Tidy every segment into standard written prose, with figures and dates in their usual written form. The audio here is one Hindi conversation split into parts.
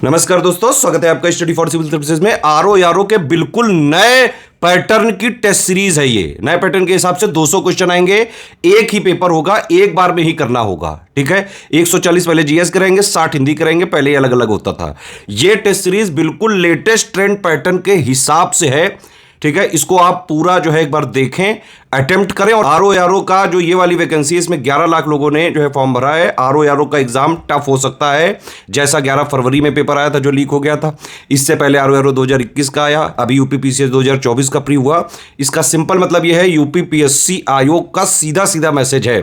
नमस्कार दोस्तों, स्वागत है आपका स्टडी फॉर सिविल सर्विसेज में। आरओ यारो के बिल्कुल नए पैटर्न की टेस्ट सीरीज है ये। नए पैटर्न के हिसाब से 200 क्वेश्चन आएंगे, एक ही पेपर होगा, एक बार में ही करना होगा। ठीक है, 140 पहले जीएस करेंगे, 60 हिंदी करेंगे, पहले अलग अलग होता था। ये टेस्ट सीरीज बिल्कुल लेटेस्ट ट्रेंड पैटर्न के हिसाब से है। ठीक है, इसको आप पूरा जो है एक बार देखें, अटेम्प्ट करें। और आरओ का जो ये वाली वैकेंसी है, इसमें 11 लाख लोगों ने जो है फॉर्म भरा है। आरओ का एग्जाम टफ हो सकता है, जैसा 11 फरवरी में पेपर आया था जो लीक हो गया था। इससे पहले आरओ 2021 का आया, अभी यूपीपीसीएस 2024 का प्री हुआ। इसका सिंपल मतलब यह है, यूपीपीएससी आयोग का सीधा सीधा मैसेज है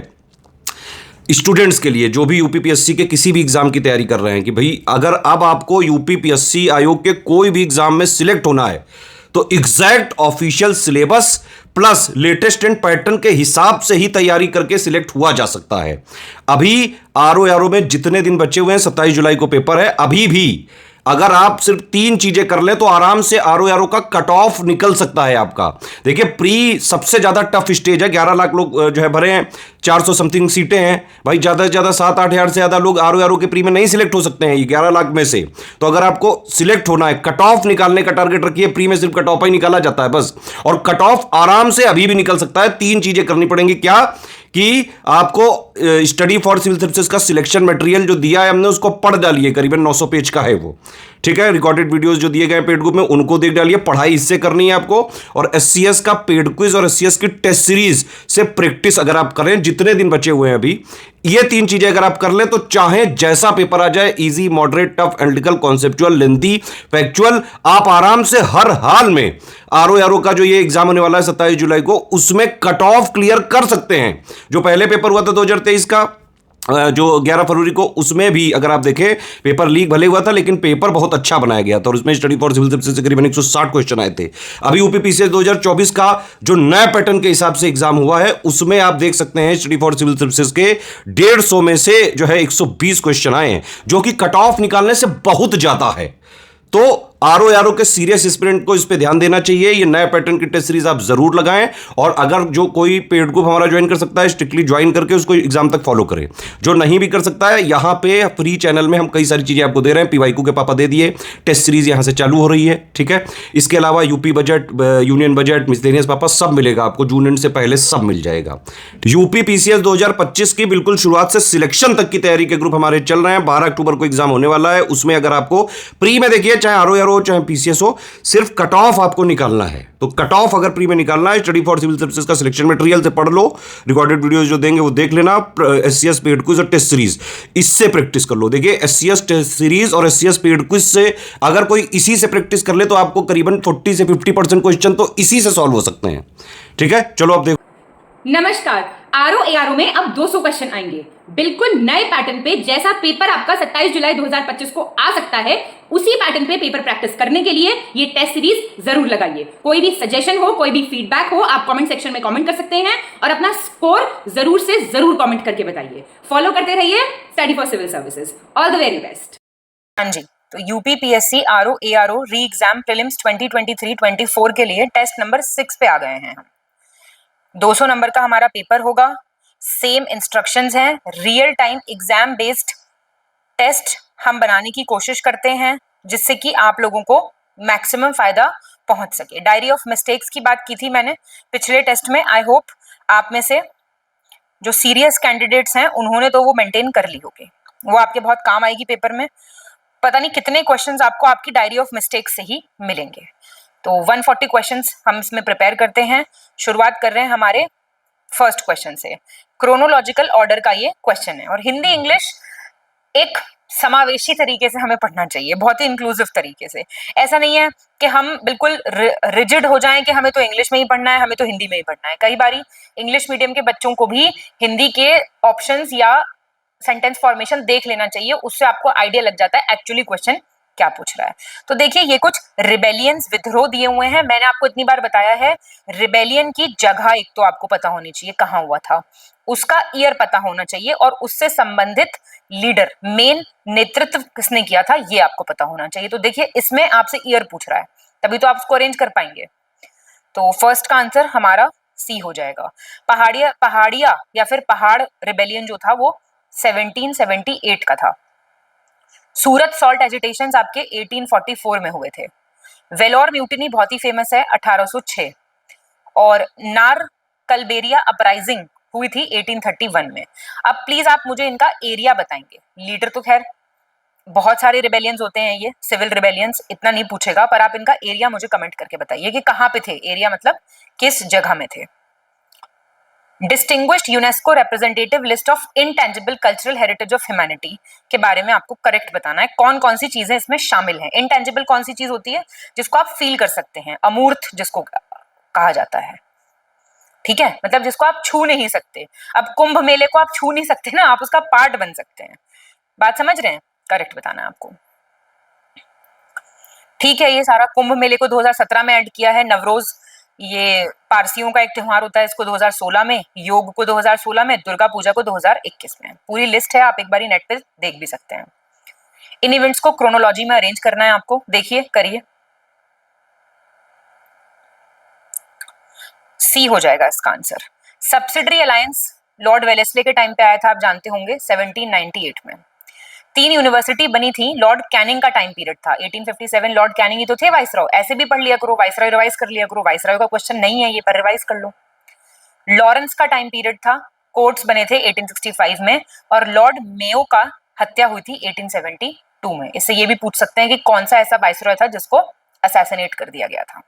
स्टूडेंट्स के लिए, जो भी यूपीपीएससी के किसी भी एग्जाम की तैयारी कर रहे हैं, कि भाई अगर अब आपको यूपीपीएससी आयोग के कोई भी एग्जाम में सिलेक्ट होना है तो exact official syllabus plus latest and pattern के हिसाब से ही तैयारी करके सिलेक्ट हुआ जा सकता है। अभी आरओ में जितने दिन बचे हुए हैं, 27 जुलाई को पेपर है, अभी भी अगर आप सिर्फ 3 चीजें कर ले तो आराम से आरओ का कट ऑफ निकल सकता है आपका। देखिए, प्री सबसे ज्यादा टफ स्टेज है। 11 लाख लोग जो है भरे हैं, 400 समथिंग सीटें हैं भाई। ज्यादा से ज्यादा 7-8 हजार से ज्यादा लोग आरओ के प्री में नहीं सिलेक्ट हो सकते हैं ये 11 लाख में से। तो अगर आपको सिलेक्ट होना है, कट ऑफ निकालने का टारगेट रखिए। प्री में सिर्फ कट ऑफ ही निकाला जाता है बस, और कट ऑफ आराम से अभी भी निकल सकता है। 3 चीजें करनी पड़ेंगी। क्या कि आपको स्टडी फॉर सिविल सर्विसेज का सिलेक्शन मटेरियल जो दिया है हमने, उसको पढ़ डालिए। करीबन 900 पेज का है वो। ठीक है, रिकॉर्डेड वीडियोस जो दिए गए पेड ग्रुप में, उनको देख डालिए। पढ़ाई इससे करनी है आपको। और एससीएस का पेड क्विज और एससीएस की टेस्ट सीरीज से प्रैक्टिस अगर आप करें, जितने दिन बचे हुए हैं अभी, ये 3 चीजें अगर आप कर लें तो चाहे जैसा पेपर आ जाए, easy, moderate, tough, analytical, conceptual, lengthy, factual, आप आराम से हर हाल में आरओ का जो ये एग्जाम होने वाला है 27 जुलाई को, उसमें कट ऑफ क्लियर कर सकते हैं। जो पहले पेपर हुआ था 2023 का, जो 11 फरवरी को, उसमें भी अगर आप देखें, पेपर लीक भले हुआ था लेकिन पेपर बहुत अच्छा बनाया गया था, और उसमें स्टडी फॉर सिविल सर्विसेज से करीबन 160 क्वेश्चन आए थे। अभी यूपीपीसीएस 2024 का जो नया पैटर्न के हिसाब से एग्जाम हुआ है, उसमें आप देख सकते हैं स्टडी फॉर सिविल सर्विसेज के 150 में से जो है 120 क्वेश्चन आए हैं, जो कि कट ऑफ निकालने से बहुत ज्यादा है। तो आरओ के सीरियस एस्पिरेंट को इस पे ध्यान देना चाहिए। ये नए पैटर्न की टेस्ट सीरीज आप जरूर लगाएं। और अगर जो कोई पेड ग्रुप हमारा ज्वाइन कर सकता है, स्ट्रिक्टली ज्वाइन करके उसको एग्जाम तक फॉलो करें। जो नहीं भी कर सकता है, यहां पे फ्री चैनल में हम कई सारी चीजें आपको दे रहे हैं। पीवाईक्यू के पापा दे दिए, टेस्ट सीरीज यहां से चालू हो रही है। ठीक है, इसके अलावा UP budget, union budget, miscellaneous पापा सब मिलेगा आपको। जून एंड से पहले सब मिल जाएगा। यूपी पीसीएस 2025 की बिल्कुल शुरुआत से सिलेक्शन तक की तैयारी के ग्रुप हमारे चल रहे हैं। 12 अक्टूबर को एग्जाम होने वाला है। उसमें अगर आपको प्री में, देखिए, चाहे आरओ हो चाहे पीसीएस हो, सिर्फ कट ऑफ आपको निकालना है। तो कट ऑफ अगर प्री में निकालना है, स्टडी फॉर सिविल सर्विसेज का सिलेक्शन मटेरियल से पढ़ लो। रिकॉर्डेड वीडियोस जो देंगे वो देख लेना। एससीएस पेड क्विज और टेस्ट सीरीज, इससे प्रैक्टिस कर लो। देखिए, एससीएस टेस्ट सीरीज और एससीएस पेड क्विज से अगर कोई इसी से प्रैक्टिस कर ले तो आपको करीबन 40 से 50% क्वेश्चन तो इसी से सॉल्व हो सकते हैं। ठीक है, चलो अब देखो। नमस्कार। आरओ में अब 200 क्वेश्चन आएंगे, बिल्कुल नए पैटर्न पे। जैसा पेपर आपका 27 जुलाई 2025 को आ सकता है, उसी पैटर्न पे पेपर प्रैक्टिस करने के लिए ये टेस्ट सीरीज जरूर लगाइए। कोई भी सजेशन हो, कोई भी फीडबैक हो, आप कमेंट सेक्शन में कमेंट कर सकते हैं, और अपना स्कोर जरूर से जरूर कमेंट करके बताइए। फॉलो करते रहिए study for civil services. All the very best. हाँ जी, तो UPPSC RO re exam prelims 2023-24 के लिए टेस्ट नंबर 6 पे आ गए हैं हम। 200 नंबर का हमारा पेपर होगा। सेम इंस्ट्रक्शंस हैं, real time exam based test हम बनाने की कोशिश करते हैं, जिससे कि आप लोगों को मैक्सिमम फायदा पहुंच सके। डायरी ऑफ मिस्टेक्स की बात की थी मैंने पिछले टेस्ट में। आई होप आप में से जो सीरियस कैंडिडेट्स हैं उन्होंने तो वो मेंटेन कर ली होगी, वो आपके बहुत काम आएगी पेपर में। पता नहीं कितने क्वेश्चंस आपको आपकी डायरी ऑफ मिस्टेक्स से ही मिलेंगे। तो 140 क्वेश्चंस हम इसमें प्रिपेयर करते हैं। शुरुआत कर रहे हैं हमारे फर्स्ट क्वेश्चन से। क्रोनोलॉजिकल ऑर्डर का ये क्वेश्चन है, और हिंदी इंग्लिश एक समावेशी तरीके से हमें पढ़ना चाहिए, बहुत ही इंक्लूसिव तरीके से। ऐसा नहीं है कि हम बिल्कुल रिजिड हो जाएं कि हमें तो इंग्लिश में ही पढ़ना है, हमें तो हिंदी में ही पढ़ना है। कई बारी इंग्लिश मीडियम के बच्चों को भी हिंदी के ऑप्शंस या सेंटेंस फॉर्मेशन देख लेना चाहिए, उससे आपको आइडिया लग जाता है एक्चुअली क्वेश्चन क्या पूछ रहा है। तो देखिए, ये कुछ रिबेलियंस, विद्रोह दिए हुए हैं। मैंने आपको इतनी बार बताया है, रिबेलियन की जगह एक तो आपको पता होनी चाहिए कहाँ हुआ था, उसका ईयर पता होना चाहिए, और उससे संबंधित लीडर, मेन नेतृत्व किसने किया था, ये आपको पता होना चाहिए। तो देखिए, इसमें आपसे ईयर पूछ रहा है, तभी तो आप उसको अरेंज कर पाएंगे। तो फर्स्ट का आंसर हमारा सी हो जाएगा। पहाड़िया या फिर पहाड़ रिबेलियन जो था वो 1778 का था। सूरत सॉल्ट एजिटेशंस आपके 1844 में हुए थे। वेलोर म्यूटिनी बहुत ही फेमस है 1806, और नार कलबेरिया अपराइजिंग हुई थी 1831 में। अब प्लीज आप मुझे इनका एरिया बताएंगे। लीडर तो खैर बहुत सारे रिबेलियंस होते हैं, ये सिविल रिबेलियंस, इतना नहीं पूछेगा, पर आप इनका एरिया मुझे कमेंट करके बताइए कि कहाँ पे थे। एरिया मतलब किस जगह में थे। Distinguished UNESCO representative list of intangible cultural heritage of humanity के बारे में आपको करेक्ट बताना है। कौन कौन सी चीजें इसमें शामिल हैं। इनटेंजिबल कौन सी चीज होती है जिसको आप फील कर सकते हैं, अमूर्त जिसको कहा जाता है, ठीक है, मतलब जिसको आप छू नहीं सकते। अब कुंभ मेले को आप छू नहीं सकते ना, आप उसका पार्ट बन सकते हैं। बात समझ रहे हैं? करेक्ट बताना है आपको। ठीक है, ये सारा कुंभ मेले को 2017 में ऐड किया है। नवरोज ये पारसियों का एक त्योहार होता है, इसको 2016 में, योग को 2016 में, दुर्गा पूजा को 2021 में। पूरी लिस्ट है, आप एक बार नेट पे देख भी सकते हैं। इन इवेंट्स को क्रोनोलॉजी में अरेंज करना है आपको, देखिए करिए। सी हो जाएगा इसका answer. Subsidiary alliance Lord Wellesley के टाइम पे आया था, आप जानते होंगे, 1798 में। 3 यूनिवर्सिटी बनी थी, लॉर्ड कैनिंग का टाइम पीरियड था 1857। लॉर्ड कैनिंग ही तो थे वाइसरॉय, ऐसे भी पढ़ लिया करो, वाइसरॉय रिवाइज कर लिया करो। वाइसरॉय का क्वेश्चन नहीं है ये, पर रिवाइज कर लो। लॉरेंस का टाइम पीरियड था, कोर्ट्स बने थे 1865 में, और लॉर्ड मेयो का हत्या हुई थी 1872 में। इससे ये भी पूछ सकते हैं कि कौन सा ऐसा वाइसरॉय था जिसको असैसिनेट कर दिया गया था।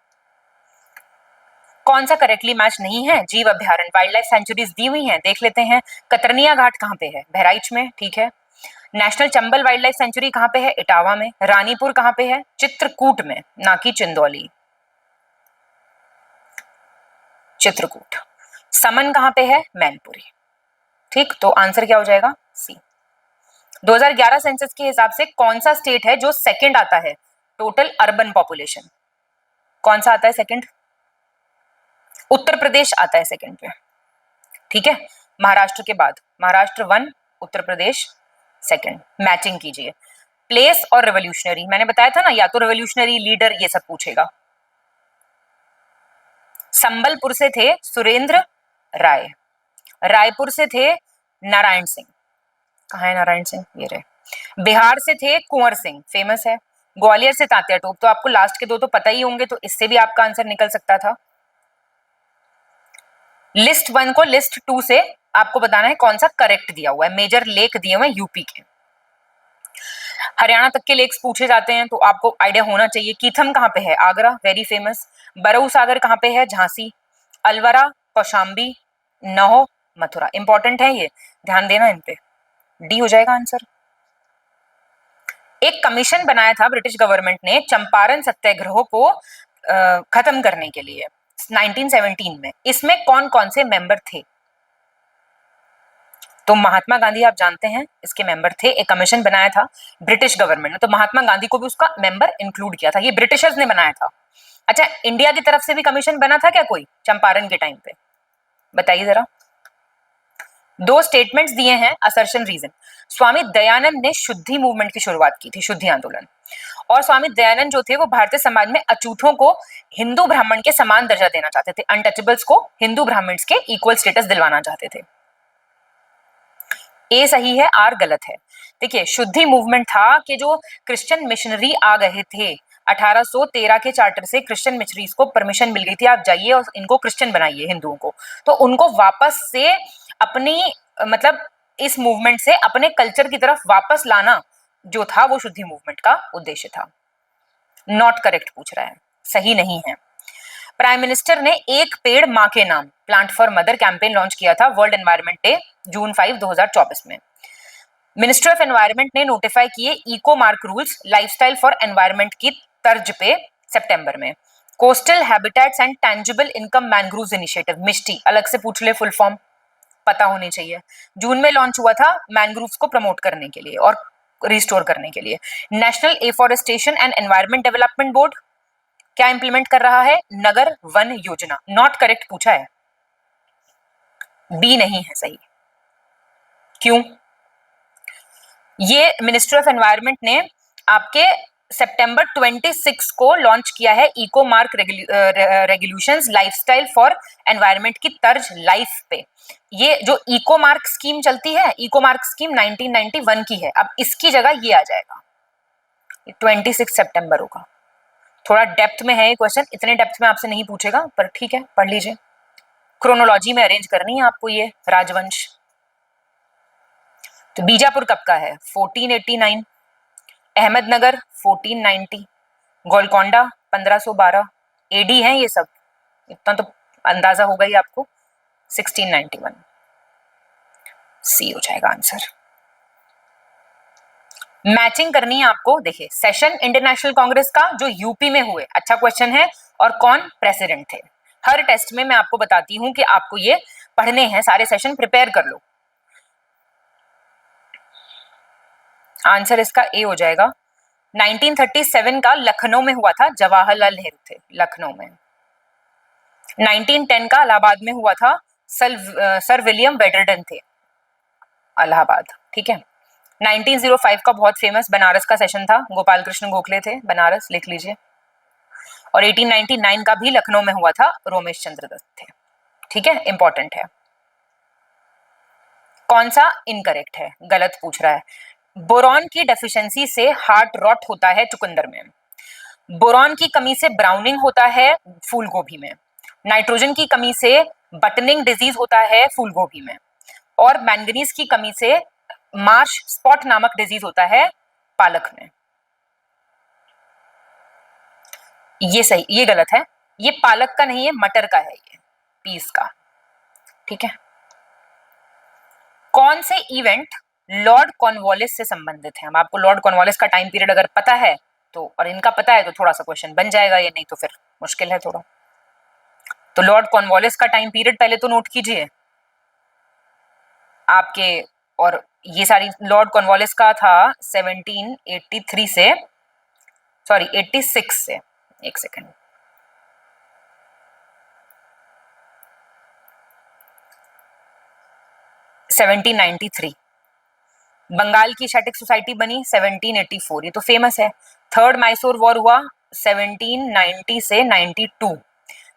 कौन सा करेक्टली मैच नहीं है? जीव अभ्यारण्य, वाइल्ड लाइफ सेंचुरीज दी हुई हैं, देख लेते हैं। कतरनिया घाट कहाँ पे है? बहराइच में, ठीक है। National Chambal wild life sanctuary कहाँ पे है? इटावा में। रानीपुर कहाँ पे है? चित्रकूट में, ना कि चिंदौली, चित्रकूट। समन कहाँ पे है? मैनपुरी। ठीक, तो आंसर क्या हो जाएगा? सी। 2011 सेंसस के हिसाब से कौन सा स्टेट है जो सेकंड आता है टोटल अर्बन पॉपुलेशन? कौन सा आता है सेकंड? उत्तर प्रदेश आता है सेकंड पे, ठीक है, महाराष्ट्र के बाद। महाराष्ट्र 1, उत्तर प्रदेश सेकंड। मैचिंग कीजिए। प्लेस और रेवोल्यूशनरी, मैंने बताया था ना, या तो रेवोल्यूशनरी, लीडर, ये सब पूछेगा। संबलपुर से थे सुरेंद्र राय, रायपुर से थे नारायण सिंह। कहाँ है नारायण सिंह? ये रहे। बिहार से थे कुंवर सिंह, फेमस है। ग्वालियर से तात्या टोप, तो आपको लास्ट के दो तो पता ही होंगे, तो इससे भी आपका आंसर निकल सकता था। लिस्ट 1 को लिस्ट 2 से आपको बताना है कौन सा करेक्ट दिया हुआ है। मेजर लेक दिए हुए यूपी के, हरियाणा तक के लेक्स पूछे जाते हैं, तो आपको आइडिया होना चाहिए। कीथम कहाँ पे है? Agra, very famous. बरऊ सागर कहाँ पे है? झांसी। अलवरा, कौशाम्बी, नहो, मथुरा। इंपॉर्टेंट है ये, ध्यान देना इन पे। डी हो जाएगा आंसर। एक कमीशन बनाया था ब्रिटिश गवर्नमेंट ने चंपारण सत्याग्रह को खत्म करने के लिए 1917 में। इसमें कौन कौन से मेंबर थे? तो महात्मा गांधी आप जानते हैं इसके मेंबर थे। एक कमीशन बनाया था ब्रिटिश गवर्नमेंट ने, तो महात्मा गांधी को भी उसका मेंबर इंक्लूड किया था। ये ब्रिटिशर्स ने बनाया था। अच्छा, इंडिया की तरफ से भी कमीशन बना था क्या कोई चंपारण के टाइम पे? बताइए जरा। 2 स्टेटमेंट्स दिए हैं, असर्शन रीजन। स्वामी दयानंद ने शुद्धि मूवमेंट की शुरुआत की थी, शुद्धि आंदोलन। और स्वामी दयानंद जो थे वो भारतीय समाज में अछूतों को हिंदू ब्राह्मण के समान दर्जा देना चाहते थे। अनटचेबल्स को हिंदू ब्राह्मण्स के इक्वल स्टेटस दिलवाना चाहते थे। ए सही है, आर गलत है। देखिए, शुद्धि मूवमेंट था कि जो क्रिश्चियन मिशनरी आ गए थे 1813 के चार्टर से, क्रिश्चियन मिशनरीज को परमिशन मिल गई थी, आप जाइए और इनको क्रिश्चियन बनाइए हिंदुओं को। तो उनको वापस से अपनी मतलब इस मूवमेंट से अपने कल्चर की तरफ वापस लाना जो था, वो शुद्धि मूवमेंट का उद्देश्य था। नॉट करेक्ट पूछ रहा है, सही नहीं है। प्राइम मिनिस्टर ने एक पेड़ मां के नाम, plant for mother campaign launch किया था वर्ल्ड एनवायरनमेंट डे जून 5, 2024 में। मिनिस्ट्री ऑफ एनवायरनमेंट ने नोटिफाई किए eco mark rules lifestyle for environment की तर्ज पे सितंबर में। Coastal habitats and tangible income mangroves initiative, Mishti, अलग से पूछ ले, फुल फॉर्म पता होनी चाहिए। जून में लॉन्च हुआ था मैनग्रूव्स को प्रमोट करने के लिए और रिस्टोर करने के लिए। National afforestation and environment development board क्या इंप्लीमेंट कर रहा है? नगर वन योजना। नॉट करेक्ट पूछा है, बी नहीं है सही। क्यों? ये मिनिस्ट्री ऑफ एनवायरनमेंट ने आपके सितंबर 26 को लॉन्च किया है eco mark regulations lifestyle for environment की तर्ज लाइफ पे। ये जो इको मार्क स्कीम चलती है, इको मार्क स्कीम 1991 की है, अब इसकी जगह ये आ जाएगा। 26 सितंबर होगा। थोड़ा डेप्थ में है ये क्वेश्चन, इतने डेप्थ में आपसे नहीं पूछेगा, पर ठीक है पढ़ लीजिए। क्रोनोलॉजी में अरेंज करनी है आपको ये राजवंश। तो बीजापुर कब का है? 1489, अहमदनगर 1490, गोलकोंडा 1512, एडी है ये सब, इतना तो अंदाजा होगा ही आपको। 1691 सी हो जाएगा आंसर। मैचिंग करनी है आपको। देखिए सेशन इंटरनेशनल कांग्रेस का जो यूपी में हुए, अच्छा क्वेश्चन है, और कौन प्रेसिडेंट थे। हर टेस्ट में मैं आपको बताती हूं कि आपको ये पढ़ने हैं, सारे सेशन प्रिपेयर कर लो। आंसर इसका ए हो जाएगा। 1937 का लखनऊ में हुआ था, जवाहरलाल नेहरू थे लखनऊ में। 1910 का इलाहाबाद में हुआ था, सर विलियम वेडरडन थे इलाहाबाद, ठीक है। 1905 का बहुत फेमस बनारस का सेशन था, गोपाल कृष्ण गोखले थे, बनारस लिख लीजिए। और 1899 का भी लखनऊ में हुआ था, रोमेश चंद्र दत्त थे, ठीक है, इंपॉर्टेंट है। कौन सा इनकरेक्ट है, गलत पूछ रहा है। बोरॉन की डेफिशिएंसी से हार्ट रॉट होता है चुकंदर में। बोरॉन की कमी से ब्राउनिंग होता है फूल गोभी में। नाइट्रोजन की कमी से बटनिंग डिजीज होता है फूल गोभी में। और मैंगनीज की कमी से मार्श स्पॉट नामक डिजीज होता है पालक में। ये सही, ये गलत है, ये पालक का नहीं है, मटर का है, ये पीस का, ठीक है। कौन से इवेंट लॉर्ड कॉर्नवालिस से संबंधित है? हम आपको लॉर्ड कॉर्नवालिस का टाइम पीरियड अगर पता है तो, और इनका पता है तो थोड़ा सा क्वेश्चन बन जाएगा, ये नहीं तो फिर मुश्किल है थोड़ा। तो लॉर्ड कॉर्नवालिस का टाइम पीरियड पहले तो नोट कीजिए आपके, और ये सारी लॉर्ड कॉर्नवालिस का था 1783 से, सॉरी 86 से, एक सेकेंड, 1793। बंगाल की एशियाटिक सोसाइटी बनी 1784, ये तो फेमस है। थर्ड मैसूर वॉर हुआ 1790 से 92।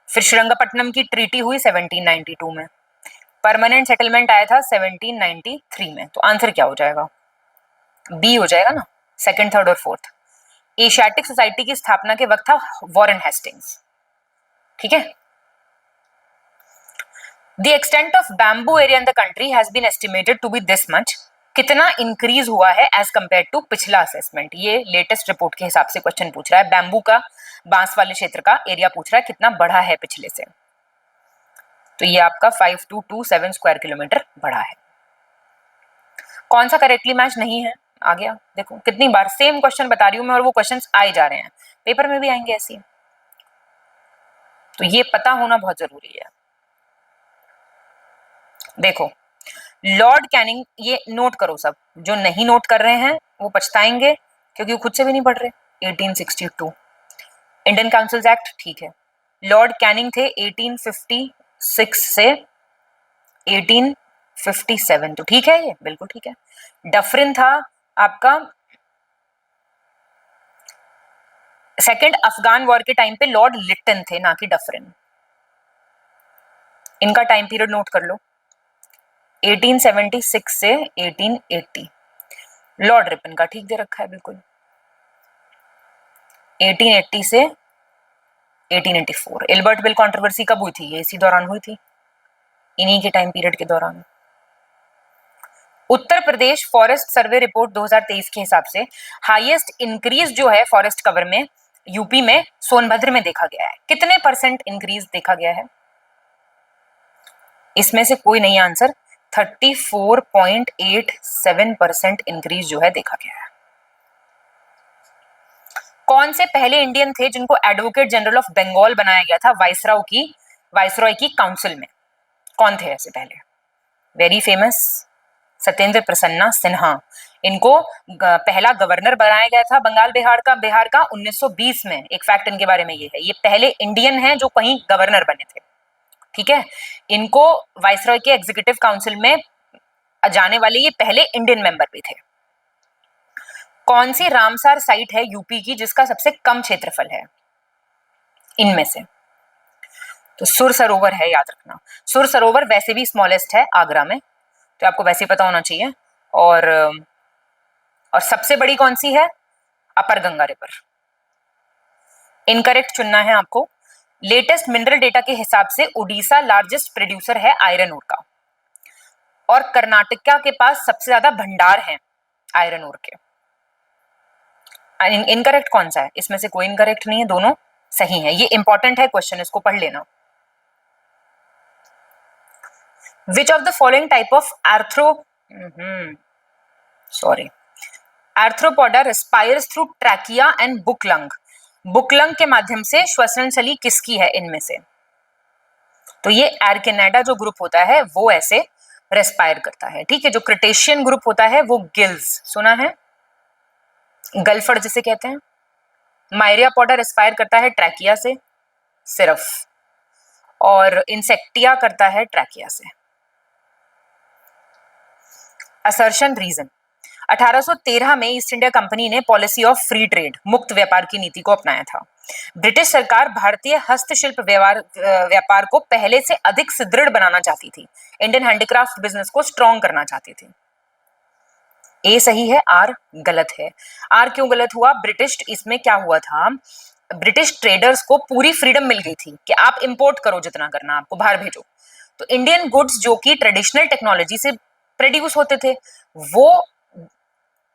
फिर श्रृंगपट्टनम की ट्रीटी हुई 1792 में। परमानेंट सेटलमेंट आया था 1793 में। तो आंसर क्या हो जाएगा? बी हो जाएगा ना, सेकंड, थर्ड और फोर्थ। एशियाटिक सोसाइटी की स्थापना के वक्त था वॉरेन हेस्टिंग्स, ठीक है। The extent of bamboo area in the country has been estimated to be this much. कितना इंक्रीज हुआ है एज कंपेयर टू पिछला असेसमेंट? ये लेटेस्ट रिपोर्ट के हिसाब से क्वेश्चन पूछ रहा है। बैम्बू का, बांस वाले क्षेत्र का एरिया पूछ रहा है, कितना बढ़ा है पिछले से। तो ये आपका 5227 स्क्वायर किलोमीटर बढ़ा है। कौन सा करेक्टली मैच नहीं है? आ गया, देखो कितनी बार सेम क्वेश्चन बता रही हूं मैं, और वो क्वेश्चंस आए जा रहे हैं, पेपर में भी आएंगे ऐसे। तो ये पता होना बहुत जरूरी है। देखो लॉर्ड कैनिंग, ये नोट करो सब, जो नहीं नोट कर रहे हैं वो पछताएंगे क्योंकि वो खुद से भी नहीं पढ़ रहे। 1862 इंडियन काउंसिल्स एक्ट, ठीक है। लॉर्ड कैनिंग थे 1856 से 1857, तो ठीक है, ये बिल्कुल ठीक है। डफरिन था आपका सेकेंड अफगान वॉर के टाइम पे, लॉर्ड लिट्टन थे, ना कि डफरिन। इनका टाइम पीरियड नोट कर लो, 1876 से 1880। लॉर्ड रिपन का ठीक दे रखा है बिल्कुल, 1880 से 1884। एल्बर्ट बिल कंट्रोवर्सी कब हुई थी? ये इसी दौरान हुई थी, इन्हीं के टाइम पीरियड के दौरान। Uttar Pradesh forest survey report 2023 के हिसाब से हाईएस्ट इंक्रीज जो है फॉरेस्ट कवर में यूपी में सोनभद्र में देखा गया है। कितने % इंक्रीज देखा गया है? इसमें से कोई नहीं आंसर, 34.87% इंक्रीज जो है देखा गया है। कौन से पहले इंडियन थे जिनको एडवोकेट जनरल ऑफ बंगाल बनाया गया था वाइसरॉय की काउंसिल में? कौन थे ऐसे पहले? Very famous, Satyendra Prasanna Sinha. इनको पहला गवर्नर बनाया गया था बंगाल बिहार का 1920 में। एक फैक्ट इनके बारे में ये है, ये पहले इंडियन हैं जो कहीं गवर्नर बने थे, ठीक है। इनको वाइसरॉय के एग्जीक्यूटिव काउंसिल में जाने वाले ये पहले इंडियन मेंबर भी थे। कौन सी रामसार साइट है यूपी की जिसका सबसे कम क्षेत्रफल है इनमें से? तो सुर सरोवर है, याद रखना। सुर सरोवर वैसे भी स्मॉलेस्ट है आगरा में, तो आपको वैसे पता होना चाहिए। और सबसे बड़ी कौन सी है? अपर गंगा रिवर। इनकरेक्ट चुनना है आपको। लेटेस्ट मिनरल डेटा के हिसाब से उड़ीसा लार्जेस्ट प्रोड्यूसर है आयरन ओर का, और कर्नाटका के पास सबसे ज्यादा भंडार है आयरन ओर के। इनकरेक्ट कौन सा है? इसमें से कोई इनकरेक्ट नहीं है, दोनों सही है। ये इंपॉर्टेंट है क्वेश्चन, इसको पढ़ लेना। Which of the following type of arthropoda respires through trachea and book lung? Book lung के माध्यम से श्वसन नली किसकी है इनमें से? तो ये एर्किनेडा जो ग्रुप होता है वो ऐसे रेस्पायर करता है, ठीक है। जो क्रिटेशियन ग्रुप होता है वो गिल्स, सुना है, गल्फड़ जिसे कहते हैं। मायरियापोडा रेस्पायर करता है ट्रैकिया से सिर्फ, और इंसेक्टिया करता है ट्रैकिया से। असर्शन रीजन, 1813 में ईस्ट इंडिया कंपनी ने पॉलिसी ऑफ फ्री ट्रेड, मुक्त व्यापार की नीति को अपनाया था। ब्रिटिश सरकार भारतीय हस्तशिल्प व्यापार को पहले से अधिक सुदृढ़ बनाना चाहती थी, इंडियन हैंडीक्राफ्ट बिजनेस को स्ट्रॉन्ग करना चाहती थी। ए सही है, आर गलत है। आर क्यों गलत हुआ? ब्रिटिश, इसमें क्या हुआ था, ब्रिटिश ट्रेडर्स को पूरी फ्रीडम मिल गई थी कि आप इंपोर्ट करो जितना करना, आपको बाहर भेजो। तो इंडियन गुड्स जो कि ट्रेडिशनल टेक्नोलॉजी से प्रोड्यूस होते थे वो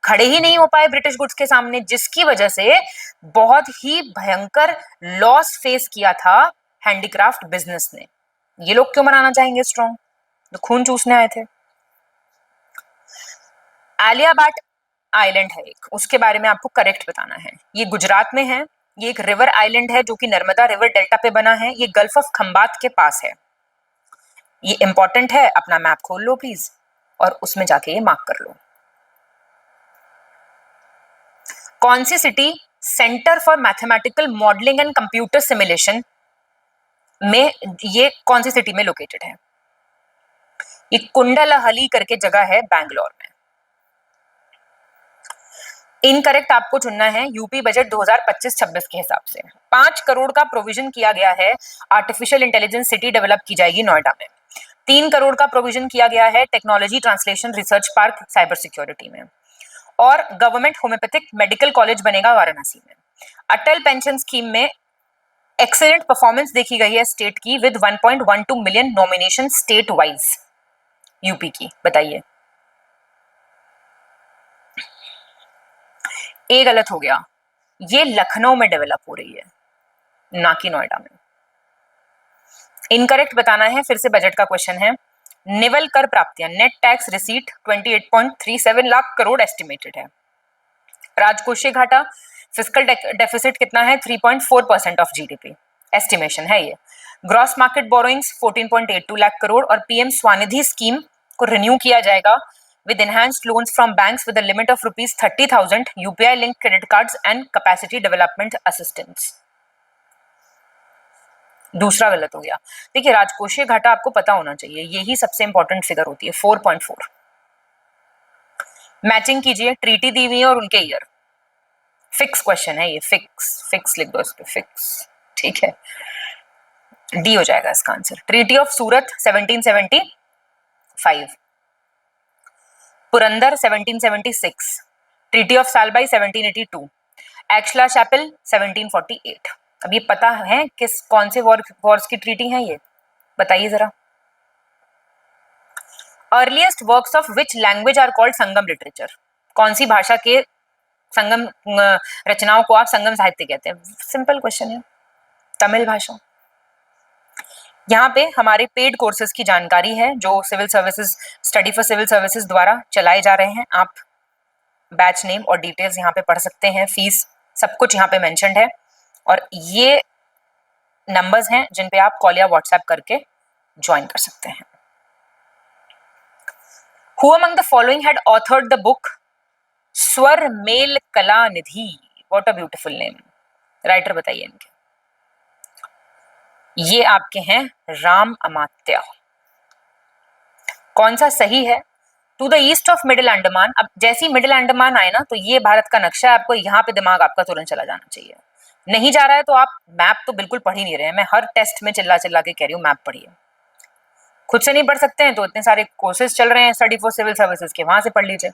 खड़े ही नहीं हो पाए ब्रिटिश गुड्स के सामने, जिसकी वजह से बहुत ही भयंकर लॉस फेस किया था हैंडीक्राफ्ट बिजनेस ने। ये लोग क्यों बनाना चाहेंगे स्ट्रॉन्ग? तो खून चूसने आए थे। आलियाबाट आइलैंड है एक, उसके बारे में आपको करेक्ट बताना है। ये गुजरात में है, ये एक रिवर आइलैंड है जो कि नर्मदा रिवर डेल्टा पे बना है। ये गल्फ ऑफ खंबात के पास है। ये इंपॉर्टेंट है, अपना मैप खोल लो प्लीज और उसमें जाके ये मार्क कर लो। कौन सी city centre for mathematical modelling and computer simulation में, ये कौन सी सिटी में लोकेटेड है? ये कुंडलहली करके जगह है बैंगलोर में। इनकरेक्ट आपको चुनना है। यूपी बजट 2025-26 के हिसाब से 5 करोड़ का प्रोविजन किया गया है, आर्टिफिशियल इंटेलिजेंस सिटी डेवलप की जाएगी नोएडा में। 3 करोड़ का प्रोविजन किया गया है technology translation research park cyber security में, और गवर्नमेंट होम्योपैथिक मेडिकल कॉलेज बनेगा वाराणसी में। अटल पेंशन स्कीम में एक्सीलेंट परफॉर्मेंस देखी गई है स्टेट की, with 1.12 million nomination state wise UP की। बताइए, ए गलत हो गया। ये लखनऊ में डेवलप हो रही है, ना कि नोएडा में। इनकरेक्ट बताना है, फिर से बजट का क्वेश्चन है। निवल कर प्राप्तियां, net tax receipt 28.37 lakh crore estimated है। राजकोषीय घाटा, फिस्कल डेफिसिट कितना है? 3.4% ऑफ जीडीपी एस्टिमेशन है ये। Gross market borrowings 14.82 lakh crore, और पीएम स्वानिधि स्कीम को रिन्यू किया जाएगा with enhanced loans from banks with a limit of rupees 30,000, UPI linked credit cards and capacity development assistance। दूसरा गलत हो गया। देखिए, राजकोषीय घाटा आपको पता होना चाहिए, यही सबसे इंपॉर्टेंट फिगर होती है, 4.4। मैचिंग कीजिए, ट्रीटी दी हुई है और उनके ईयर। फिक्स क्वेश्चन है ये, फिक्स लिख दो इस पे, फिक्स, ठीक है। डी हो जाएगा इसका answer. Treaty of Surat 1775, Purandar 1776, treaty of Salbai 1782, Aix-la-Chapelle 1748। अब ये पता है किस कौन से वॉर्स की ट्रीटी है ये? बताइए जरा। Earliest works of which language are called Sangam literature? कौन सी भाषा के संगम रचनाओं को आप संगम साहित्य कहते हैं? सिंपल क्वेश्चन है, तमिल भाषा। यहाँ पे हमारे पेड कोर्सेज की जानकारी है जो civil services, study for civil services द्वारा चलाए जा रहे हैं। आप बैच नेम और डिटेल्स यहाँ पे पढ़ सकते हैं, फीस सब कुछ यहाँ पे मेंशन्ड है, और ये नंबर्स हैं जिन पे आप कॉल या व्हाट्सएप करके ज्वाइन कर सकते हैं। Who among the following had authored the book स्वर मेल कला निधि? What a beautiful name। Writer बताइए इनके। ये आपके हैं राम अमात्या। कौन सा सही है? To the east of middle Andaman. अब जैसी मिडिल अंडमान आए ना, तो ये भारत का नक्शा है, आपको यहाँ पे दिमाग आपका तुरंत चला जाना चाहिए। नहीं जा रहा है तो आप मैप तो बिल्कुल पढ़ ही नहीं रहे हैं। मैं हर टेस्ट में चिल्ला चिल्ला के कह रही हूँ मैप पढ़िए। खुद से नहीं पढ़ सकते हैं तो इतने सारे कोर्सेज चल रहे हैं स्टडी फॉर सिविल सर्विसेज के, वहां से पढ़ लीजिए।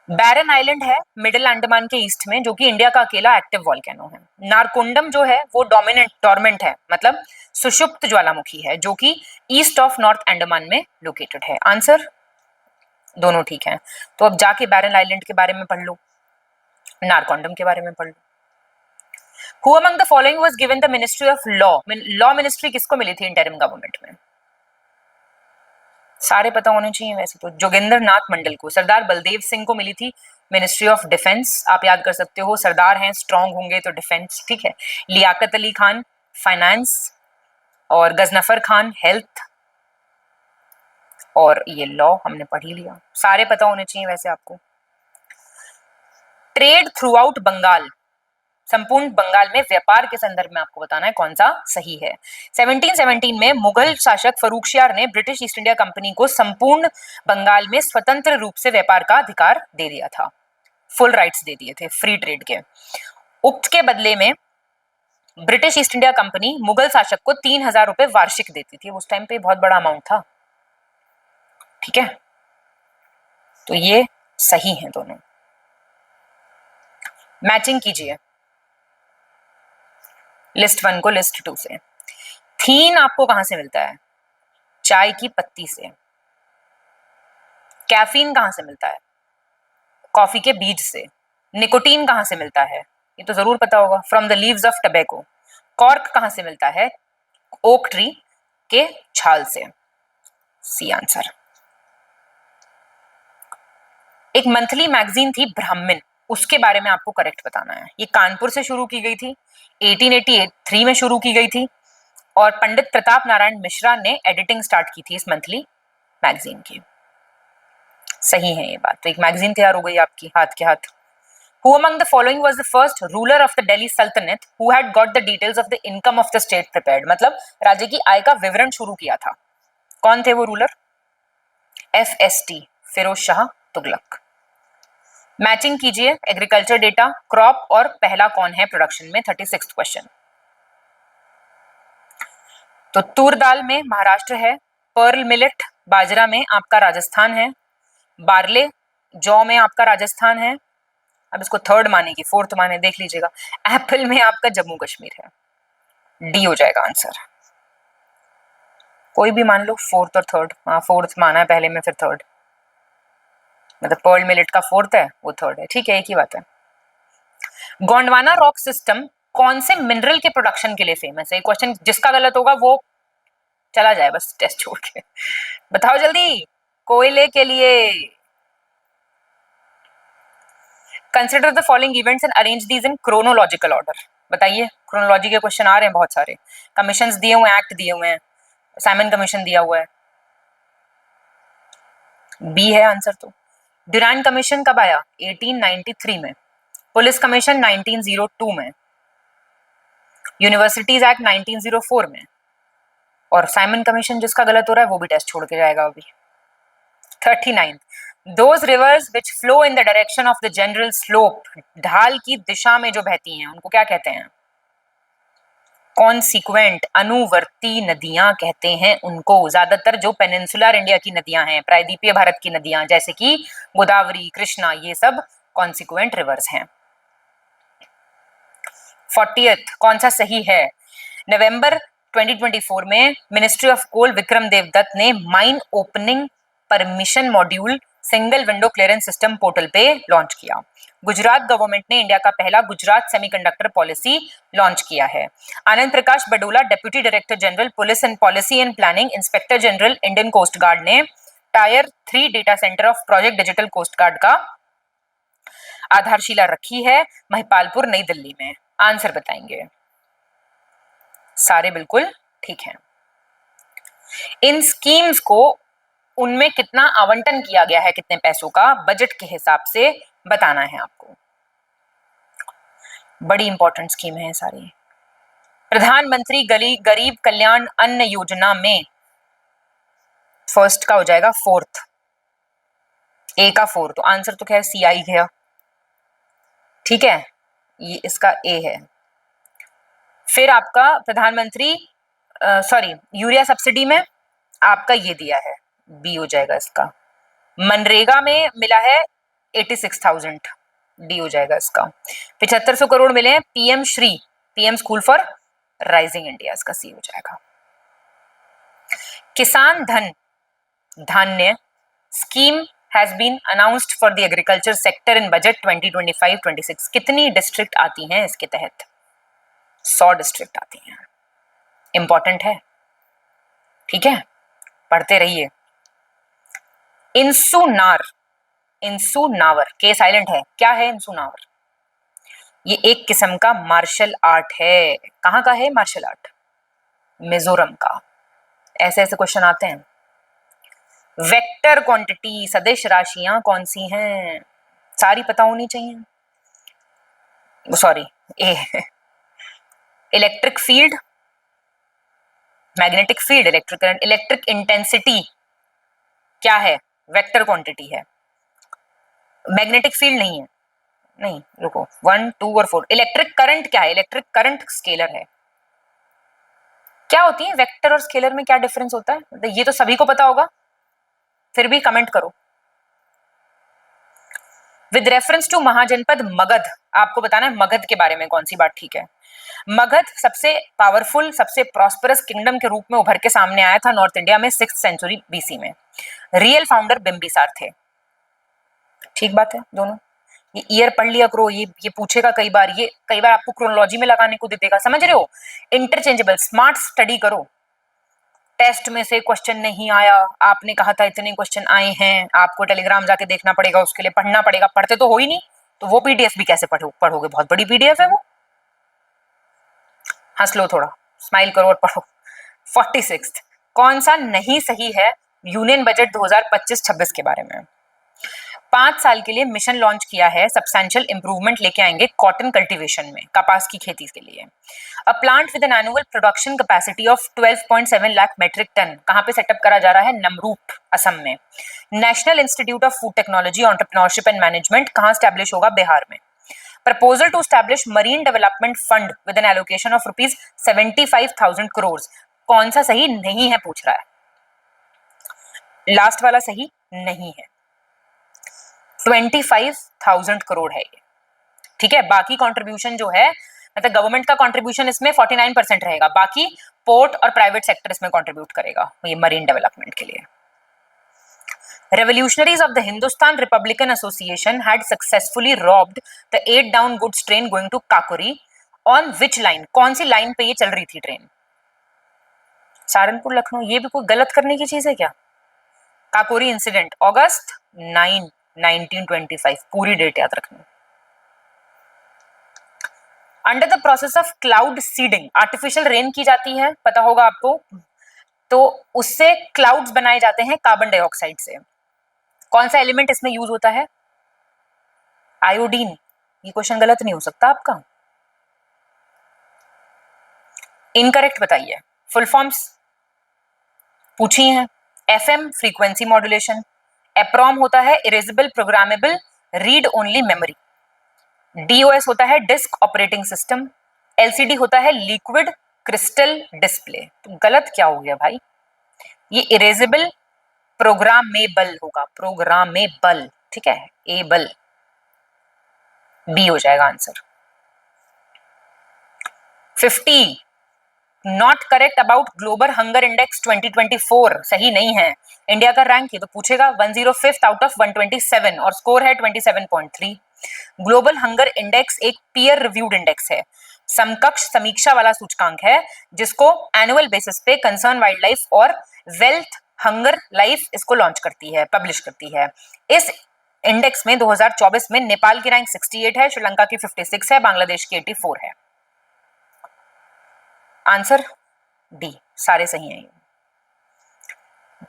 बैरन आइलैंड है मिडिल अंडमान के ईस्ट में, जो कि इंडिया का अकेला एक्टिव वॉल्केनो है। नारकोंडम जो है वो डोर्मेंट है, मतलब सुषुप्त ज्वालामुखी है, जो कि ईस्ट ऑफ नॉर्थ अंडमान में लोकेटेड है। आंसर दोनों ठीक है। तो अब जाके बैरन आइलैंड के बारे में पढ़ लो, नारकोंडम के बारे में पढ़ लो। Who among the following was given the Ministry of Law? Law ministry किसको मिली थी इंटरिम गवर्नमेंट में? सारे पता होने चाहिए वैसे तो। जोगिंदर नाथ मंडल को। सरदार बलदेव सिंह को मिली थी मिनिस्ट्री ऑफ डिफेंस, आप याद कर सकते हो, सरदार हैं स्ट्रांग होंगे तो डिफेंस, ठीक है। लियाकत अली खान फाइनेंस, और गजनफर खान हेल्थ, और ये लॉ हमने पढ़ ही लिया। सारे पता होने चाहिए वैसे आपको। ट्रेड थ्रू आउट बंगाल, संपूर्ण बंगाल में व्यापार के संदर्भ में आपको बताना है कौन सा सही है। 1717 में मुगल शासक फर्रुखशियार ने ब्रिटिश ईस्ट इंडिया कंपनी को संपूर्ण बंगाल में स्वतंत्र रूप से व्यापार का अधिकार दे दिया था, फुल राइट्स दे दिए थे फ्री ट्रेड के। उक्त के बदले में British east India company Mughal शासक को 3000 रुपए वार्षिक देती थी। उस टाइम पे बहुत बड़ा अमाउंट था, ठीक है। तो ये सही है दोनों। मैचिंग कीजिए लिस्ट 1 को लिस्ट 2 से। थीन आपको कहां से मिलता है? चाय की पत्ती से। कैफीन कहां से मिलता है? कॉफी के बीज से। निकोटीन कहां से मिलता है? ये तो जरूर पता होगा, from the leaves of tobacco. Cork कहां से मिलता है? ओक ट्री के छाल से। C answer. एक मंथली मैगजीन थी ब्राह्मण, उसके बारे में आपको करेक्ट बताना है। ये कानपुर से शुरू की गई थी, 1883 में शुरू की गई थी, और पंडित प्रताप नारायण मिश्रा ने एडिटिंग स्टार्ट की थी इस मंथली मैगजीन की। सही है ये बात। तो एक मैगजीन तैयार हो गई आपकी हाथ के हाथ। Who among the following was the first ruler of the Delhi Sultanate who had got the details of the income of the state prepared? मतलब राज्य की आय का विवरण शुरू किया था। कौन थे वो ruler? FST, Firoz Shah Tughlaq. Matching कीजिए एग्रीकल्चर डेटा, क्रॉप और पहला कौन है प्रोडक्शन में। 36th question. तो तूर दाल में महाराष्ट्र है, पर्ल मिलेट बाजरा में आपका राजस्थान है, बार्ले जौ में आपका राजस्थान है। अब इसको थर्ड माने कि फोर्थ माने देख लीजिएगा। एप्पल में आपका जम्मू कश्मीर है। डी हो जाएगा आंसर। कोई भी मान लो, फोर्थ और थर्ड। हाँ फोर्थ माना है पहले में, फिर थर्ड, मतलब पर्ल मिलेट का फोर्थ है, वो थर्ड है, ठीक है, एक ही बात है। गोंडवाना रॉक सिस्टम कौन से मिनरल के प्रोडक्शन के लिए फेमस है? क्वेश्चन जिसका गलत होगा वो चला जाए बस टेस्ट छोड़ के। बताओ जल्दी। कोयले के लिए। Consider the following events and arrange these in chronological order. बताइए, क्रोनोलॉजी के क्वेश्चन आ रहे हैं बहुत सारे। कमीशंस दिए हुए हैं, एक्ट दिए हुए हैं, साइमन कमीशन दिया हुआ है। बी है आंसर। तो ड्यूरैंड कमीशन कब आया? 1893 में। पुलिस कमीशन 1902 में। यूनिवर्सिटीज एक्ट 1904 में। और साइमन कमीशन जिसका गलत हो रहा है वो भी टेस्ट छोड़ के जाएगा अभी। 39 Those rivers which flow in the direction of the general slope, ढाल की दिशा में जो बहती हैं उनको क्या कहते हैं? कॉन्सिक्वेंट, अनुवर्ती नदियां कहते हैं उनको। ज्यादातर जो पेनिनसुलर इंडिया की नदियां हैं, प्रायद्वीपीय भारत की नदियां जैसे कि गोदावरी, कृष्णा, ये सब कॉन्सिक्वेंट रिवर्स हैं। 40th कौन सा सही है? नवंबर 2024 में ministry of coal Vikram Devdutt ने mine opening permission module single window clearance system portal पे लॉन्च किया। गुजरात गवर्नमेंट ने इंडिया का पहला गुजरात सेमीकंडक्टर पॉलिसी लॉन्च किया है। Anand Prakash Badola, deputy director general police and policy and planning, inspector general Indian coast guard ने tier 3 data centre of project digital coast guard का आधारशिला रखी है महिपालपुर, नई दिल्ली में। आंसर बताएंगे। सारे बिल्कुल ठीक हैं। इन स्कीम्स को उनमें कितना आवंटन किया गया है, कितने पैसों का, बजट के हिसाब से बताना है आपको। बड़ी इंपॉर्टेंट स्कीम है सारी। प्रधानमंत्री गरीब कल्याण अन्न योजना में फर्स्ट का हो जाएगा फोर्थ, ए का फोर्थ, तो आंसर तो खैर सी आई गया, ठीक है, ये इसका ए है। फिर आपका प्रधानमंत्री यूरिया सब्सिडी में आपका ये दिया है, बी हो जाएगा इसका। मनरेगा में मिला है 86,000 डी हो जाएगा इसका। 7500 करोड़ मिले हैं PM Shri, PM school for rising India, इसका सी हो जाएगा। Kisan Dhan Dhanya scheme has been announced for the agriculture sector in budget 2025-26। कितनी डिस्ट्रिक्ट आती हैं इसके तहत? 100 डिस्ट्रिक्ट आती हैं। इंपॉर्टेंट है, ठीक है, पढ़ते रहिए। इंसुनार, इंसुनावर के साइलेंट है, क्या है इंसुनावर? ये एक किस्म का मार्शल आर्ट है। कहाँ का है मार्शल आर्ट? मिजोरम का। ऐसे ऐसे क्वेश्चन आते हैं। वेक्टर क्वांटिटी, सदिश राशियां कौन सी हैं? सारी पता होनी चाहिए। सॉरी, ए electric field, magnetic field, electric current, electric intensity क्या है? वेक्टर क्वांटिटी है। मैग्नेटिक फील्ड नहीं है, नहीं रुको, 1 2 और 4। इलेक्ट्रिक करंट क्या है? इलेक्ट्रिक करंट स्केलर है। क्या होती है वेक्टर और स्केलर में, क्या डिफरेंस होता है? ये तो सभी को पता होगा, फिर भी कमेंट करो। विद रेफरेंस टू महाजनपद मगध, आपको बताना है मगध के बारे में कौन सी बात ठीक है। मगध सबसे पावरफुल, सबसे प्रॉस्परस किंगडम के रूप में उभर के सामने आया था नॉर्थ इंडिया में 6th सेंचुरी बीसी में। रियल फाउंडर बिंबिसार थे। ठीक बात है दोनों। ये ईयर पढ़ लिया करो, ये पूछेगा कई बार, ये कई बार आपको क्रोनोलॉजी में लगाने को दे देगा, समझ रहे हो? इंटरचेंजेबल, स्मार्ट स्टडी करो। टेस्ट में से क्वेश्चन नहीं आया, आपने कहा था इतने क्वेश्चन आए हैं, आपको टेलीग्राम जाके देखना पड़ेगा, उसके लिए पढ़ना पड़ेगा। पढ़ते तो हो ही नहीं, तो वो पीडीएफ भी कैसे पढ़ोगे? बहुत बड़ी पीडीएफ है वो। हंस लो थोड़ा, स्माइल करो और पढ़ो। 46 कौन सा नहीं सही है यूनियन बजट 2025-26 के बारे में? 5 साल के लिए मिशन लॉन्च किया है, सब्सटैंशियल इंप्रूवमेंट लेके आएंगे कॉटन कल्टीवेशन में, कपास की खेती के लिए। A plant with an annual production capacity of 12.7 lakh metric ton कहां पे सेटअप करा जा रहा है? नमरूप, असम में। National institute of food technology entrepreneurship and management कहां स्टैब्लिश होगा? बिहार में। Proposal to establish marine development fund with an allocation of rupees 75,000 crore कौन सा सही नहीं है पूछ रहा है। लास्ट वाला सही नहीं है, 25,000 करोड़ है ये, ठीक है। बाकी कंट्रीब्यूशन जो है, मतलब गवर्नमेंट का कंट्रीब्यूशन इसमें 49% रहेगा, बाकी पोर्ट और प्राइवेट सेक्टर इसमें कंट्रीब्यूट करेगा ये मरीन डेवलपमेंट के लिए। Revolutionaries of the Hindustan Republican Association had successfully robbed the 8 down goods train going to Kakori on which line? कौन सी लाइन पे ये चल रही थी ट्रेन? सहारनपुर लखनऊ। ये भी कोई गलत करने की चीज है क्या? काकोरी इंसिडेंट अगस्त 9 1925, पूरी डेट याद रखना। Under the process of cloud seeding, artificial rain की जाती है, पता होगा आपको, तो उससे क्लाउड्स बनाए जाते हैं कार्बन डाइऑक्साइड से। कौन सा एलिमेंट इसमें यूज होता है? आयोडीन। ये क्वेश्चन गलत नहीं हो सकता आपका। इनकरेक्ट बताइए। फुल फॉर्म्स पूछी हैं। एफएम फ्रीक्वेंसी मॉड्यूलेशन, एप्रॉम होता है erasable programmable read only memory, DOS होता है डिस्क ऑपरेटिंग सिस्टम, एलसीडी होता है लिक्विड क्रिस्टल डिस्प्ले। तो गलत क्या हो गया भाई? ये इरेजेबल प्रोग्रामेबल होगा, प्रोग्रामेबल, ठीक है, एबल, बी हो जाएगा answer. 50 not correct about global hunger index 2024, सही नहीं है। इंडिया का रैंक ये तो पूछेगा 105 आउट ऑफ 127 और स्कोर है 27.3। ग्लोबल हंगर इंडेक्स एक पीयर रिव्यूड इंडेक्स है, समकक्ष समीक्षा वाला सूचकांक है, जिसको एनुअल बेसिस पे कंसर्न वाइल्ड लाइफ और वेल्थ हंगर लाइफ इसको लॉन्च करती है, पब्लिश करती है। इस इंडेक्स में 2024 में नेपाल की रैंक 68 है, श्रीलंका की 56 है, बांग्लादेश की 84 है। आंसर डी, सारे सही हैं।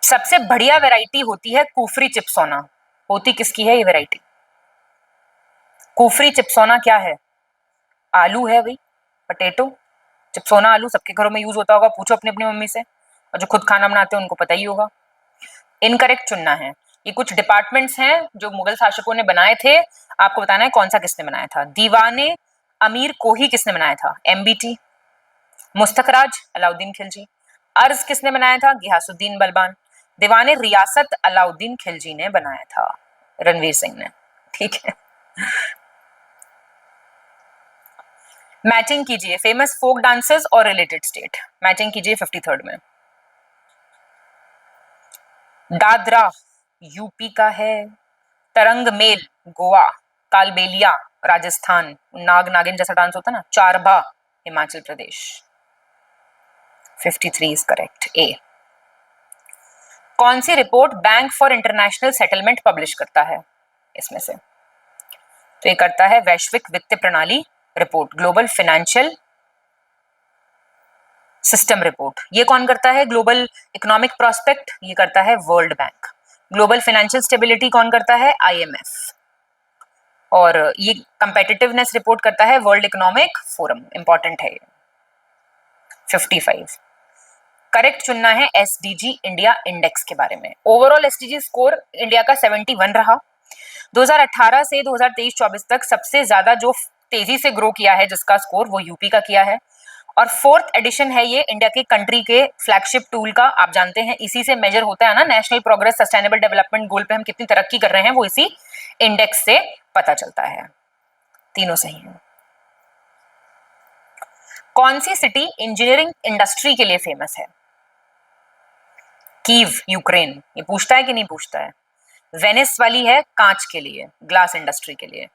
सबसे बढ़िया वैरायटी होती है कुफरी चिप्सोना। होती किसकी है ये वैरायटी? कुफरी चिप्सोना क्या है? आलू है भाई, पटेटो। चिप्सोना आलू सबके घरों में यूज होता होगा, पूछो अपनी अपनी मम्मी से, और जो खुद खाना बनाते हैं उनको पता ही होगा। इनकरेक्ट चुनना है। ये कुछ डिपार्टमेंट्स हैं जो मुगल शासकों ने बनाए थे, आपको बताना है कौन सा किसने बनाया था। दीवाने अमीर कोही किसने बनाया था? एमबीटी। मुस्तखराज अलाउद्दीन खिलजी। अर्ज किसने बनाया था? गियासुद्दीन बलबान। दीवाने रियासत अलाउद्दीन खिलजी ने बनाया था, रणवीर सिंह ने। ठीक है, मैचिंग कीजिए फेमस फोक डांसेस और रिलेटेड स्टेट, मैचिंग कीजिए 53rd में। दादरा यूपी का है, तरंग मेल गोवा, कालबेलिया राजस्थान, नाग नागिन जैसा डांस होता है ना, Charba Himachal Pradesh. 53 is correct, A. कौन सी report bank for international settlement publish करता है इसमें से? तो ये करता है वैश्विक वित्तीय प्रणाली report, global financial system report. ये कौन करता है? ग्लोबल इकोनॉमिक प्रोस्पेक्ट, ये करता है world bank. Global financial stability कौन करता है? आईएमएफ। और ये कंपेटिटिवनेस रिपोर्ट करता है वर्ल्ड इकोनॉमिक फोरम, इंपॉर्टेंट है ये। 55 करेक्ट चुनना है एसडीजी इंडिया इंडेक्स के बारे में। ओवरऑल एसडीजी स्कोर इंडिया का 71 रहा। 2018 से 2023-24 तक सबसे ज्यादा जो तेजी से ग्रो किया है जिसका स्कोर, वो यूपी का किया है। और 4th एडिशन है ये इंडिया के कंट्री के फ्लैगशिप टूल का। आप जानते हैं इसी से मेजर होता है ना national progress sustainable development goal पे हम कितनी तरक्की कर रहे हैं, वो इसी इंडेक्स से पता चलता है। तीनों सही है। कौन सी सिटी इंजीनियरिंग इंडस्ट्री के लिए फेमस है? कीव यूक्रेन, ये पूछता है कि नहीं पूछता है। वेनिस वाली है कांच के लिए, ग्लास इंडस्ट्री के लिए।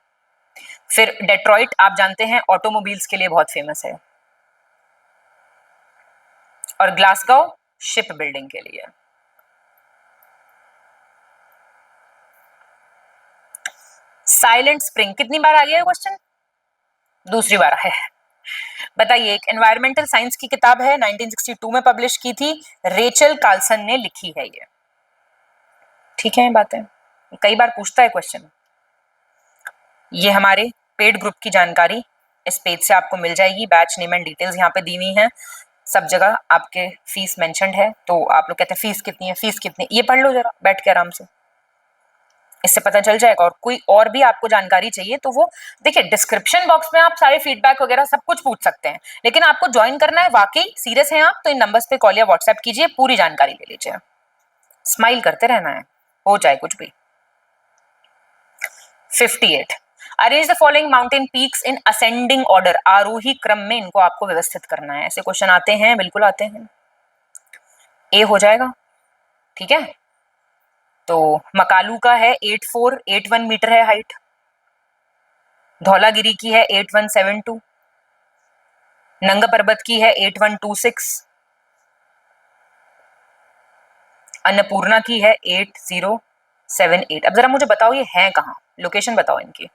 फिर डेट्रॉइट आप जानते हैं ऑटोमोबाइल्स के लिए बहुत फेमस है। और ग्लासगो शिप बिल्डिंग के लिए। साइलेंट स्प्रिंग कितनी बार आ गया है क्वेश्चन? दूसरी बार है। बताइए, एक एनवायरमेंटल साइंस की किताब है, 1962 में पब्लिश की थी, रेचल कार्लसन ने लिखी है ये। ठीक है, बातें कई बार पूछता है क्वेश्चन। ये हमारे पेड ग्रुप की जानकारी इस पेज से आपको मिल जाएगी। बैच नेम एंड डिटेल्स यहाँ पे दी हुई हैं, सब जगह आपके फीस मेंशन्ड है। तो आप लोग कहते हैं फीस कितनी है, फीस कितनी, ये पढ़ लो जरा बैठ के आराम से, इससे पता चल जाएगा। और कोई और भी आपको जानकारी चाहिए तो वो देखिए डिस्क्रिप्शन बॉक्स में आप सारे फीडबैक वगैरह सब कुछ पूछ सकते हैं, लेकिन आपको ज्वाइन करना है, वाकई सीरियस हैं आप, तो इन नंबर्स पे कॉल या व्हाट्सएप कीजिए, पूरी जानकारी ले लीजिए। स्माइल करते रहना है, हो जाए कुछ भी। 58 arrange the following mountain peaks in ascending order, आरोही क्रम में इनको आपको व्यवस्थित करना है। ऐसे क्वेश्चन आते हैं, बिल्कुल आते हैं। ए हो जाएगा, ठीक है। तो मकालू का है 8481 मीटर है हाइट, धौलागिरी की है 8172, नंग पर्वत की है 8126, अन्नपूर्णा की है 8078। अब जरा मुझे बताओ ये है कहाँ, लोकेशन बताओ इनकी।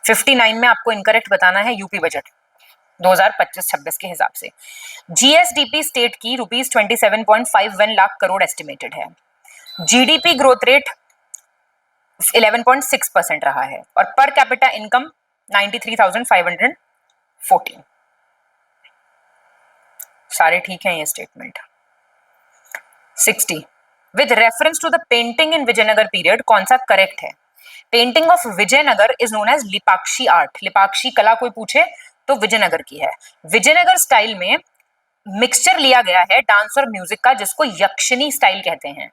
59 में आपको इनकरेक्ट बताना है। यूपी बजट 2025-26 के हिसाब से जीएसडीपी स्टेट की ₹27.51 लाख करोड़ एस्टिमेटेड है। जीडीपी ग्रोथ रेट 11.6% रहा है और पर कैपिटा इनकम 93,514। सारे ठीक हैं ये statement. 60 with reference to the painting in Vijayanagar period कौन सा करेक्ट है? Painting of Vijayanagar is known as Lepakshi art. Lepakshi कला कोई पूछे तो विजयनगर की है। विजयनगर स्टाइल में मिक्सचर लिया गया है डांस और म्यूजिक का, जिसको यक्षिणी स्टाइल कहते हैं।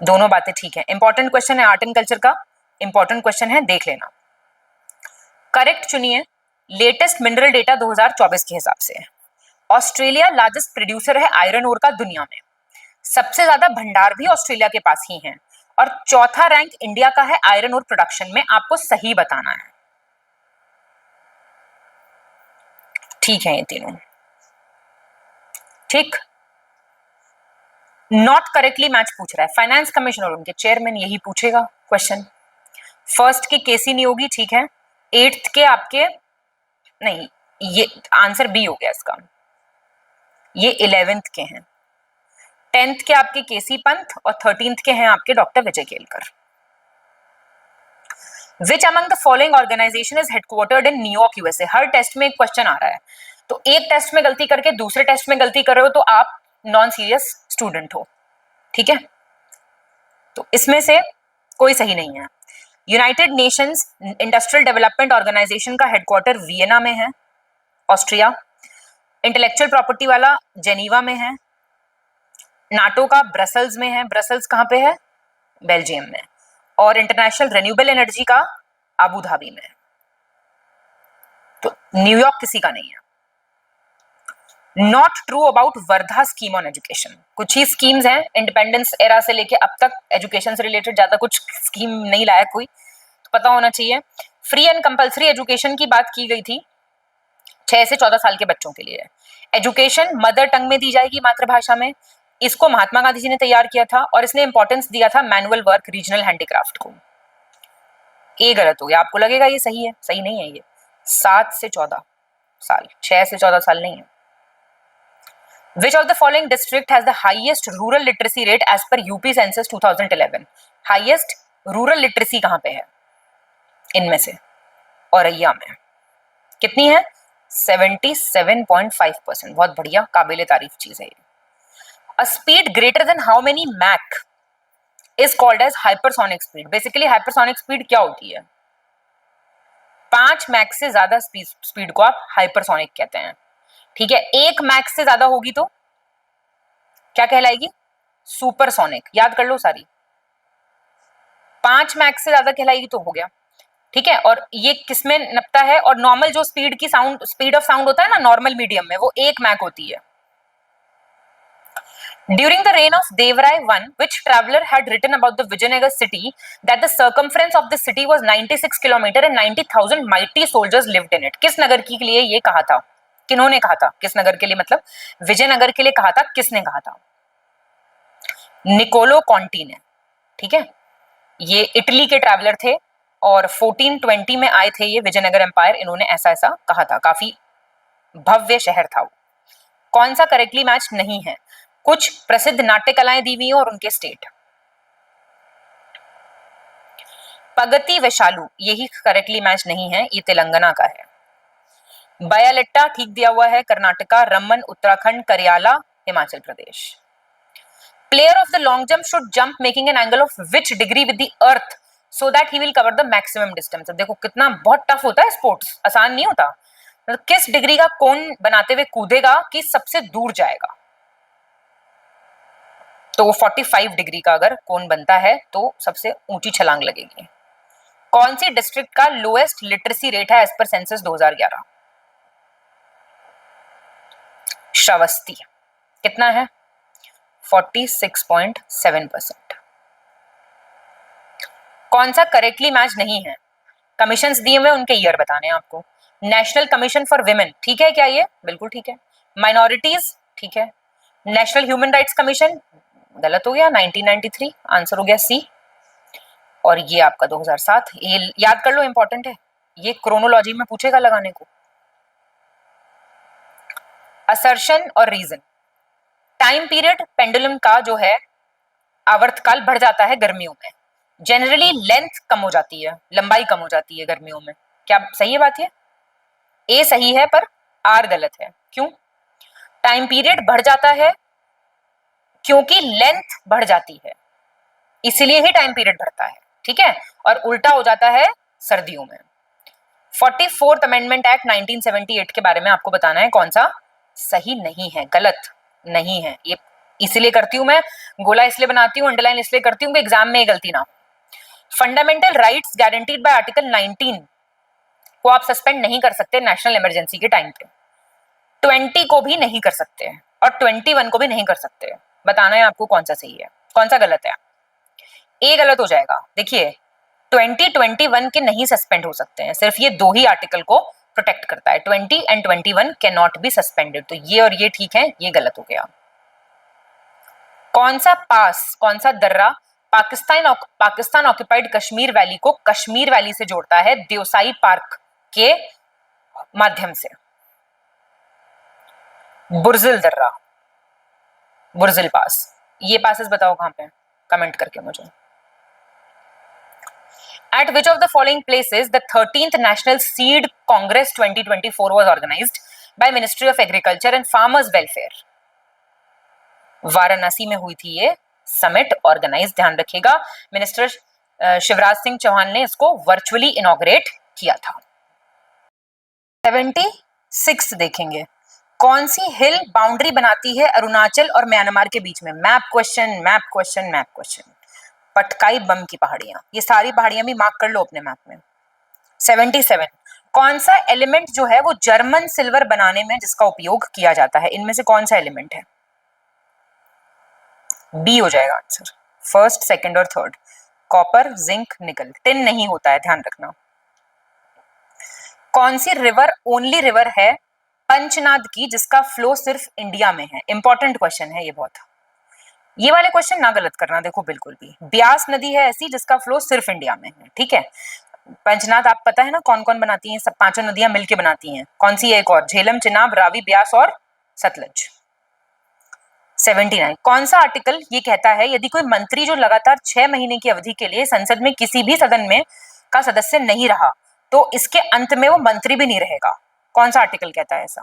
दोनों बातें ठीक है। इंपॉर्टेंट क्वेश्चन है आर्ट एंड कल्चर का, इंपॉर्टेंट क्वेश्चन है, देख लेना। करेक्ट चुनिए। लेटेस्ट मिनरल डेटा 2024 के हिसाब से ऑस्ट्रेलिया लार्जेस्ट प्रोड्यूसर है आयरन ओर का दुनिया में। सबसे ज्यादा भंडार भी ऑस्ट्रेलिया के पास ही है और चौथा रैंक इंडिया का है आयरन ओर प्रोडक्शन में। आपको सही बताना है। ठीक है ये तीनों ठीक। नॉट करेक्टली मैच पूछ रहा है फाइनेंस कमीशन और उनके चेयरमैन, यही पूछेगा क्वेश्चन। फर्स्ट के केसी नियोगी ठीक है, 8th के आपके नहीं, ये आंसर बी हो गया इसका, ये 11th के हैं। 10th के आपके केसी पंत और 13th के हैं आपके doctor Vijay Kelkar. Which among the following organization is headquartered in new york USA? हर टेस्ट में एक क्वेश्चन आ रहा है, तो एक टेस्ट में गलती करके दूसरे टेस्ट में गलती कर रहे हो तो आप नॉन सीरियस स्टूडेंट हो, ठीक है। तो इसमें से कोई सही नहीं है। United Nations industrial development organization का हेडक्वार्टर वियना में है, ऑस्ट्रिया। इंटेलेक्चुअल प्रॉपर्टी वाला जेनीवा में है। नाटो का ब्रसल्स में है, ब्रसल्स कहाँ पे है? बेल्जियम में। और इंटरनेशनल रिन्यूएबल एनर्जी का अबू धाबी में है। तो न्यूयॉर्क किसी का नहीं है। Not true about Wardha scheme on education. कुछ ही स्कीम्स हैं, इंडिपेंडेंस एरा से लेके अब तक एजुकेशन से रिलेटेड ज्यादा कुछ स्कीम नहीं लाया कोई, तो पता होना चाहिए। फ्री एंड कंपलसरी एजुकेशन की बात की गई थी 6 से 14 साल के बच्चों के लिए। एजुकेशन मदर टंग में दी जाएगी, मातृभाषा में। इसको महात्मा गांधी जी ने तैयार किया था और इसने इंपॉर्टेंस दिया था मैनुअल वर्क, रीजनल हैंडीक्राफ्ट को। ये गलत हो गया, आपको लगेगा ये सही है, सही नहीं है ये। 7 से 14 साल, 6 से 14 साल नहीं है। Which of the following district has the highest rural literacy rate as per UP census 2011? Highest rural literacy कहाँ पे है इनमें से? औरैया में। कितनी है? 77.5%। बहुत बढ़िया, काबिले तारीफ चीज है ये। A speed greater than how many Mach is called as hypersonic speed? Basically hypersonic speed क्या होती है? 5 मैक से ज्यादा स्पीड को आप हाइपरसोनिक कहते हैं। ठीक है, 1 मैक से ज्यादा होगी तो क्या कहलाएगी? सुपरसोनिक। याद कर लो सारी। 5 मैक से ज्यादा कहलाएगी तो हो गया। ठीक है, और ये किसमें नपता है? और नॉर्मल जो स्पीड ऑफ साउंड होता है ना नॉर्मल मीडियम में, वो 1 मैक होती है। During the reign of Devrai I, which traveler had written about the Vijayanagar city that the circumference of the city was 96 kilometre and 90,000 mighty soldiers lived in it? किस नगर के लिए ये कहा था? किन्होंने कहा था? किस नगर के लिए, मतलब विजयनगर के लिए कहा था? किसने कहा था? निकोलो कॉन्टी ने। ठीक है, ये इटली के ट्रैवलर थे और 1420 में आए थे ये विजयनगर एम्पायर। इन्होंने ऐसा ऐसा कहा था, काफी भव्य शहर था वो। कौन सा करेक्टली मैच नहीं है? कुछ प्रसिद्ध नाट्य कलाएं दी हुई और उनके स्टेट। पगति वैशालू, यही करेक्टली मैच नहीं है, ये तेलंगाना का है। बयालिट्टा ठीक दिया हुआ है, Karnataka. Raman Uttarakhand, Kariyala Himachal Pradesh. Player of the long jump should jump making an angle of which degree with the earth so that he will cover the maximum distance. देखो कितना बहुत टफ होता है स्पोर्ट्स, आसान नहीं होता। मतलब किस डिग्री का कोण बनाते हुए कूदेगा कि सबसे दूर जाएगा? तो वो 45 डिग्री का अगर कोण बनता है तो सबसे ऊंची छलांग लगेगी। कौन सी डिस्ट्रिक्ट का लोएस्ट लिटरेसी रेट है एज पर सेंसस 2011? श्रावस्ती। कितना है? 46.7%। कौन सा करेक्टली मैच नहीं है? कमीशंस दिए हुए उनके ईयर बताने हैं आपको। नेशनल कमीशन फॉर विमेन, ठीक है क्या ये? बिल्कुल ठीक है। माइनॉरिटीज, ठीक है। नेशनल ह्यूमन राइट्स कमीशन, गलत हो गया, 1993 आंसर हो गया सी। और ये आपका 2007, ये याद कर लो, इंपॉर्टेंट है ये, क्रोनोलॉजी में पूछेगा लगाने को। असर्शन और रीजन। टाइम पीरियड पेंडुलम का जो है आवर्तकाल बढ़ जाता है गर्मियों में। जनरली लेंथ कम हो जाती है, लंबाई कम हो जाती है गर्मियों में। क्या सही है बात? ये ए सही है पर आर गलत है। क्यों? टाइम पीरियड बढ़ जाता है क्योंकि लेंथ बढ़ जाती है, इसलिए ही टाइम पीरियड बढ़ता है। ठीक है, और उल्टा हो जाता है सर्दियों में। 44th अमेंडमेंट एक्ट 1978 के बारे में आपको बताना है कौन सा सही नहीं है, गलत नहीं है। ये इसलिए करती हूं मैं, गोला इसलिए बनाती हूं, अंडरलाइन इसलिए करती हूं कि एग्जाम में ये गलती ना हो। Fundamental rights guaranteed bye article 19 को आप सस्पेंड नहीं कर सकते नेशनल इमरजेंसी के टाइम पे। 20 को भी नहीं कर सकते और 21 को भी नहीं कर सकते। बताना है आपको कौन सा सही है, कौन सा गलत है। ए गलत हो जाएगा। देखिए 2021 के नहीं सस्पेंड हो सकते हैं, सिर्फ ये दो ही आर्टिकल को प्रोटेक्ट करता है। 20 and 21 can not be suspended. तो ये और ये ठीक है, ये गलत हो गया। कौन सा पास, कौन सा दर्रा पाकिस्तान ऑक्युपाइड कश्मीर वैली को कश्मीर वैली से जोड़ता है देवसाई पार्क के माध्यम से? बुर्जिल दर्रा, बुर्जिल पास। ये पासेस बताओ कहां पे, कमेंट करके मुझे। At which of the following places the 13th National Seed Congress 2024 was organized by Ministry of Agriculture and Farmers Welfare? Varanasi में हुई थी ये समिट ऑर्गेनाइज, ध्यान रखिएगा। मिनिस्टर शिवराज सिंह चौहान ने इसको वर्चुअली इनॉग्रेट किया था। 76 देखेंगे, कौन सी हिल बाउंड्री बनाती है अरुणाचल और म्यांमार के बीच में? Map question, map question, map question. Patkai Bum की पहाड़ियां, ये सारी पहाड़ियां भी मार्क कर लो अपने मैप में। 77, कौन सा एलिमेंट जो है वो जर्मन सिल्वर बनाने में जिसका उपयोग किया जाता है, इनमें से कौन सा एलिमेंट है? बी हो जाएगा आंसर, फर्स्ट, सेकंड और थर्ड। कॉपर, जिंक, निकल। टिन नहीं होता है, ध्यान रखना। कौन सी रिवर ओनली रिवर है पंचनाद की जिसका फ्लो सिर्फ इंडिया में है? इंपॉर्टेंट क्वेश्चन है ये बहुत। ये वाले क्वेश्चन ना गलत करना, देखो बिल्कुल भी। ब्यास नदी है ऐसी जिसका फ्लो सिर्फ इंडिया में है, ठीक है। पंचनाद आप पता है ना कौन कौन बनाती हैं? सब पांचों नदियां मिलके बनाती हैं। कौन सी है एक और? झेलम, चिनाब, रावी, ब्यास और सतलज। 79, कौन सा आर्टिकल ये कहता है यदि कोई मंत्री जो लगातार 6 महीने की अवधि के लिए संसद में किसी भी सदन में का सदस्य नहीं रहा तो इसके अंत में वो मंत्री भी नहीं रहेगा? कौन सा आर्टिकल कहता है ऐसा?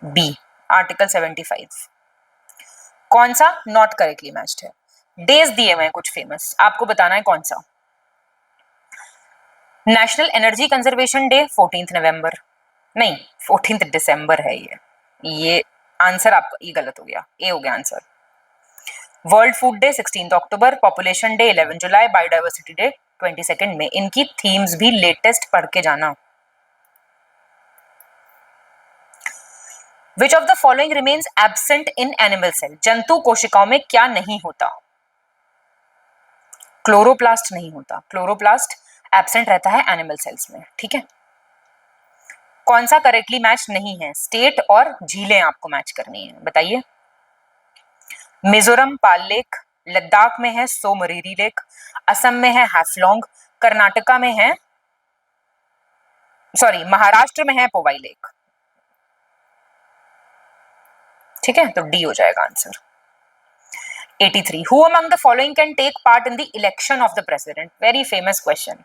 B, article 75। कौन सा नॉट करेक्टली मैच्ड है? डेज दिए हुए हैं कुछ फेमस, आपको बताना है कौन सा। नेशनल एनर्जी कंजर्वेशन डे 14 नवंबर, नहीं 14 दिसंबर है ये आंसर आपका ये गलत हो गया, ए हो गया आंसर। वर्ल्ड फूड डे 16 अक्टूबर, पॉपुलेशन डे 11 जुलाई, बायोडाइवर्सिटी डे 22 में। इनकी थीम्स भी लेटेस्ट पढ़ के जाना। Which of the following remains absent in animal cell? जंतु कोशिकाओं में क्या नहीं होता? क्लोरोप्लास्ट नहीं होता, क्लोरोप्लास्ट एब्सेंट रहता है एनिमल सेल्स में, ठीक है। कौन सा करेक्टली मैच नहीं है? स्टेट और झीलें आपको मैच करनी है, बताइए। मिजोरम पाल लेक, लद्दाख में है सोमरीरी लेक, असम में है हैफलॉन्ग, कर्नाटका में है महाराष्ट्र में है पोवाई लेक, ठीक है। तो डी हो जाएगा answer. 83, who among the following can take part in the election of the president? Very famous question.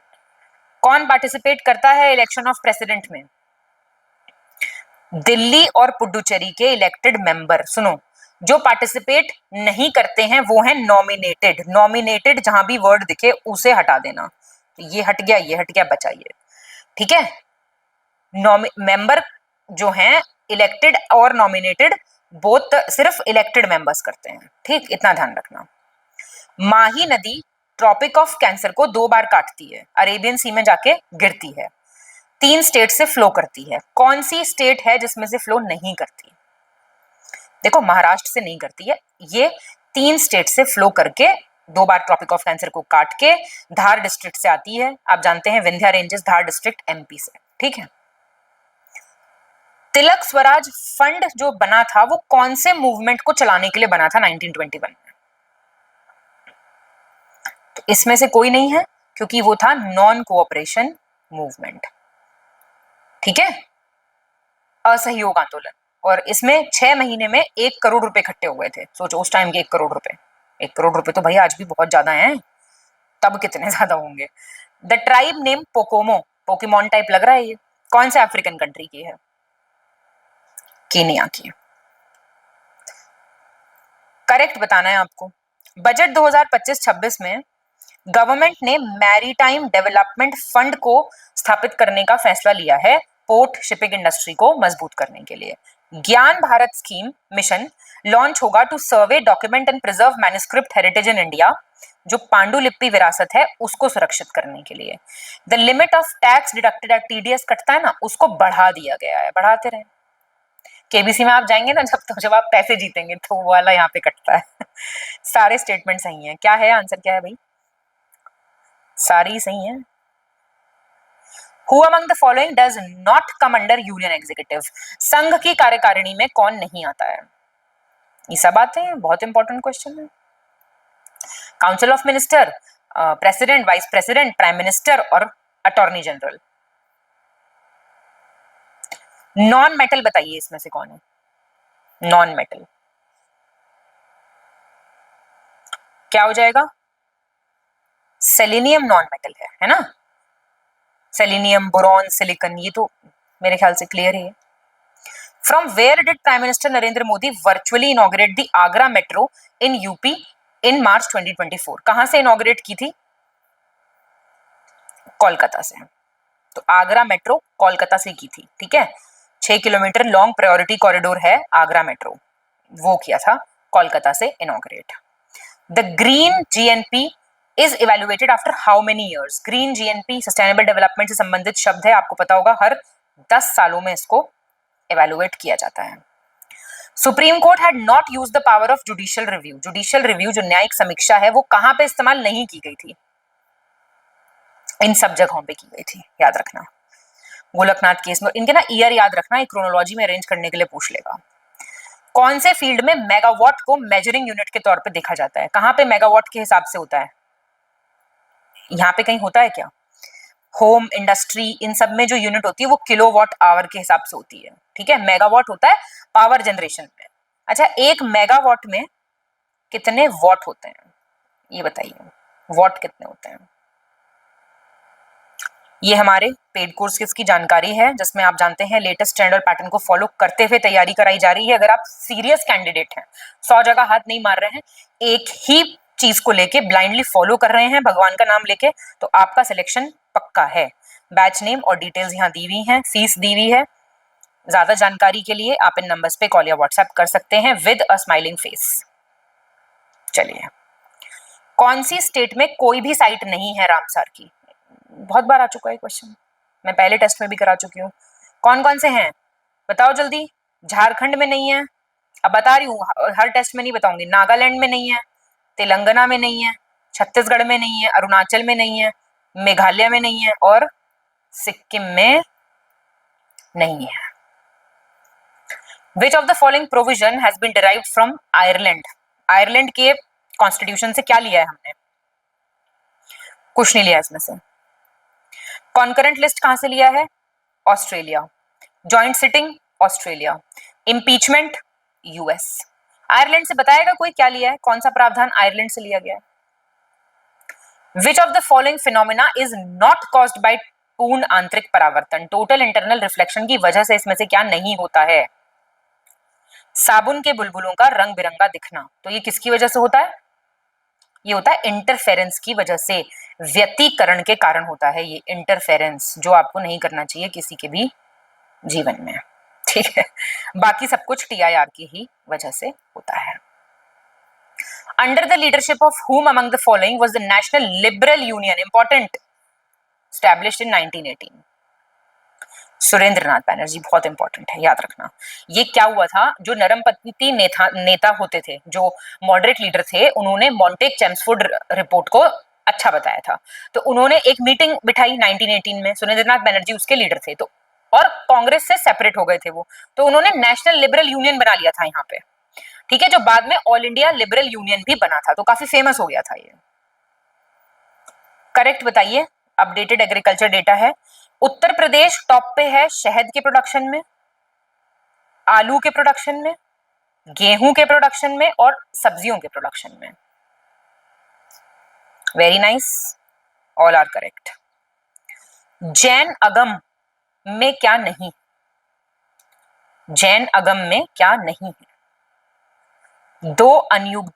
कौन पार्टिसिपेट करता है इलेक्शन ऑफ प्रेसिडेंट में? दिल्ली और पुडुचेरी के इलेक्टेड मेंबर। सुनो, जो पार्टिसिपेट नहीं करते हैं वो है नॉमिनेटेड। नॉमिनेटेड जहां भी वर्ड दिखे उसे हटा देना। ये हट गया, ये हट गया, बचाइए, ठीक है। मेंबर जो हैं इलेक्टेड और नॉमिनेटेड बोथ सिर्फ इलेक्टेड मेंबर्स करते हैं, ठीक, इतना ध्यान रखना। माही नदी ट्रॉपिक ऑफ कैंसर को 2 बार काटती है, अरेबियन सी में जाके गिरती है, 3 स्टेट से फ्लो करती है। कौन सी स्टेट है जिसमें से फ्लो नहीं करती? देखो महाराष्ट्र से नहीं करती है, ये 3 स्टेट से फ्लो करके 2 बार ट्रॉपिक ऑफ कैंसर को काट के धार डिस्ट्रिक्ट से आती है। आप जानते हैं विंध्या रेंजेस, धार डिस्ट्रिक्ट एमपी से, ठीक है। तिलक स्वराज फंड जो बना था वो कौन से मूवमेंट को चलाने के लिए बना था 1921 में? तो इसमें से कोई नहीं है क्योंकि वो था नॉन कोऑपरेशन मूवमेंट, ठीक है, असहयोग आंदोलन। और इसमें 6 महीने में 1 करोड़ रुपए इकट्ठे हुए थे। सोचो उस टाइम के 1 करोड़ रुपए, 1 करोड़ रुपए तो भाई आज भी बहुत ज्यादा हैं, तब कितने ज्यादा होंगे। The tribe name Pokomo, Pokemon type लग रहा है, ये कौन से अफ्रीकन कंट्री की है? कीनिया की। करेक्ट बताना है आपको। बजट 2025-26 में गवर्नमेंट ने मैरीटाइम डेवलपमेंट फंड को स्थापित करने का फैसला लिया है पोर्ट शिपिंग इंडस्ट्री को मजबूत करने के लिए। Gyan Bharat scheme mission launch होगा to survey, document and preserve manuscript heritage in India, जो पांडुलिपि विरासत है उसको सुरक्षित करने के लिए। The limit of tax deducted at TDS कटता है ना, उसको बढ़ा दिया गया है, बढ़ाते रहे। केबीसी में आप जाएंगे ना जब आप पैसे जीतेंगे तो वो वाला यहाँ पे कटता है। सारे स्टेटमेंट सही हैं। क्या है आंसर, क्या है भाई? सारी सही हैं। Who among the following does not come under union executive? संघ की कार्यकारिणी में कौन नहीं आता है? ये सब आते हैं, बहुत इंपॉर्टेंट क्वेश्चन है। Council of minister, president, vice president, prime minister और अटॉर्नी जनरल। नॉन मेटल बताइए इसमें से कौन है? नॉन मेटल क्या हो जाएगा? सेलेनियम नॉन मेटल है ना। सेलेनियम, बोरॉन, सिलिकॉन, ये तो मेरे ख्याल से क्लियर है। From where did prime minister Narendra Modi virtually inaugurate the Agra metro in UP in March 2024? कहां से इनॉग्रेट की थी? कोलकाता से। तो आगरा मेट्रो कोलकाता से की थी, ठीक है। 6 किलोमीटर लॉन्ग प्रायोरिटी कॉरिडोर है आगरा मेट्रो, वो किया था कोलकाता से inaugurate. The green GNP is evaluated after how many years? Green GNP sustainable development से संबंधित शब्द है, आपको पता होगा हर 10 सालों में इसको इवेल्युएट किया जाता है। Supreme court had not use the power of judicial review. Judicial review जो न्यायिक समीक्षा है वो कहां पे इस्तेमाल नहीं की गई थी? इन सब जगहों पे की गई थी, याद रखना। गोलकनाथ केस में इनके ना ईयर याद रखना, एक क्रोनोलॉजी में अरेंज करने के लिए पूछ लेगा। कौन से फील्ड में मेगावाट को मेजरिंग यूनिट के तौर पे देखा जाता है? कहां पे मेगावाट के हिसाब से होता है? यहाँ पे कहीं होता है क्या? होम, इंडस्ट्री, इन सब में जो यूनिट होती है वो किलोवाट आवर के हिसाब से होती है, ठीक है। मेगावाट होता है पावर जनरेशन में। अच्छा, एक मेगावाट में कितने वॉट होते हैं ये बताइए, वॉट कितने होते हैं? ये हमारे पेड कोर्सेज की जानकारी है जिसमें आप जानते हैं लेटेस्ट ट्रेंड और पैटर्न को फॉलो करते हुए तैयारी कराई जा रही है। अगर आप सीरियस कैंडिडेट हैं, 100 जगह हाथ नहीं मार रहे हैं, एक ही चीज को लेके ब्लाइंडली फॉलो कर रहे हैं भगवान का नाम लेके, तो आपका सिलेक्शन पक्का है। बैच नेम और डिटेल्स यहाँ दी हुई हैं, फीस दी हुई है। ज्यादा जानकारी के लिए आप इन नंबर्स पे कॉल या व्हाट्सएप कर सकते हैं विद अ स्माइलिंग फेस। चलिए, कौन सी स्टेट में कोई भी साइट नहीं है रामसार की? बहुत बार आ चुका है क्वेश्चन, मैं पहले टेस्ट में भी करा चुकी हूँ। कौन कौन से हैं बताओ जल्दी। झारखंड में नहीं है, अब बता रही हूँ, हर टेस्ट में नहीं बताऊंगी। नागालैंड में नहीं है, तेलंगाना में नहीं है, छत्तीसगढ़ में नहीं है, अरुणाचल में नहीं है, मेघालय में नहीं है और सिक्किम में नहीं है। Which of the following provision has been derived from Ireland? Ireland के कॉन्स्टिट्यूशन से क्या लिया है हमने? कुछ नहीं लिया इसमें से। कॉन्करेंट लिस्ट कहां से लिया है? Australia. Joint sitting? Australia. Impeachment? US. Ireland से बताएगा कोई क्या लिया है, कौन सा प्रावधान आयरलैंड से लिया गया है? Which of the following phenomena is not caused by पूर्ण आंतरिक परावर्तन? टोटल इंटरनल रिफ्लेक्शन की वजह से इसमें से क्या नहीं होता है? साबुन के बुलबुलों का रंग बिरंगा दिखना, तो ये किसकी वजह से होता है? ये होता है इंटरफेरेंस की वजह से, व्यतिकरण के कारण होता है ये इंटरफेरेंस, जो आपको नहीं करना चाहिए किसी के भी जीवन में, ठीक है। बाकी सब कुछ टीआईआर की ही वजह से होता है। Under the leadership of whom among the following was the National Liberal Union important established in 1918? Surendranath Banerjee, बहुत इंपॉर्टेंट है, याद रखना। ये क्या हुआ था, जो नरमपंथी नेता होते थे, जो मॉडरेट लीडर थे, उन्होंने मॉन्टेक चेम्सफोर्ड रिपोर्ट को अच्छा बताया था, तो उन्होंने एक मीटिंग बिठाई 1918 में। सुरेंद्रनाथ बैनर्जी उसके लीडर थे, तो और कांग्रेस से सेपरेट हो गए थे वो, तो उन्होंने नेशनल लिबरल यूनियन बना लिया था यहाँ पे, ठीक है, जो बाद में ऑल इंडिया लिबरल यूनियन भी बना था, तो काफी फेमस हो गया था ये। करेक्ट बताइए, अपडेटेड एग्रीकल्चर डेटा है। उत्तर प्रदेश टॉप पे है शहद के प्रोडक्शन में, आलू के प्रोडक्शन में, गेहूं के प्रोडक्शन में और सब्जियों के प्रोडक्शन में। Very nice, all are correct. Jain Agam में क्या नहीं? जैन अगम में क्या नहीं है? दो अनुयोग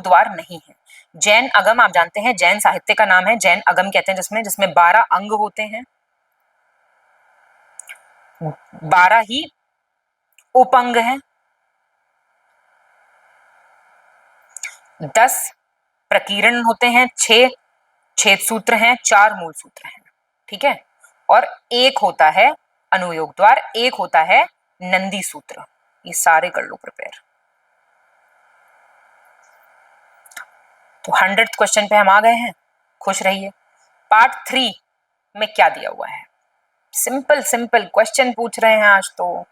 द्वार नहीं है। जैन अगम आप जानते हैं जैन साहित्य का नाम है, जैन अगम कहते हैं जिसमें 12 अंग होते हैं, 12 ही उपअंग हैं, 10 प्रकीर्ण होते हैं, 6 छेद सूत्र हैं, 4 मूल सूत्र हैं, ठीक है, और एक होता है अनुयोग द्वार, एक होता है नंदी सूत्र। ये सारे कर लो प्रिपेयर। तो 100th क्वेश्चन पे हम आ गए हैं, खुश रहिए। पार्ट 3 में क्या दिया हुआ है? सिंपल सिंपल क्वेश्चन पूछ रहे हैं आज तो।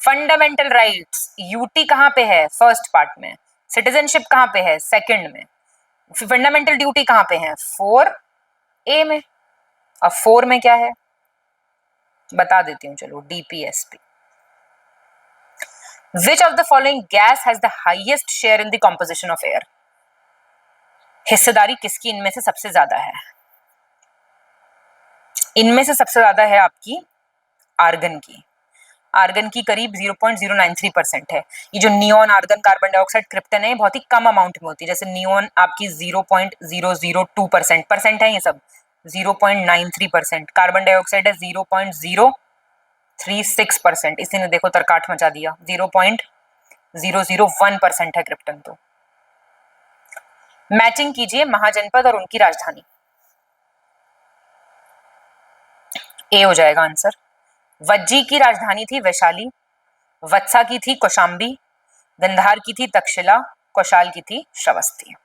फंडामेंटल राइट्स, यूटी कहां पे है? फर्स्ट पार्ट में। सिटीजनशिप कहां पे है? सेकंड में। फंडामेंटल ड्यूटी कहां पे है? 4A में। अब 4 में क्या है बता देती हूँ, चलो। DPSP. Which of the following gas has the highest share in the composition of air? हिस्सेदारी किसकी इनमें से सबसे ज्यादा है? इनमें से सबसे ज्यादा है आपकी आर्गन की। आर्गन की करीब 0.093% है। ये जो neon, argon, carbon dioxide, krypton है, बहुत ही कम अमाउंट में होती है। जैसे नियोन आपकी 0.002% है, ये सब 0.93%। कार्बन डाइऑक्साइड है 0.0 0.36%, इसी ने देखो तरकाट मचा दिया। 0.001% है क्रिप्टन। तो मैचिंग कीजिए महाजनपद और उनकी राजधानी। ए हो जाएगा आंसर। वज्जी की राजधानी थी वैशाली, वत्सा की थी कौशाम्बी, गंधार की थी तक्षशिला, कौशाल की थी श्रावस्ती।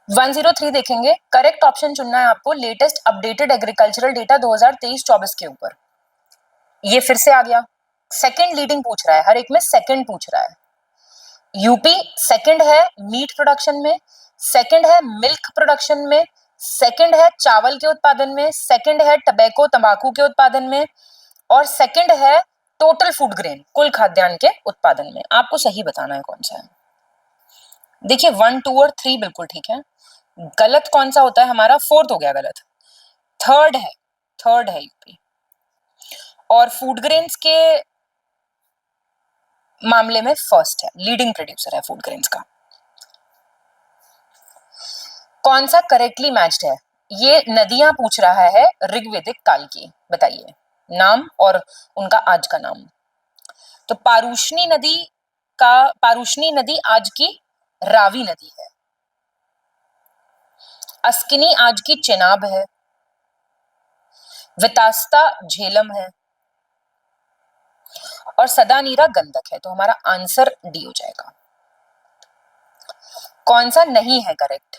103 देखेंगे। करेक्ट ऑप्शन चुनना है आपको लेटेस्ट अपडेटेड एग्रीकल्चरल डेटा 2023-24 के ऊपर। ये फिर से आ गया, सेकंड लीडिंग पूछ रहा है, हर एक में सेकंड पूछ रहा है। यूपी सेकंड है मीट प्रोडक्शन में, सेकंड है मिल्क प्रोडक्शन में, सेकंड है चावल के उत्पादन में, सेकंड है टबैको तंबाकू के उत्पादन में, और सेकंड है टोटल फूड ग्रेन कुल खाद्यान्न के उत्पादन में। आपको सही बताना है कौन सा है। देखिए 1, 2 और 3 बिल्कुल ठीक है। गलत कौन सा होता है हमारा? 4th हो गया गलत। थर्ड है यूपी। और फूड ग्रेन्स के मामले में फर्स्ट है, लीडिंग प्रोड्यूसर है फूड ग्रेन्स का। कौन सा करेक्टली मैच्ड है? ये नदियां पूछ रहा है ऋग्वेदिक काल की, बताइए नाम और उनका आज का नाम। तो पारुष्णी नदी आज की रावी नदी है, अस्किनी आज की चेनाब है, वितास्ता झेलम है, और सदानीरा गंडक है। तो हमारा आंसर डी हो जाएगा। कौन सा नहीं है करेक्ट?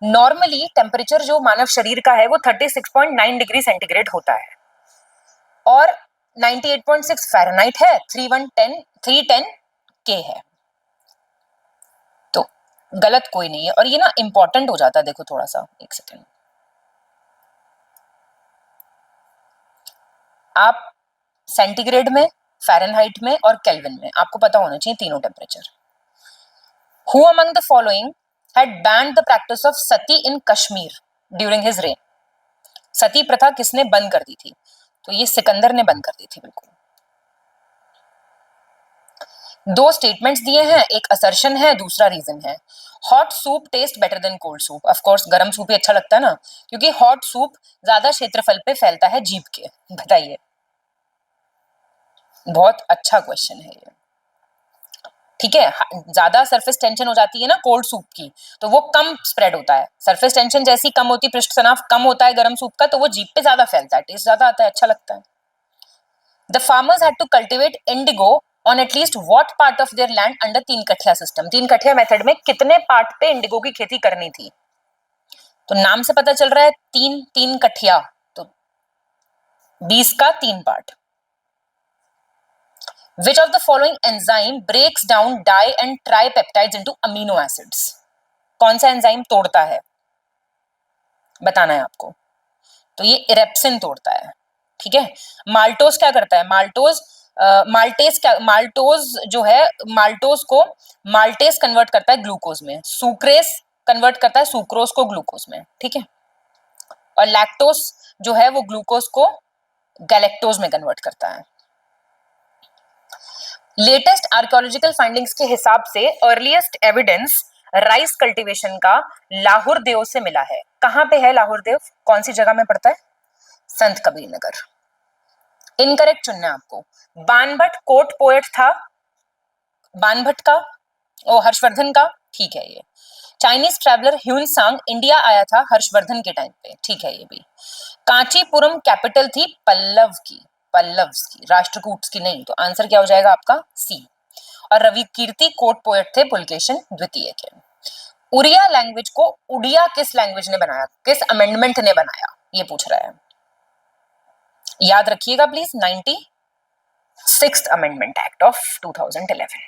नॉर्मली टेम्परेचर जो मानव शरीर का है वो 36.9 डिग्री सेंटीग्रेड होता है और 98.6 फ़ारेनहाइट है, 310 के है। तो गलत कोई नहीं है। और ये ना इंपॉर्टेंट हो जाता है, देखो थोड़ा सा, एक सेकेंड। आप सेंटीग्रेड में, फ़ारेनहाइट में और केल्विन में आपको पता होना चाहिए तीनों temperature. Who among the following had banned the practice of sati in Kashmir during his reign? सती प्रथा किसने बंद कर दी थी? तो ये सिकंदर ने बंद कर दी थी बिल्कुल। दो स्टेटमेंट्स दिए हैं, एक असर्शन है, दूसरा रीजन है। Hot soup taste better than cold soup. Of course गरम सूप ही अच्छा लगता है ना, क्योंकि हॉट सूप ज्यादा क्षेत्रफल पे फैलता है जीभ के। बताइए, बहुत अच्छा क्वेश्चन है ये। ठीक है, ज्यादा सरफेस टेंशन हो जाती है ना कोल्ड सूप की, तो वो कम स्प्रेड होता है। सरफेस टेंशन जैसी कम होती, पृष्ठ तनाव कम होता है गर्म सूप का, तो वो जीभ पे ज्यादा फैलता है, टेस्ट ज्यादा आता है, अच्छा लगता है। The farmers had to cultivate indigo on at least what part of their land under 3 kathia system. 3 kathia method में कितने पार्ट पे इंडिगो की खेती करनी थी? तो नाम से पता चल रहा है 3 कठिया, तो 20 का 3 part. Which of the following enzyme breaks down di and tripeptides into amino acids? कौन सा एंजाइम तोड़ता है, बताना है आपको। तो ये इरेप्सिन तोड़ता है। ठीक है, माल्टोज क्या करता है? माल्टोज जो है, माल्टोज को माल्टेज कन्वर्ट करता है ग्लूकोज में, सुक्रेस कन्वर्ट करता है सुक्रोज को ग्लूकोज में। ठीक है, और लैक्टोज जो है वो ग्लूकोज को गैलेक्टोज में कन्वर्ट करता है। लेटेस्ट आर्कियोलॉजिकल फाइंडिंग्स के हिसाब से अर्लीस्ट एविडेंस राइस कल्टीवेशन का लाहौर देव से मिला है। कहां पे है लाहौर देव? कौन सी जगह में पड़ता है? संत कबीर नगर। इनकरेक्ट चुनना है आपको। बानभट्ट कोर्ट पोएट था, बानभट्ट का, ओ हर्षवर्धन का, ठीक है ये। चाइनीज ट्रैवलर ह्यून सांग इंडिया आया था हर्षवर्धन के टाइम पे, ठीक है ये भी। कांचीपुरम कैपिटल थी पल्लव्स की, राष्ट्रकूट की नहीं। तो आंसर क्या हो जाएगा आपका? सी। और रवि कीर्ति कोर्ट पोएट थे पुलकेशन द्वितीय के। उड़िया लैंग्वेज को उड़िया किस लैंग्वेज ने बनाया, किस अमेंडमेंट ने बनाया, ये पूछ रहा है। याद रखिएगा please, 96th amendment act of 2011।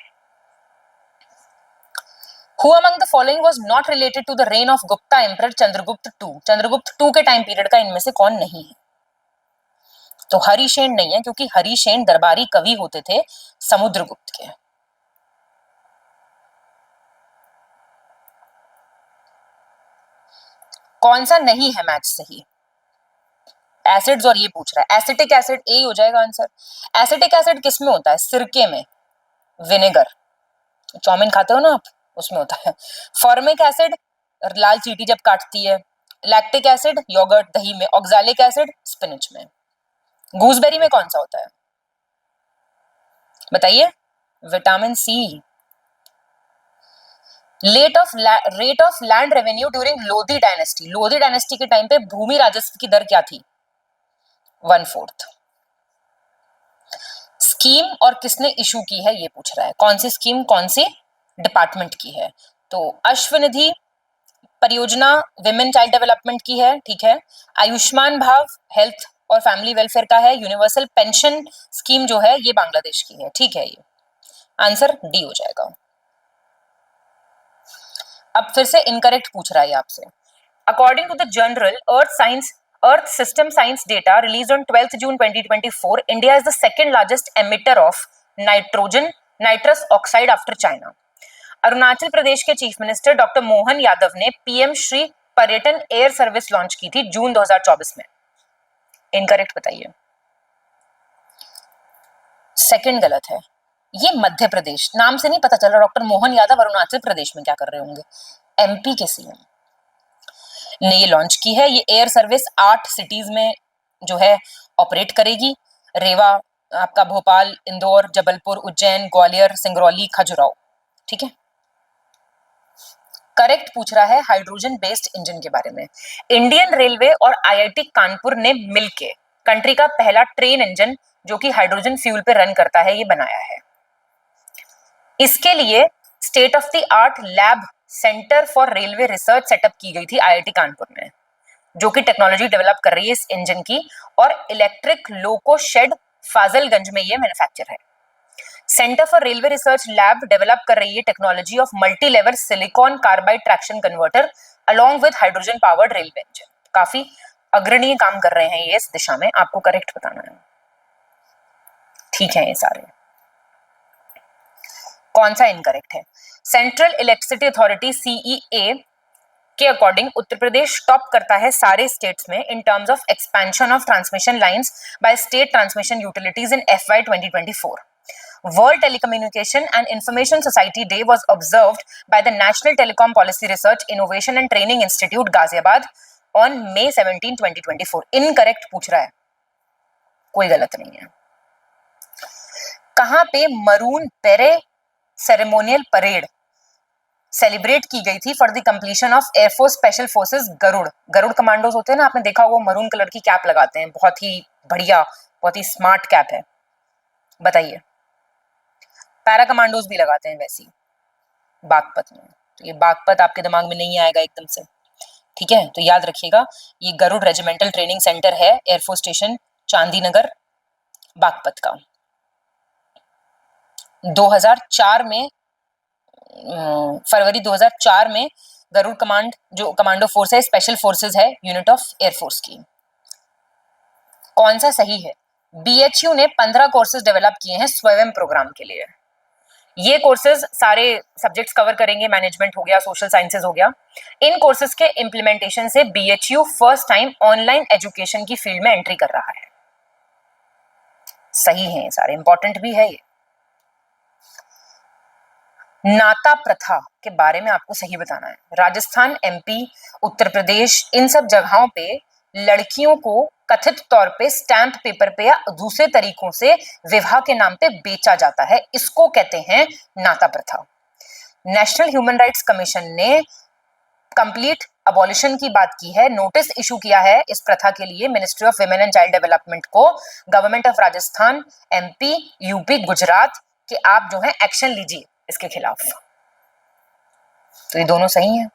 Who among the following was not related to the reign of Gupta Emperor Chandragupta II? Chandragupta 2 के टाइम पीरियड का इनमें से कौन नहीं है? तो हरिशेन नहीं है, क्योंकि हरिशेन दरबारी कवि होते थे समुद्रगुप्त के। कौन सा नहीं है मैच सही? एसिड्स, और ये पूछ रहा है एसिटिक एसिड, ए हो जाएगा आंसर। एसिटिक एसिड किस में होता है? सिरके में, विनेगर, चाउमीन खाते हो ना आप, उसमें होता है। फॉर्मिक एसिड लाल चींटी जब काटती है, लैक्टिक एसिड योगर्ट दही में, ऑक्सैलिक एसिड स्पिनच में। गूसबेरी में कौन सा होता है बताइए? Vitamin C. Rate of land revenue during Lodhi dynasty, Lodhi dynasty के टाइम पे भूमि राजस्व की दर क्या थी? 1/4। स्कीम और किसने इशू की है ये पूछ रहा है, कौन सी स्कीम कौन सी डिपार्टमेंट की है? तो अश्वनिधि परियोजना विमेन चाइल्ड डेवलपमेंट की है, ठीक है। आयुष्मान भाव हेल्थ और फैमिली वेलफेयर का है। यूनिवर्सल पेंशन स्कीम जो है ये बांग्लादेश की है, ठीक है। ये आंसर डी हो जाएगा। अब फिर से इनकरेक्ट पूछ रहा है आपसे। According to the general earth system science data release on 12th June 2024, India is the second largest emitter of nitrous oxide after China. Arunachal Pradesh के chief minister doctor Mohan Yadav ने पीएम श्री पर्यटन एयर सर्विस लॉन्च की थी जून 2024 में। इनकरेक्ट बताइए। सेकंड गलत है, ये मध्य प्रदेश, नाम से नहीं पता चल रहा डॉक्टर मोहन यादव अरुणाचल प्रदेश में क्या कर रहे होंगे। एमपी के सीएम ने ये लॉन्च की है। ये एयर सर्विस 8 सिटीज में जो है ऑपरेट करेगी। रेवा, आपका भोपाल, इंदौर, जबलपुर, उज्जैन, ग्वालियर, सिंगरौली, खजुराहो, ठीक है। करेक्ट पूछ रहा है हाइड्रोजन बेस्ड इंजन के बारे में। इंडियन रेलवे और आईआईटी कानपुर ने मिलके कंट्री का पहला ट्रेन इंजन जो कि हाइड्रोजन फ्यूल पे रन करता है ये बनाया है। इसके लिए state of the art lab centre for railway research setup की गई थी आईआईटी कानपुर में, जो कि टेक्नोलॉजी डेवलप कर रही है इस इंजन की। और इलेक्ट्रिक लोको शेड फाजिलगंज में ये मैन्युफैक्चर है। Centre for railway research lab develop कर रही है technology of multi level silicon carbide traction converter along with hydrogen powered railway engine. काफी अग्रणीय काम कर रहे हैं ये इस दिशा में, आपको करेक्ट बताना है, ठीक है। ये सारे कौन सा इनकरेक्ट है? सेंट्रल इलेक्ट्रिसिटी अथॉरिटी सीईए के अकॉर्डिंग उत्तर प्रदेश टॉप करता है सारे स्टेट्स में in terms of expansion of transmission lines by state transmission utilities in FY 2024। World Telecommunication and Information Society Day was observed by the National Telecom Policy Research Innovation and Training Institute Ghaziabad on May 17, 2024। Incorrect पूछ रहा है, कोई गलत नहीं है। कहां पे मरून पेरे सेरेमोनियल परेड सेलिब्रेट की गई थी for the completion of air force special forces Garud commandos होते हैं ना, आपने देखा होगा मरून कलर की कैप लगाते हैं, बहुत ही बढ़िया, बहुत ही स्मार्ट कैप है। बताइए, पैरा कमांडोज भी लगाते हैं वैसी बागपत में। तो ये बागपत आपके दिमाग में नहीं आएगा एकदम से, ठीक है। तो याद रखिएगा ये गरुड़ रेजिमेंटल ट्रेनिंग सेंटर है एयरफोर्स स्टेशन चांदीनगर बागपत का। 2004 में फरवरी 2004 में गरुड़ कमांड जो कमांडो फोर्स है स्पेशल फोर्सेस है यूनिट ऑफ एयरफोर्स की। कौन सा सही है? बीएचयू ने 15 कोर्सेज डेवलप किए हैं स्वयं प्रोग्राम के लिए। ये कोर्सेज सारे सब्जेक्ट्स कवर करेंगे, मैनेजमेंट हो गया, सोशल साइंसेज हो गया। इन कोर्सेज के इंप्लीमेंटेशन से BHU first time online education की फील्ड में एंट्री कर रहा है। सही है, ये सारे इंपॉर्टेंट भी है। ये नाता प्रथा के बारे में आपको सही बताना है। राजस्थान, एमपी, उत्तर प्रदेश, इन सब जगहों पे लड़कियों को कथित तौर पे स्टैंप पेपर पे या दूसरे तरीकों से विवाह के नाम पे बेचा जाता है, इसको कहते हैं नाता प्रथा। नेशनल ह्यूमन राइट्स कमीशन ने कंप्लीट अबॉलिशन की बात की है, नोटिस इशू किया है इस प्रथा के लिए ministry of women and child development को, government of Rajasthan, MP, UP, Gujarat कि आप जो है एक्शन लीजिए इसके खिलाफ। तो ये दोनों सही हैं।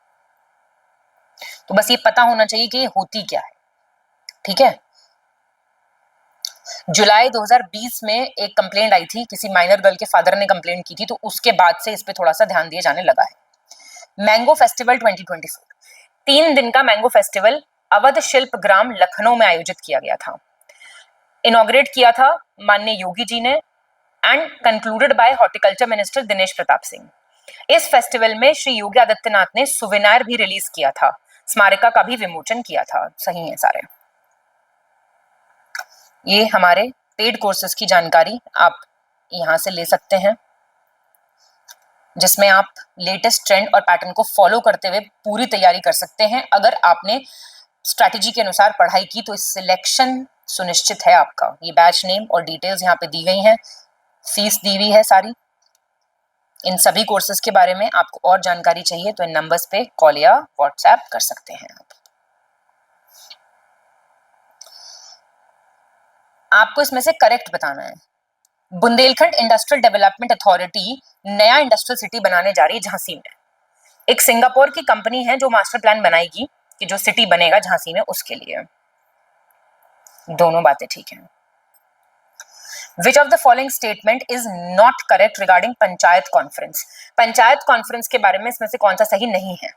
तो बस ये पता होना चाहिए कि ये होती क्या है, ठीक है। जुलाई 2020 में एक कंप्लेंट आई थी, किसी माइनर गर्ल के फादर ने कंप्लेंट की थी, तो उसके बाद से इस पे थोड़ा सा ध्यान दिया जाने लगा है। मैंगो फेस्टिवल 2024 3 दिन का मैंगो फेस्टिवल अवध शिल्प ग्राम लखनऊ में आयोजित किया गया था। इनॉग्रेट किया था माननीय योगी जी ने and concluded by horticulture minister Dinesh Pratap Singh. इस फेस्टिवल में श्री योगी आदित्यनाथ ने सुवेनायर भी रिलीज किया था, स्मारिका का भी विमोचन किया था। सही है सारे। ये हमारे पेड कोर्सेज की जानकारी आप यहां से ले सकते हैं, जिसमें आप लेटेस्ट ट्रेंड और पैटर्न को फॉलो करते हुए पूरी तैयारी कर सकते हैं। अगर आपने स्ट्रैटेजी के अनुसार पढ़ाई की तो इस सिलेक्शन सुनिश्चित है आपका। ये बैच नेम और डिटेल्स यहाँ पे दी गई हैं, फीस दी हुई है सारी। इन सभी कोर्सेज के बारे में आपको और जानकारी चाहिए तो इन नंबर्स पे कॉल या व्हाट्सएप कर सकते हैं आप। आपको इसमें से करेक्ट बताना है। बुंदेलखंड इंडस्ट्रियल डेवलपमेंट अथॉरिटी नया इंडस्ट्रियल सिटी बनाने जा रही है झांसी में। एक सिंगापुर की कंपनी है जो मास्टर प्लान बनाएगी कि जो सिटी बनेगा झांसी में उसके लिए। दोनों बातें ठीक हैं। Which of the following statement is not correct regarding panchayat conference? Panchayat conference के बारे में इसमें से कौन सा सही नहीं है?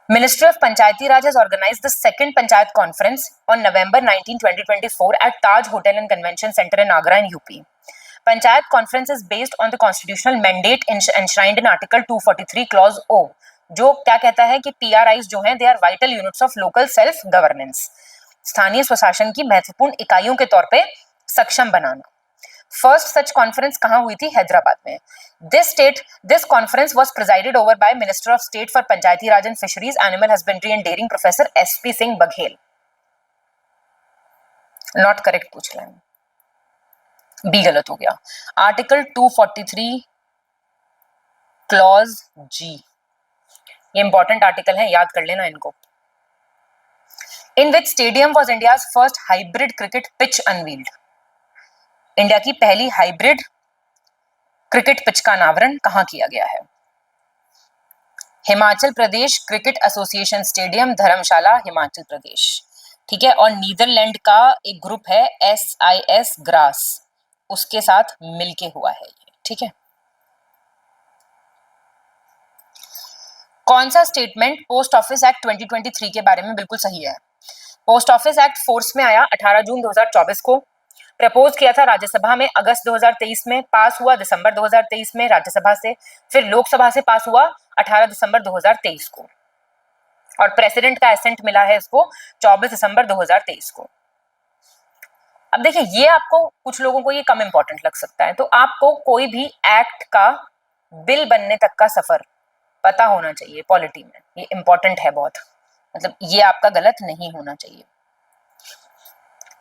Ministry of Panchayati Raj has organized the second Panchayat Conference on November 19, 2024 at Taj Hotel and Convention Center in Agra in UP. Panchayat Conference is based on the constitutional mandate enshrined in Article 243 Clause O, जो क्या कहता है कि PRIs जो हैं they are vital units of local self governance. स्थानीय स्वशासन की महत्वपूर्ण इकाइयों के तौर पे सक्षम बनाना। फर्स्ट सच कॉन्फ्रेंस कहाँ हुई थी? हैदराबाद में। This conference was presided over by minister of state for panchayati raj and fisheries, animal husbandry and dairying, professor SP Singh Baghel. Not correct पूछ रहे हैं, बी गलत हो गया। आर्टिकल 243 क्लॉज G, ये इंपॉर्टेंट आर्टिकल है, याद कर लेना इनको। In which stadium was India's first hybrid cricket pitch unveiled? India की पहली हाइब्रिड क्रिकेट पिच का अनावरण कहां किया गया है? Himachal Pradesh cricket association stadium, धर्मशाला, हिमाचल प्रदेश। ठीक है। और नीदरलैंड का एक ग्रुप है SIS ग्रास, उसके साथ मिलके हुआ है ये। ठीक है। कौन सा स्टेटमेंट पोस्ट ऑफिस एक्ट 2023 के बारे में बिल्कुल सही है? पोस्ट ऑफिस एक्ट फोर्स में आया 18 जून 2024 को, प्रपोज किया था राज्यसभा में अगस्त 2023 में, पास हुआ दिसंबर 2023 में राज्यसभा से, फिर लोकसभा से पास हुआ 18 दिसंबर 2023 को, और प्रेसिडेंट का एसेंट मिला है इसको 24 दिसंबर 2023 को। अब देखिए, ये आपको कुछ लोगों को ये कम इंपॉर्टेंट लग सकता है, तो आपको कोई भी एक्ट का बिल बनने तक का सफर पता होना चाहिए पॉलिटी में, ये इंपॉर्टेंट है बहुत, मतलब ये आपका गलत नहीं होना चाहिए।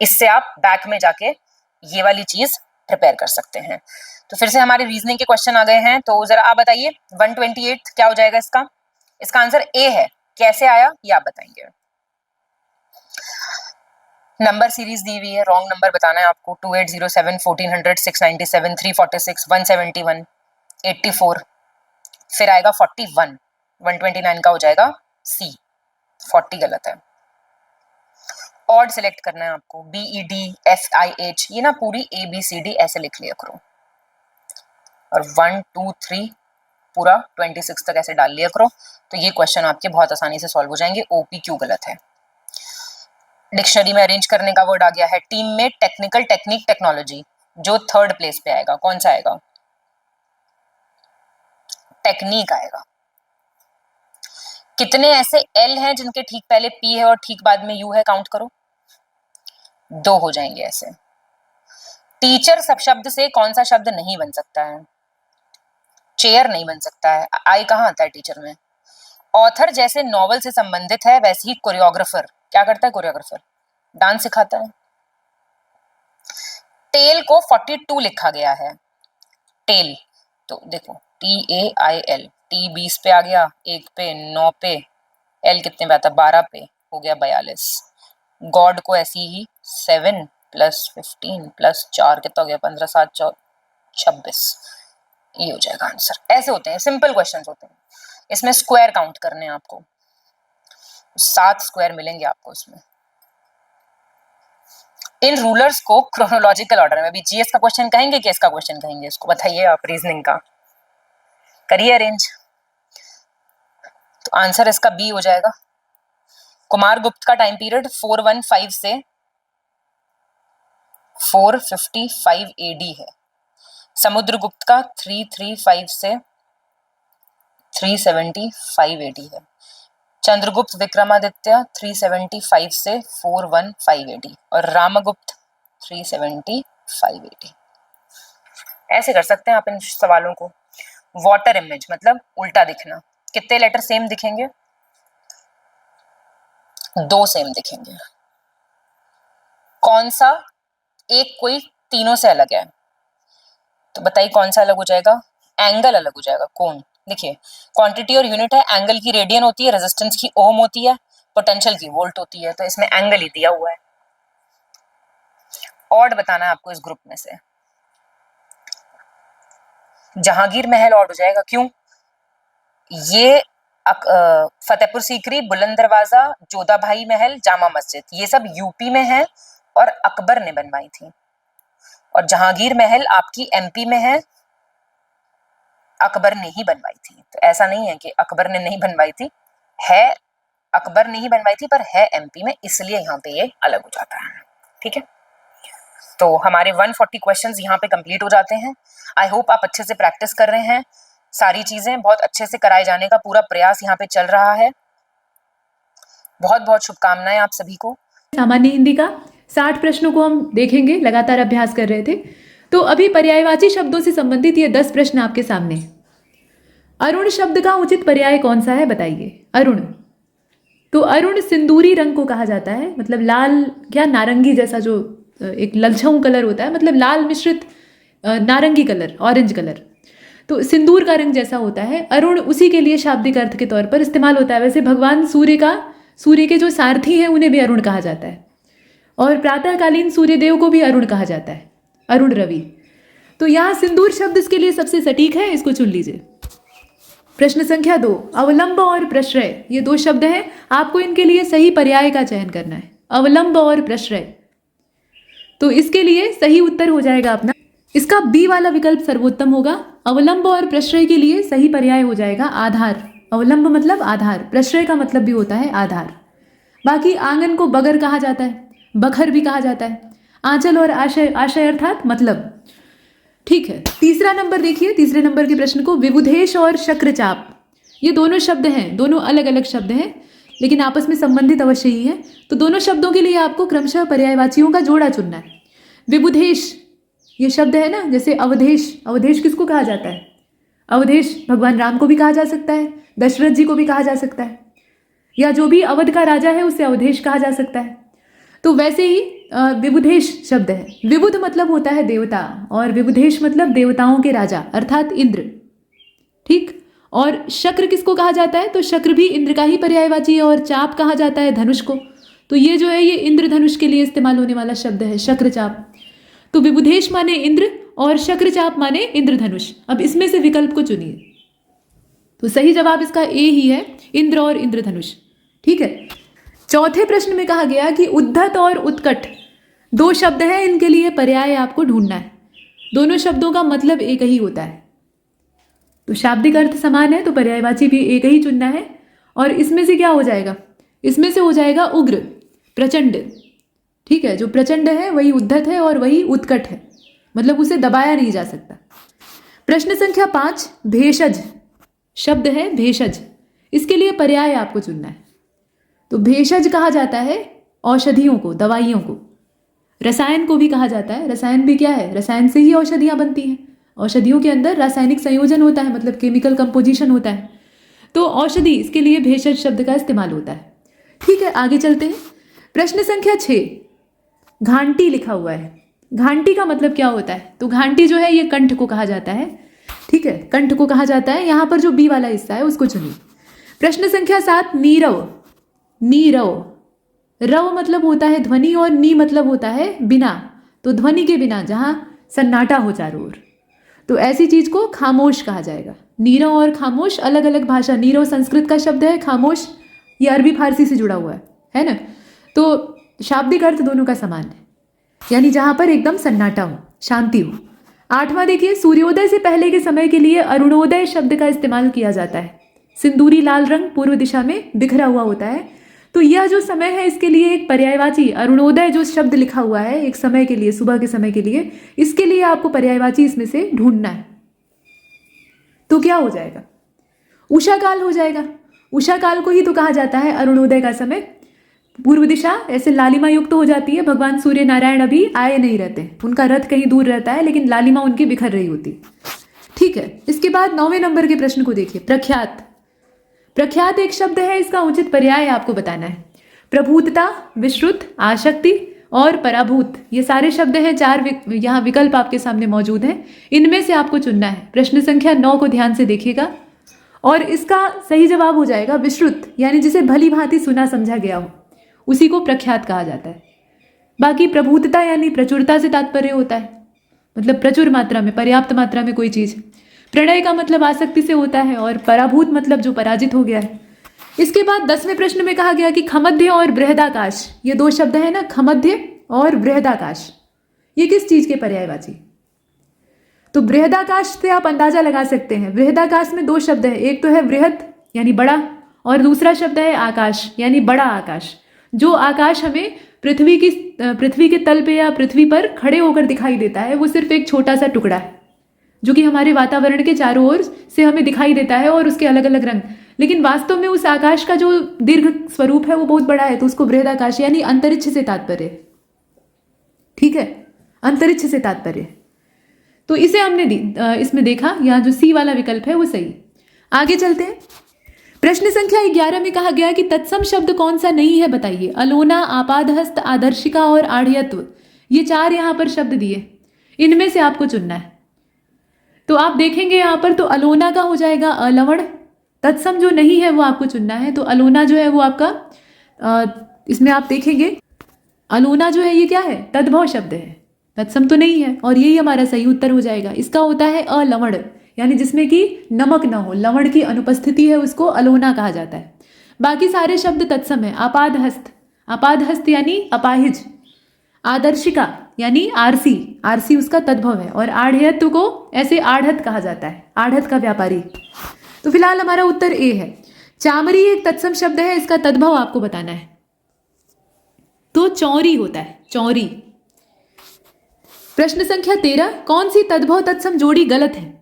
इससे आप बैक में जाके ये वाली चीज प्रिपेयर कर सकते हैं। तो फिर से हमारे रीजनिंग के क्वेश्चन आ गए हैं, तो जरा आप बताइए 128 क्या हो जाएगा इसका? इसका आंसर A है। कैसे आया ये आप बताएंगे। नंबर सीरीज दी हुई है, रॉन्ग नंबर बताना है आपको। 2807, 1400, 697, 346, 171, 84, फिर आएगा 41, 129 का हो जाएगा C, 40 गलत है। ऑड सिलेक्ट करना है आपको, BED, FIH, ये ना पूरी ABCD ऐसे लिख लिया करो, और 1 2 3 पूरा 26 तक ऐसे डाल लिया करो, तो ये क्वेश्चन आपके बहुत आसानी से सॉल्व हो जाएंगे। OPQ गलत है। डिक्शनरी में अरेंज करने का वर्ड आ गया है। टीम में टेक्निकल, टेक्निक, टेक्नोलॉजी, जो थर्ड प्लेस पे आएगा कौन सा आएगा? टेक्निक आएगा। कितने ऐसे L हैं जिनके ठीक पहले P है और ठीक बाद में U है? काउंट करो, 2 हो जाएंगे ऐसे। टीचर सब शब्द से कौन सा शब्द नहीं बन सकता है? चेयर नहीं बन सकता है। आई कहाँ आता है टीचर में? ऑथर जैसे नॉवल से संबंधित है, वैसे ही कोरियोग्राफर क्या करता है? कोरियोग्राफर डांस सिखाता है। टेल को 42 लिखा गया है, टेल, तो देखो TAIL, T 20 पे आ गया, 1 पे, 9 पे, L कितने पे आता? 12 पे, हो गया 42। गॉड को ऐसी ही 7 + 15 + 4 कितना हो गया? 15 7 26, ये हो जाएगा आंसर। ऐसे होते हैं, सिंपल क्वेश्चंस होते हैं। इसमें स्क्वायर काउंट करने हैं आपको, 7 स्क्वायर मिलेंगे आपको इसमें। इन रूलर्स को क्रोनोलॉजिकल ऑर्डर में, भी GS का क्वेश्चन कहेंगे कि इसका क्वेश्चन कहेंगे? इसको बताइए आप, रीजनिंग का करिए अरेंज। तो आंसर इसका B हो जाएगा। कुमार गुप्त का टाइम पीरियड 415 से 455 AD है। समुद्रगुप्त का 335 से 375 AD है। चंद्रगुप्त विक्रमादित्य 375 से 415 AD, और रामगुप्त 375 AD। ऐसे कर सकते हैं आप इन सवालों को। वाटर इमेज मतलब उल्टा दिखना, कितने लेटर सेम दिखेंगे? 2 सेम दिखेंगे। कौन सा एक कोई तीनों से अलग है? तो बताइए कौन सा अलग हो जाएगा? एंगल अलग हो जाएगा, कोण। देखिए क्वांटिटी और यूनिट है, एंगल की रेडियन होती है, रेजिस्टेंस की ओम होती है, पोटेंशियल की वोल्ट होती है, तो इसमें एंगल ही दिया हुआ है। ऑड बताना है आपको इस ग्रुप में से। जहांगीर महल ऑड हो जाएगा, क्यों? ये फतेहपुर सीकरी, बुलंद दरवाजा, जोधा भाई महल, जामा मस्जिद, ये सब यूपी में है और अकबर ने बनवाई थी। और जहांगीर महल आपकी एमपी में है, अकबर ने ही बनवाई थी। तो ऐसा नहीं है कि अकबर ने नहीं बनवाई थी, है अकबर ने ही बनवाई थी, पर है एमपी में, इसलिए यहाँ पे ये अलग हो जाता है। ठीक है, तो हमारे 140 क्वेश्चंस यहाँ पे कंप्लीट हो जाते हैं। आई होप आप अच्छे से प्रैक्टिस कर रहे हैं, सारी चीजें बहुत अच्छे से कराए जाने का पूरा प्रयास यहाँ पे चल रहा है। बहुत बहुत शुभकामनाएं आप सभी को। सामान्य हिंदी का 60 प्रश्नों को हम देखेंगे, लगातार अभ्यास कर रहे थे। तो अभी पर्यायवाची शब्दों से संबंधित ये 10 प्रश्न आपके सामने। अरुण शब्द का उचित पर्याय कौन सा है बताइए? अरुण, तो अरुण सिंदूरी रंग को कहा जाता है, मतलब लाल क्या नारंगी जैसा जो एक ललछाऊ कलर होता है, मतलब लाल मिश्रित नारंगी कलर, ऑरेंज कलर, तो सिंदूर का रंग जैसा होता है। अरुण उसी के लिए शाब्दिक अर्थ के तौर पर इस्तेमाल होता है। वैसे भगवान सूर्य के जो सारथी हैं उन्हें भी अरुण कहा जाता है, और प्रातःकालीन सूर्यदेव को भी अरुण कहा जाता है, अरुण रवि। तो यहाँ सिंदूर शब्द इसके लिए सबसे सटीक है, इसको चुन लीजिए। प्रश्न संख्या 2, अवलंब और प्रश्रय, ये 2 शब्द हैं, आपको इनके लिए सही पर्याय का चयन करना है। अवलंब और प्रश्रय, तो इसके लिए सही उत्तर हो जाएगा अपना, इसका बी वाला विकल्प सर्वोत्तम होगा। अवलंब और प्रश्रय के लिए सही पर्याय हो जाएगा आधार। अवलंब मतलब आधार, प्रश्रय का मतलब भी होता है आधार। बाकी आंगन को बगर कहा जाता है, बखर भी कहा जाता है, आंचल और आशय अर्थात मतलब। ठीक है, तीसरा नंबर देखिए, तीसरे नंबर के प्रश्न को, विबुधेश और शक्रचाप, ये दोनों शब्द हैं, दोनों अलग अलग शब्द हैं लेकिन आपस में संबंधित अवश्य ही है। तो दोनों शब्दों के लिए आपको क्रमशः पर्यायवाचियों का जोड़ा चुनना है। विबुधेश ये शब्द है ना, जैसे अवधेश, अवधेश किसको कहा जाता है? अवधेश भगवान राम को भी कहा जा सकता है, दशरथ जी को भी कहा जा सकता है, या जो भी अवध का राजा है उसे अवधेश कहा जा सकता है। तो वैसे ही विबुधेश शब्द है, विबुध मतलब होता है देवता, और विबुधेश मतलब देवताओं के राजा अर्थात इंद्र। ठीक, और शक्र किसको कहा जाता है? तो शक्र भी इंद्र का ही पर्यायवाची है, और चाप कहा जाता है धनुष को। तो ये जो है ये इंद्रधनुष के लिए इस्तेमाल होने वाला शब्द है, शक्रचाप। तो विबुधेश माने इंद्र और शक्रचाप माने इंद्रधनुष। अब इसमें से विकल्प को चुनिए। तो सही जवाब इसका ए ही है, इंद्र और इंद्रधनुष। ठीक है, चौथे प्रश्न में कहा गया कि उद्धत और उत्कट 2 शब्द हैं, इनके लिए पर्याय आपको ढूंढना है। दोनों शब्दों का मतलब एक ही होता है, तो शाब्दिक अर्थ समान है, तो पर्यायवाची भी एक ही चुनना है। और इसमें से क्या हो जाएगा? इसमें से हो जाएगा उग्र, प्रचंड। ठीक है, जो प्रचंड है वही उद्धत है और वही उत्कट है, मतलब उसे दबाया नहीं जा सकता। प्रश्न संख्या 5, भेषज शब्द है, भेषज, इसके लिए पर्याय आपको चुनना है। तो भेषज कहा जाता है औषधियों को, दवाइयों को। रसायन को भी कहा जाता है, रसायन भी क्या है? रसायन से ही औषधियां बनती हैं, औषधियों के अंदर रासायनिक संयोजन होता है, मतलब केमिकल कंपोजिशन होता है। तो औषधि, इसके लिए भेषज शब्द का इस्तेमाल होता है। ठीक है, आगे चलते हैं। प्रश्न संख्या 6, घांटी लिखा हुआ है। घांटी का मतलब क्या होता है? तो घांटी जो है ये कंठ को कहा जाता है। ठीक है, कंठ को कहा जाता है। यहाँ पर जो बी वाला हिस्सा है उसको चुनिए। प्रश्न संख्या 7, नीरव, नीरव, रव मतलब होता है ध्वनि और नी मतलब होता है बिना, तो ध्वनि के बिना, जहां सन्नाटा हो चारों ओर, तो ऐसी चीज को खामोश कहा जाएगा। नीरव और खामोश अलग अलग भाषा, नीरव संस्कृत का शब्द है, खामोश ये अरबी फारसी से जुड़ा हुआ है ना। तो शाब्दिक अर्थ दोनों का समान है, यानी जहां पर एकदम सन्नाटा हो, शांति हो। 8वां देखिए, सूर्योदय से पहले के समय के लिए अरुणोदय शब्द का इस्तेमाल किया जाता है। सिंदूरी लाल रंग पूर्व दिशा में बिखरा हुआ होता है, तो यह जो समय है इसके लिए एक पर्यायवाची अरुणोदय जो शब्द लिखा हुआ है एक समय के लिए, सुबह के समय के लिए, इसके लिए आपको पर्यायवाची इसमें से ढूंढना है। तो क्या हो जाएगा? उषा काल हो जाएगा। उषा काल को ही तो कहा जाता है अरुणोदय का समय। पूर्व दिशा ऐसे लालिमा युक्त हो जाती है, भगवान सूर्य नारायण अभी आए नहीं रहते, उनका रथ कहीं दूर रहता है, लेकिन लालिमा उनकी बिखर रही होती। ठीक है, इसके बाद 9वें नंबर के प्रश्न को देखिए। प्रख्यात, प्रख्यात एक शब्द है, इसका उचित पर्याय आपको बताना है। प्रभुतता, विश्रुत, आशक्ति, और पराभूत, ये सारे शब्द हैं, चार यहाँ विकल्प आपके सामने मौजूद हैं, इनमें से आपको चुनना है। प्रश्न संख्या 9 को ध्यान से देखिएगा और इसका सही जवाब हो जाएगा विश्रुत, यानी जिसे भली भांति सुना समझा गया हो, उसी को प्रख्यात कहा जाता है। बाकी प्रभुतता यानी प्रचुरता से तात्पर्य होता है, मतलब प्रचुर मात्रा में, पर्याप्त मात्रा में कोई चीज। प्रणय का मतलब आसक्ति से होता है और पराभूत मतलब जो पराजित हो गया है। इसके बाद 10वें प्रश्न में कहा गया कि खमध्य और बृहदाकाश, ये दो शब्द है ना, खमध्य और बृहदाकाश, ये किस चीज के पर्यायवाची? तो बृहदाकाश से आप अंदाजा लगा सकते हैं। बृहदाकाश में दो शब्द है, एक तो है बृहद यानी बड़ा और दूसरा शब्द है आकाश यानी बड़ा आकाश। जो आकाश हमें पृथ्वी के तल पे या पृथ्वी पर खड़े होकर दिखाई देता है वो सिर्फ एक छोटा सा टुकड़ा है जो कि हमारे वातावरण के चारों ओर से हमें दिखाई देता है और उसके अलग अलग रंग, लेकिन वास्तव में उस आकाश का जो दीर्घ स्वरूप है वो बहुत बड़ा है, तो उसको बृहदाकाश यानी अंतरिक्ष से तात्पर्य। ठीक है, अंतरिक्ष से तात्पर्य। तो इसे हमने इसमें देखा, यहाँ जो सी वाला विकल्प है वो सही। आगे चलते हैं। प्रश्न संख्या 11 में कहा गया कि तत्सम शब्द कौन सा नहीं है बताइए। अलोना, आपादहस्त, आदर्शिका और आढ़यत्व, ये चार यहाँ पर शब्द दिए, इनमें से आपको चुनना है। तो आप देखेंगे यहाँ पर तो अलोना का हो जाएगा अलवण, तत्सम जो नहीं है वो आपको चुनना है। तो अलोना जो है वो आपका इसमें आप देखेंगे अलोना जो है ये क्या है, तद्भव शब्द है, तत्सम तो नहीं है, और यही हमारा सही उत्तर हो जाएगा। इसका होता है अलवण, यानी जिसमें कि नमक न हो, लवण की अनुपस्थिति है, उसको अलोना कहा जाता है। बाकी सारे शब्द तत्सम है। आपादहस्त, आपादहस्त यानी अपाहिज, आदर्शिका यानी आरसी, आरसी उसका तद्भव है, और आढ़यत्व को ऐसे आढ़त कहा जाता है, आढ़त का व्यापारी। तो फिलहाल हमारा उत्तर ए है। चामरी एक तत्सम शब्द है, इसका तद्भव आपको बताना है। तो चौरी होता है, चौरी। प्रश्न संख्या 13, कौन सी तद्भव तत्सम जोड़ी गलत है?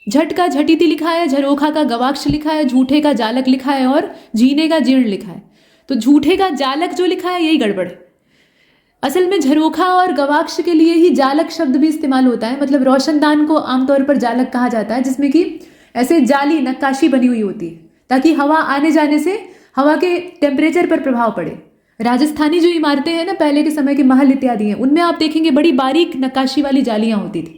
झट का झटिति लिखा है, झरोखा का गवाक्ष लिखा है, झूठे का जालक लिखा है और झीने का जीर्ण लिखा है। तो झूठे का जालक जो लिखा है यही गड़बड़ है। असल में झरोखा और गवाक्ष के लिए ही जालक शब्द भी इस्तेमाल होता है, मतलब रोशनदान को आमतौर पर जालक कहा जाता है, जिसमें कि ऐसे जाली नक्काशी बनी हुई होती है ताकि हवा आने जाने से हवा के टेम्परेचर पर प्रभाव पड़े। राजस्थानी जो इमारतें हैं ना, पहले के समय के महल इत्यादि हैं, उनमें आप देखेंगे बड़ी बारीक नक्काशी वाली जालियां होती थी।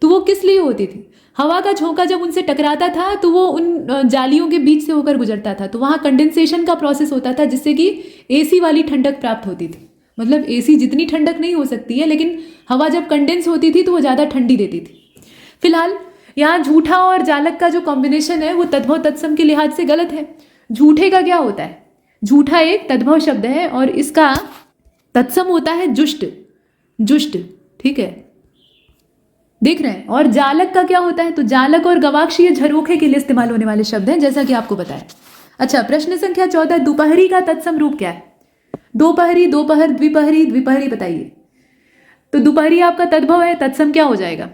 तो वो किस लिए होती थी? हवा का झोंका जब उनसे टकराता था तो वो उन जालियों के बीच से होकर गुजरता था, तो वहाँ कंडेंसेशन का प्रोसेस होता था, जिससे कि एसी वाली ठंडक प्राप्त होती थी। मतलब एसी जितनी ठंडक नहीं हो सकती है, लेकिन हवा जब कंडेंस होती थी तो वो ज़्यादा ठंडी देती थी। फिलहाल यहाँ झूठा और जालक का जो कॉम्बिनेशन है वो तद्भव तत्सम के लिहाज से गलत है। झूठे का क्या होता है? झूठा एक तद्भव शब्द है और इसका तत्सम होता है जुष्ट, जुष्ट। ठीक है, देख रहे हैं। और जालक का क्या होता है? तो जालक और गवाक्ष ये झरोखे के लिए इस्तेमाल होने वाले शब्द हैं, जैसा कि आपको बताया। अच्छा, प्रश्न संख्या 14, दोपहरी का तत्सम रूप क्या है? दोपहरी, दोपहर, द्विपहरी, द्विपहरी बताइए। तो दोपहरी आपका तद्भव है, तत्सम क्या हो जाएगा?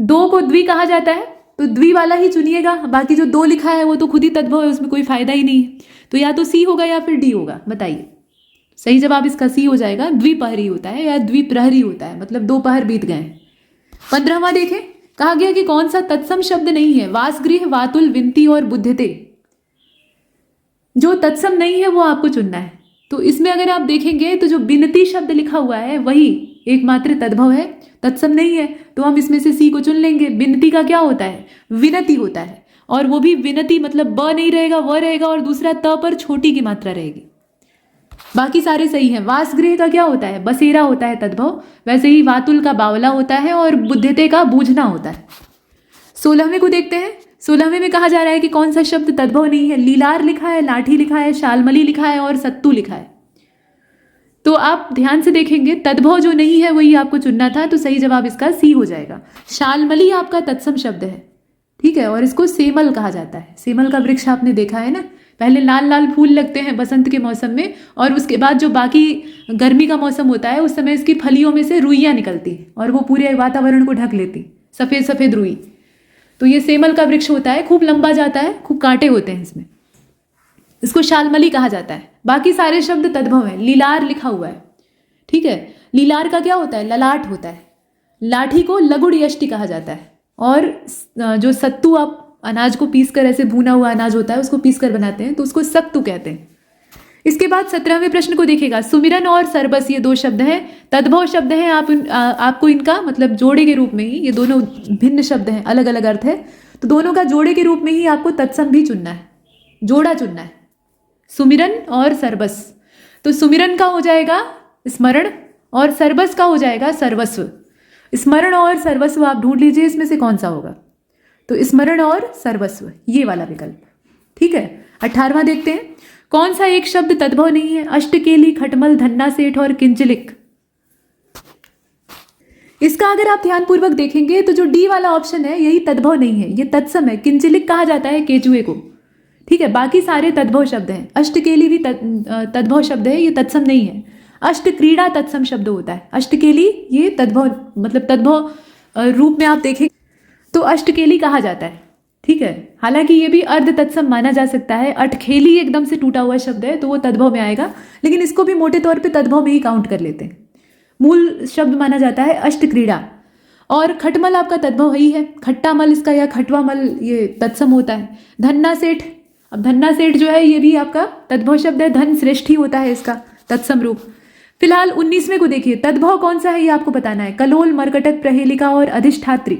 दो को द्वि कहा जाता है, तो द्वि वाला ही चुनिएगा, बाकी जो दो लिखा है वो तो खुद ही तद्भव है, उसमें कोई फायदा ही नहीं है। तो या तो सी होगा या फिर डी होगा, बताइए। सही जवाब इसका सी हो जाएगा। द्विपहरी होता है या द्विप्रहरी होता है, मतलब दोपहर बीत गए। 15वां देखें, कहा गया कि कौन सा तत्सम शब्द नहीं है? वासगृह, वातुल, विनती और बुद्धते। जो तत्सम नहीं है वो आपको चुनना है। तो इसमें अगर आप देखेंगे तो जो विनती शब्द लिखा हुआ है वही एकमात्र तद्भव है, तत्सम नहीं है, तो हम इसमें से सी को चुन लेंगे। विनती का क्या होता है? विनती होता है, और वो भी विनती मतलब ब नहीं रहेगा, व रहेगा, और दूसरा त पर छोटी की मात्रा रहेगी। बाकी सारे सही हैं। वासगृह का क्या होता है? बसेरा होता है तद्भव। वैसे ही वातुल का बावला होता है और बुद्धते का बूझना होता है। 16वें को देखते हैं। 16वें में कहा जा रहा है कि कौन सा शब्द तद्भव नहीं है? लीलार लिखा है, लाठी लिखा है, शालमली लिखा है और सत्तू लिखा है। तो आप ध्यान से देखेंगे, तद्भव जो नहीं है वही आपको चुनना था, तो सही जवाब इसका सी हो जाएगा। शालमली आपका तत्सम शब्द है, ठीक है, और इसको सेमल कहा जाता है। सेमल का वृक्ष आपने देखा है ना, पहले लाल लाल फूल लगते हैं बसंत के मौसम में, और उसके बाद जो बाकी गर्मी का मौसम होता है उस समय इसकी फलियों में से रुइयाँ निकलती और वो पूरे वातावरण को ढक लेती, सफ़ेद सफ़ेद रुई। तो ये सेमल का वृक्ष होता है, खूब लंबा जाता है, खूब कांटे होते हैं इसमें, इसको शालमली कहा जाता है। बाकी सारे शब्द तद्भव हैं। लीलार लिखा हुआ है, ठीक है। लीलार का क्या होता है? ललाट होता है। लाठी को लगुड़ यष्टि कहा जाता है, और जो सत्तू आप अनाज को पीस कर, ऐसे भुना हुआ अनाज होता है उसको पीस कर बनाते हैं तो उसको सत्तू कहते हैं। इसके बाद 17वें प्रश्न को देखिएगा। सुमिरन और सरबस ये दो शब्द हैं, तद्भव शब्द हैं। आपको इनका मतलब जोड़े के रूप में ही, ये दोनों भिन्न शब्द हैं, अलग अलग अर्थ है, तो दोनों का जोड़े के रूप में ही आपको तत्सम भी चुनना है, जोड़ा चुनना है, सुमिरन और सरबस। तो सुमिरन का हो जाएगा स्मरण और सरबस का हो जाएगा सर्वस्व। स्मरण और सर्वस्व आप ढूंढ लीजिए इसमें से कौन सा होगा। तो स्मरण और सर्वस्व, ये वाला विकल्प, ठीक है। 18वां देखते हैं, कौन सा एक शब्द तद्भव नहीं है? अष्टकेली, खटमल, धन्ना सेठ और किंचलिक। इसका अगर आप ध्यानपूर्वक देखेंगे तो जो डी वाला ऑप्शन है यही तद्भव नहीं है, ये तत्सम है। किंचलिक कहा जाता है केचुए को, ठीक है। बाकी सारे तद्भव शब्द हैं। अष्टकेली भी तद्भव शब्द है, ये तत्सम नहीं है। अष्ट क्रीड़ा तत्सम शब्द होता है। अष्टकेली ये तद्भव मतलब तद्भव रूप में आप देखें तो अष्टकेली कहा जाता है, ठीक है। हालांकि ये भी अर्ध तत्सम माना जा सकता है। अटखेली एकदम से टूटा हुआ शब्द है तो वो तद्भव में आएगा, लेकिन इसको भी मोटे तौर पे तद्भव में ही काउंट कर लेते हैं। मूल शब्द माना जाता है अष्ट क्रीड़ा। और खटमल आपका तद्भव ही है। खट्टा मल इसका या खटवा मल ये तत्सम होता है। धन्ना सेठ, अब धन्ना सेठ जो है ये भी आपका तद्भव शब्द है। धन श्रेष्ठ ही होता है इसका तत्सम रूप। फिलहाल 19वें को देखिए, तद्भव कौन सा है ये आपको बताना है। कलोल, मरकटक, प्रहेलिका और अधिष्ठात्री।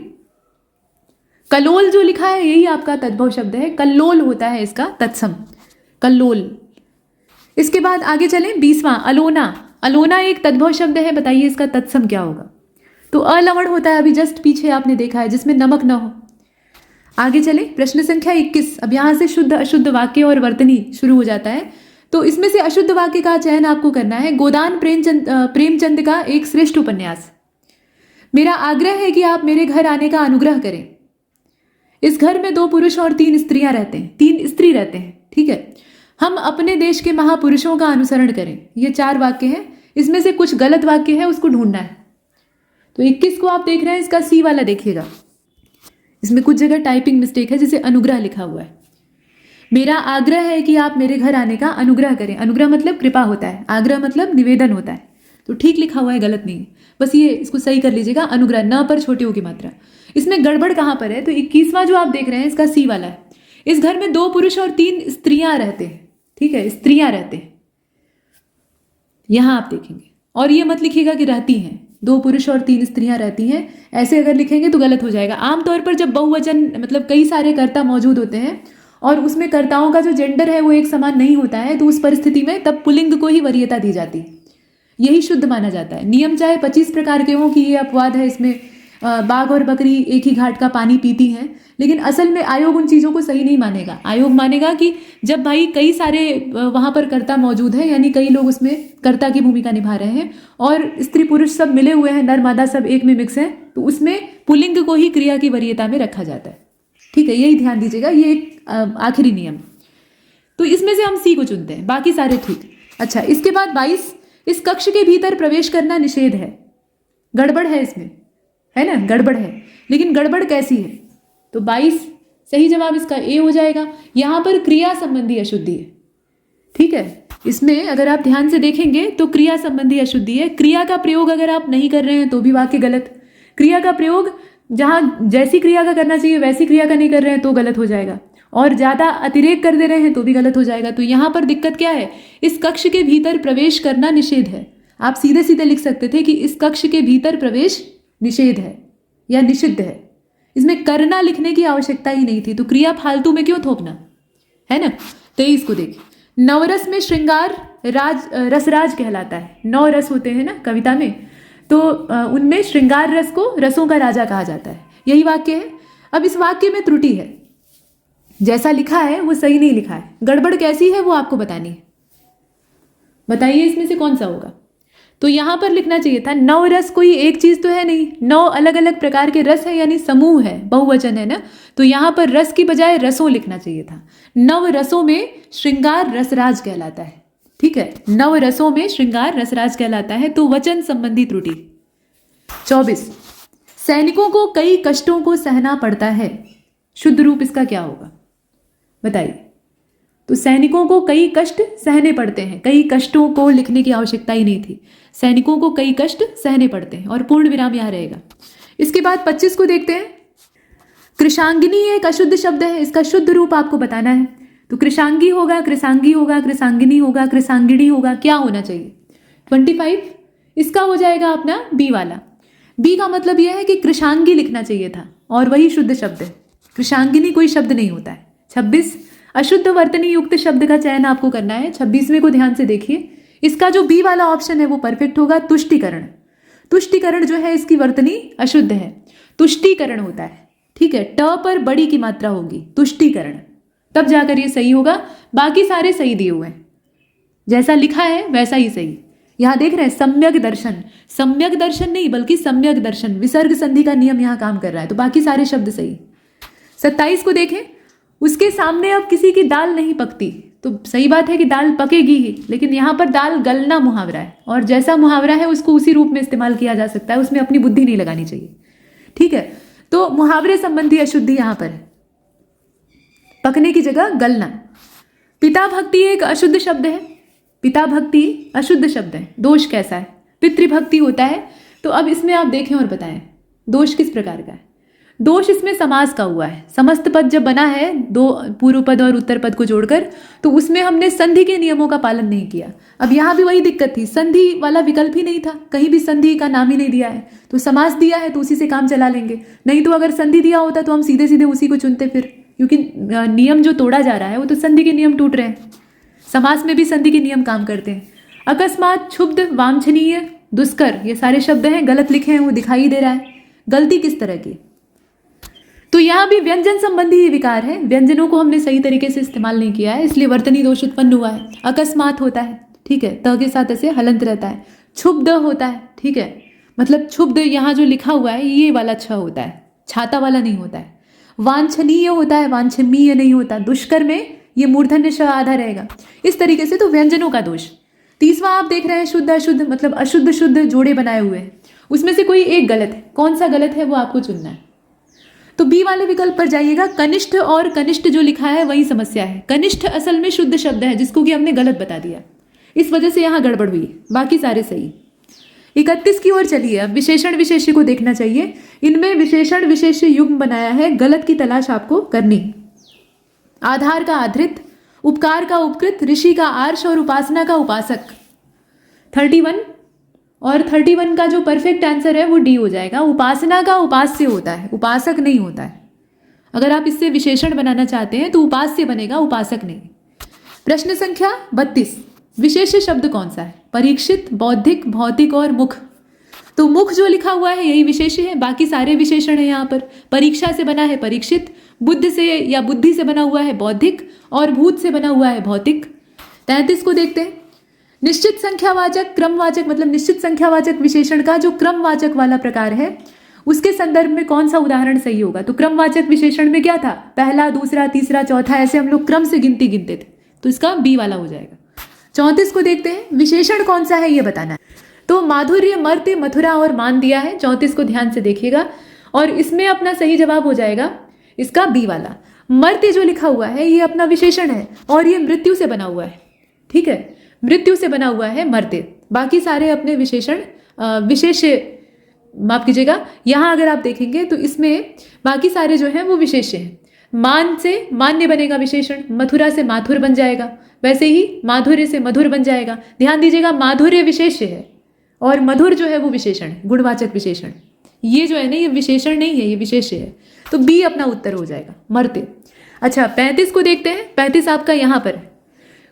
कलोल जो लिखा है यही आपका तद्भव शब्द है। कल्लोल होता है इसका तत्सम, कल्लोल। इसके बाद आगे चलें, 20वां अलोना। अलोना एक तद्भव शब्द है, बताइए इसका तत्सम क्या होगा। तो अलवण होता है, अभी जस्ट पीछे आपने देखा है, जिसमें नमक ना हो। आगे चलें, प्रश्न संख्या 21। अब यहाँ से शुद्ध अशुद्ध वाक्य और वर्तनी शुरू हो जाता है। तो इसमें से अशुद्ध वाक्य का चयन आपको करना है। गोदान प्रेमचंद का एक श्रेष्ठ उपन्यास। मेरा आग्रह है कि आप मेरे घर आने का अनुग्रह करें। इस घर में 2 पुरुष और 3 स्त्रियां रहते हैं, 3 स्त्री रहते हैं, ठीक है। हम अपने देश के महापुरुषों का अनुसरण करें। ये 4 वाक्य हैं, इसमें से कुछ गलत वाक्य है, उसको ढूंढना है। तो 21 को आप देख रहे हैं, इसका सी वाला देखिएगा, इसमें कुछ जगह टाइपिंग मिस्टेक है, जिसे अनुग्रह लिखा हुआ है। मेरा आग्रह है कि आप मेरे घर आने का अनुग्रह करें। अनुग्रह मतलब कृपा होता है, आग्रह मतलब निवेदन होता है। तो ठीक लिखा हुआ है, गलत नहीं है, बस ये इसको सही कर लीजिएगा। अनुग्रह, न पर छोटी होगी मात्रा। इसमें गड़बड़ कहाँ पर है? तो 21वां जो आप देख रहे हैं इसका सी वाला है। इस घर में 2 पुरुष और 3 स्त्रियां रहते हैं, ठीक है, स्त्रियां रहते हैं, यहां आप देखेंगे। और ये मत लिखिएगा कि रहती हैं, 2 पुरुष और 3 स्त्रियां रहती हैं, ऐसे अगर लिखेंगे तो गलत हो जाएगा। आमतौर पर जब बहुवचन मतलब कई सारे कर्ता मौजूद होते हैं और उसमें कर्ताओं का जो जेंडर है वो एक समान नहीं होता है, तो उस परिस्थिति में तब पुल्लिंग को ही वरीयता दी जाती है, यही शुद्ध माना जाता है। नियम चाहे 25 प्रकार के हों कि ये अपवाद है, इसमें बाघ और बकरी एक ही घाट का पानी पीती हैं, लेकिन असल में आयोग उन चीज़ों को सही नहीं मानेगा। आयोग मानेगा कि जब भाई कई सारे वहाँ पर कर्ता मौजूद हैं, यानी कई लोग उसमें कर्ता की भूमिका निभा रहे हैं और स्त्री पुरुष सब मिले हुए हैं, नर मादा सब एक में मिक्स हैं, तो उसमें पुल्लिंग को ही क्रिया की वरीयता में रखा जाता है, ठीक है। यही ध्यान दीजिएगा, ये एक आखिरी नियम। तो इसमें से हम सी को चुनते हैं, बाकी सारे ठीक। अच्छा, इसके बाद 22, इस कक्ष के भीतर प्रवेश करना निषेध है। गड़बड़ है इसमें, है ना, गड़बड़ है, लेकिन गड़बड़ कैसी है? तो 22 सही जवाब इसका ए हो जाएगा। यहां पर क्रिया संबंधी अशुद्धि है, ठीक है। इसमें अगर आप ध्यान से देखेंगे तो क्रिया संबंधी अशुद्धि है। क्रिया का प्रयोग अगर आप नहीं कर रहे हैं तो भी वाक्य गलत। क्रिया का प्रयोग जहां जैसी क्रिया का करना चाहिए वैसी क्रिया का नहीं कर रहे हैं तो गलत हो जाएगा, और ज्यादा अतिरेक कर दे रहे हैं तो भी गलत हो जाएगा। तो यहां पर दिक्कत क्या है? इस कक्ष के भीतर प्रवेश करना निषेध है। आप सीधे सीधे लिख सकते थे कि इस कक्ष के भीतर प्रवेश निषेध है या निषिद्ध है। इसमें करना लिखने की आवश्यकता ही नहीं थी, तो क्रिया फालतू में क्यों थोपना, है ना। 23 को देखिए, नवरस में श्रृंगार रसराज कहलाता है। 9 रस होते हैं ना कविता में, तो उनमें श्रृंगार रस को रसों का राजा कहा जाता है, यही वाक्य है। अब इस वाक्य में त्रुटि है, जैसा लिखा है वो सही नहीं लिखा है। गड़बड़ कैसी है वो आपको बतानी है, बताइए इसमें से कौन सा होगा। तो यहां पर लिखना चाहिए था 9 रस, कोई एक चीज तो है नहीं, 9 अलग अलग प्रकार के रस है, यानी समूह है, बहुवचन है ना, तो यहां पर रस की बजाय रसों लिखना चाहिए था। 9 रसों में श्रृंगार रसराज कहलाता है, ठीक है, 9 रसों में श्रृंगार रसराज कहलाता है, तो वचन संबंधी त्रुटि। 24, सैनिकों को कई कष्टों को सहना पड़ता है। शुद्ध रूप इसका क्या होगा बताइए। तो सैनिकों को कई कष्ट सहने पड़ते हैं, कई कष्टों को लिखने की आवश्यकता ही नहीं थी। सैनिकों को कई कष्ट सहने पड़ते हैं, और पूर्ण विराम यहां रहेगा। इसके बाद 25 को देखते हैं। कृशांगिनी एक अशुद्ध शब्द है, इसका शुद्ध रूप आपको बताना है। तो कृषांगी होगा, कृषांगी होगा, कृषांगिनी होगा, कृषांगिणी होगा, क्या होना चाहिए? 25। इसका हो जाएगा अपना बी वाला। बी का मतलब यह है कि कृषांगी लिखना चाहिए था और वही शुद्ध शब्द है। कृषांगिनी कोई शब्द नहीं होता है। 26 अशुद्ध वर्तनी युक्त शब्द का चयन आपको करना है। 26वें को ध्यान से देखिए, इसका जो बी वाला ऑप्शन है वो परफेक्ट होगा। तुष्टिकरण, तुष्टिकरण जो है इसकी वर्तनी अशुद्ध है, तुष्टिकरण होता है, ठीक है। ट पर बड़ी की मात्रा होगी, तुष्टिकरण, तब जाकर ये सही होगा। बाकी सारे सही दिए हुए हैं, जैसा लिखा है वैसा ही सही। यहाँ देख रहे हैं सम्यक दर्शन, सम्यक दर्शन नहीं बल्कि सम्यक दर्शन, विसर्ग संधि का नियम यहाँ काम कर रहा है, तो बाकी सारे शब्द सही। 27 को देखें, उसके सामने अब किसी की दाल नहीं पकती, तो सही बात है कि दाल पकेगी ही, लेकिन यहाँ पर दाल गलना मुहावरा है और जैसा मुहावरा है उसको उसी रूप में इस्तेमाल किया जा सकता है, उसमें अपनी बुद्धि नहीं लगानी चाहिए, ठीक है। तो मुहावरे संबंधी अशुद्धि यहाँ पर है, पकने की जगह गलना। पिता भक्ति एक अशुद्ध शब्द है, पिता भक्ति अशुद्ध शब्द है। दोष कैसा है? पितृभक्ति होता है। तो अब इसमें आप देखें और बताएं दोष किस प्रकार का है। दोष इसमें समास का हुआ है। समस्त पद जब बना है, दो पूर्व पद और उत्तर पद को जोड़कर, तो उसमें हमने संधि के नियमों का पालन नहीं किया। अब यहाँ भी वही दिक्कत थी, संधि वाला विकल्प ही नहीं था, कहीं भी संधि का नाम ही नहीं दिया है, तो समास दिया है तो उसी से काम चला लेंगे। नहीं तो अगर संधि दिया होता तो हम सीधे सीधे उसी को चुनते फिर, क्योंकि नियम जो तोड़ा जा रहा है वो तो संधि के नियम टूट रहे हैं। समास में भी संधि के नियम काम करते हैं। अकस्मात, क्षुब्ध, वांछनीय, दुष्कर, ये सारे शब्द हैं, गलत लिखे हैं वो दिखाई दे रहा है। गलती किस तरह की? तो यहाँ भी व्यंजन संबंधी ही विकार है, व्यंजनों को हमने सही तरीके से इस्तेमाल नहीं किया है, इसलिए वर्तनी दोष उत्पन्न हुआ है। अकस्मात होता है, ठीक है, त के साथ ऐसे हलंत रहता है। क्षुब्ध होता है, ठीक है, मतलब क्षुब्ध यहाँ जो लिखा हुआ है ये वाला छ होता है, छाता वाला नहीं होता है। वांछनीय होता है, वांछनीय नहीं होता। दुष्कर में ये मूर्धन्य श आधा रहेगा। इस तरीके से तो व्यंजनों का दोष। 30वां आप देख रहे हैं शुद्ध अशुद्ध, मतलब अशुद्ध शुद्ध जोड़े बनाए हुए हैं, उसमें से कोई एक गलत है। कौन सा गलत है वो आपको चुनना है। तो बी वाले विकल्प पर जाइएगा। कनिष्ठ और कनिष्ठ जो लिखा है वही समस्या है। कनिष्ठ असल में शुद्ध शब्द है जिसको कि हमने गलत बता दिया, इस वजह से यहाँ गड़बड़ हुई, बाकी सारे सही। 31 की ओर चलिए। अब विशेषण विशेष्य को देखना चाहिए। इनमें विशेषण विशेष्य युग्म बनाया है, गलत की तलाश आपको करनी। आधार का आधृत, उपकार का उपकृत, ऋषि का आर्ष और उपासना का उपासक। 31 और 31 का जो परफेक्ट आंसर है वो डी हो जाएगा। उपासना का उपास्य होता है, उपासक नहीं होता है। अगर आप इससे विशेषण बनाना चाहते हैं तो उपास्य बनेगा, उपासक नहीं। प्रश्न संख्या 32, विशेष्य शब्द कौन सा है? परीक्षित, बौद्धिक, भौतिक और मुख। तो मुख जो लिखा हुआ है यही विशेष्य है, बाकी सारे विशेषण है यहाँ पर। परीक्षा से बना है परीक्षित, बुद्ध से या बुद्धि से बना हुआ है बौद्धिक, और भूत से बना हुआ है भौतिक। 33 को देखते हैं। निश्चित संख्यावाचक, क्रमवाचक, मतलब निश्चित संख्यावाचक विशेषण का जो क्रमवाचक वाला प्रकार है उसके संदर्भ में कौन सा उदाहरण सही होगा? तो क्रमवाचक विशेषण में क्या था? पहला, दूसरा, तीसरा, चौथा, ऐसे हम लोग क्रम से गिनती गिनते थे, तो इसका बी वाला हो जाएगा। 34 को देखते हैं। विशेषण कौन सा है ये बताना है। तो माधुर्य, मर्त्य, मथुरा और मान दिया है। 34 को ध्यान से देखिएगा और इसमें अपना सही जवाब हो जाएगा इसका बी वाला। मर्त्य जो लिखा हुआ है ये अपना विशेषण है और ये मृत्यु से बना हुआ है, ठीक है, मृत्यु से बना हुआ है मर्त्य। बाकी सारे अपने विशेषण विशेष्य, माफ कीजिएगा, यहाँ अगर आप देखेंगे तो इसमें बाकी सारे जो हैं वो विशेष्य हैं। मान से मान्य बनेगा विशेषण, मथुरा से माथुर बन जाएगा, वैसे ही माधुर्य से मधुर बन जाएगा। ध्यान दीजिएगा, माधुर्य विशेष्य है और मधुर जो है वो विशेषण है, गुणवाचक विशेषण। ये जो है ना ये विशेषण नहीं है, ये विशेष्य है, तो बी अपना उत्तर हो जाएगा, मर्त्य। अच्छा 35 को देखते हैं। 35 आपका यहाँ पर है।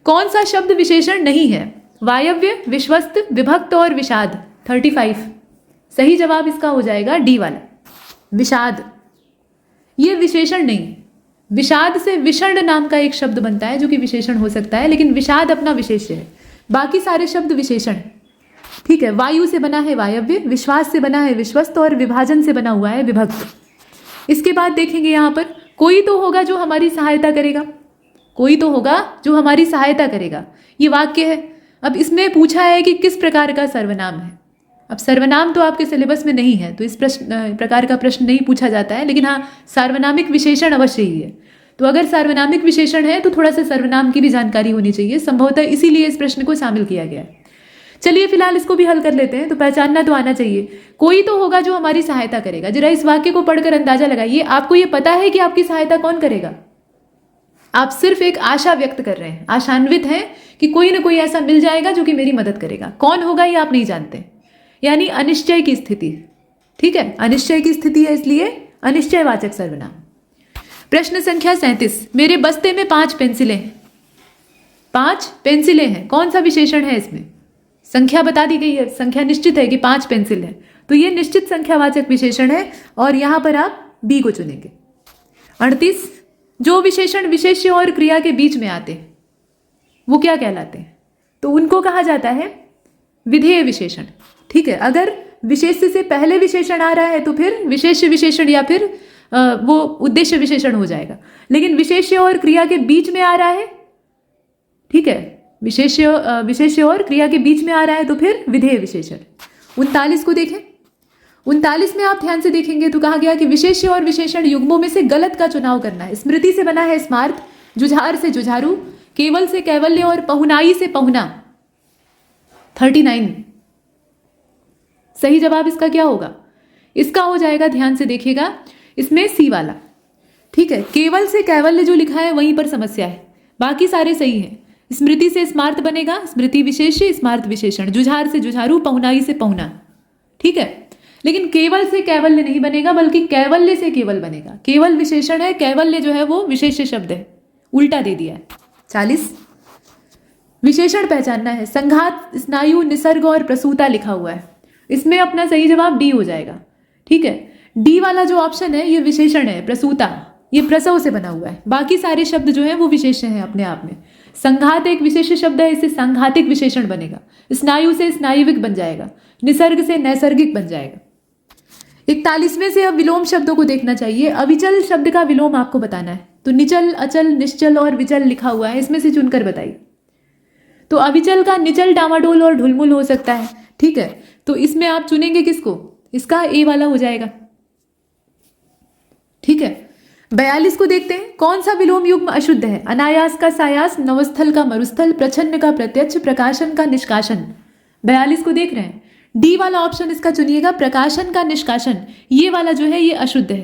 कौन सा शब्द विशेषण नहीं है? वायव्य, विश्वस्त, विभक्त और विषाद। 35 सही जवाब इसका हो जाएगा डी वाला, विषाद। ये विशेषण नहीं है। विषाद से विषण नाम का एक शब्द बनता है जो कि विशेषण हो सकता है, लेकिन विषाद अपना विशेष्य है, बाकी सारे शब्द विशेषण है, ठीक है। वायु से बना है वायव्य, विश्वास से बना है विश्वस्त और विभाजन से बना हुआ है विभक्त। इसके बाद देखेंगे यहाँ पर कोई तो होगा जो हमारी सहायता करेगा, कोई तो होगा जो हमारी सहायता करेगा, ये वाक्य है। अब इसमें पूछा है कि किस प्रकार का सर्वनाम है। अब सर्वनाम तो आपके सिलेबस में नहीं है तो इस प्रकार का प्रश्न नहीं पूछा जाता है, लेकिन हाँ सार्वनामिक विशेषण अवश्य ही है। तो अगर सार्वनामिक विशेषण है तो थोड़ा सा सर्वनाम की भी जानकारी होनी चाहिए, संभवतः इसीलिए इस प्रश्न को शामिल किया गया है। चलिए फिलहाल इसको भी हल कर लेते हैं। तो पहचानना तो आना चाहिए, कोई तो होगा जो हमारी सहायता करेगा। जरा इस वाक्य को पढ़कर अंदाजा लगाइए, आपको ये पता है कि आपकी सहायता कौन करेगा? आप सिर्फ एक आशा व्यक्त कर रहे हैं, आशान्वित हैं कि कोई ना कोई ऐसा मिल जाएगा जो कि मेरी मदद करेगा। कौन होगा ये आप नहीं जानते, यानी अनिश्चय की स्थिति। ठीक है, अनिश्चय की स्थिति है, इसलिए अनिश्चयवाचक सर्वनाम। प्रश्न संख्या 37, मेरे बस्ते में 5 पेंसिलें हैं। 5 पेंसिलें हैं, कौन सा विशेषण है इसमें? संख्या बता दी गई है, संख्या निश्चित है कि 5 पेंसिल है, तो ये निश्चित संख्यावाचक विशेषण है और यहां पर आप बी को चुनेंगे। 38, जो विशेषण विशेष्य और क्रिया के बीच में आते हैं वो क्या कहलाते हैं? तो उनको कहा जाता है विधेय विशेषण। ठीक है, अगर विशेष्य से पहले विशेषण आ रहा है तो फिर विशेष्य विशेषण या फिर वो उद्देश्य विशेषण हो जाएगा, लेकिन विशेष्य और क्रिया के बीच में आ रहा है, ठीक है, विशेष्य और क्रिया के बीच में आ रहा है तो फिर विधेय विशेषण। 39 को देखें। 39 में आप ध्यान से देखेंगे तो कहा गया कि विशेष्य और विशेषण युग्मों में से गलत का चुनाव करना है। स्मृति से बना है स्मार्त, जुझार से जुझारू, केवल से कैवल्य और पहुनाई से पहुना। 39 सही जवाब इसका क्या होगा? इसका हो जाएगा, ध्यान से देखिएगा, इसमें सी वाला। ठीक है, केवल से कैवल्य जो लिखा है वहीं पर समस्या है, बाकी सारे सही हैं। स्मृति से स्मार्त बनेगा, स्मृति विशेष्य, स्मार्त विशेषण, जुझार से जुझारू, पहुनाई से पहुना। ठीक है, लेकिन केवल से कैवल्य नहीं बनेगा बल्कि कैवल्य से केवल बनेगा। केवल विशेषण है, कैवल्य जो है वो विशेष्य शब्द है, उल्टा दे दिया है। 40 विशेषण पहचानना है। संघात, स्नायु, निसर्ग और प्रसूता लिखा हुआ है, इसमें अपना सही जवाब डी हो जाएगा। ठीक है, डी वाला जो ऑप्शन है ये विशेषण है, प्रसूता, ये प्रसव से बना हुआ है, बाकी सारे शब्द जो है वो विशेष्य हैं अपने आप में। संघात एक विशेष शब्द है, इससे संघातिक विशेषण बनेगा। स्नायु से स्नायुविक बन जाएगा, निसर्ग से नैसर्गिक बन जाएगा। 41वें से अब विलोम शब्दों को देखना चाहिए। अविचल शब्द का विलोम आपको बताना है, तो निचल, अचल, निश्चल और विचल लिखा हुआ है, इसमें से चुनकर बताइए। तो अविचल का निचल, डामाडोल और ढुलमुल हो सकता है। ठीक है, तो इसमें आप चुनेंगे किसको? इसका ए वाला हो जाएगा। ठीक है, 42 को देखते हैं। कौन सा विलोम युग्म अशुद्ध है? अनायास का सायास, नवस्थल का मरुस्थल, प्रच्छन्न का प्रत्यक्ष, प्रकाशन का निष्कासन। 42 को देख रहे हैं, डी वाला ऑप्शन इसका चुनिएगा, प्रकाशन का निष्कासन, ये वाला जो है ये अशुद्ध है।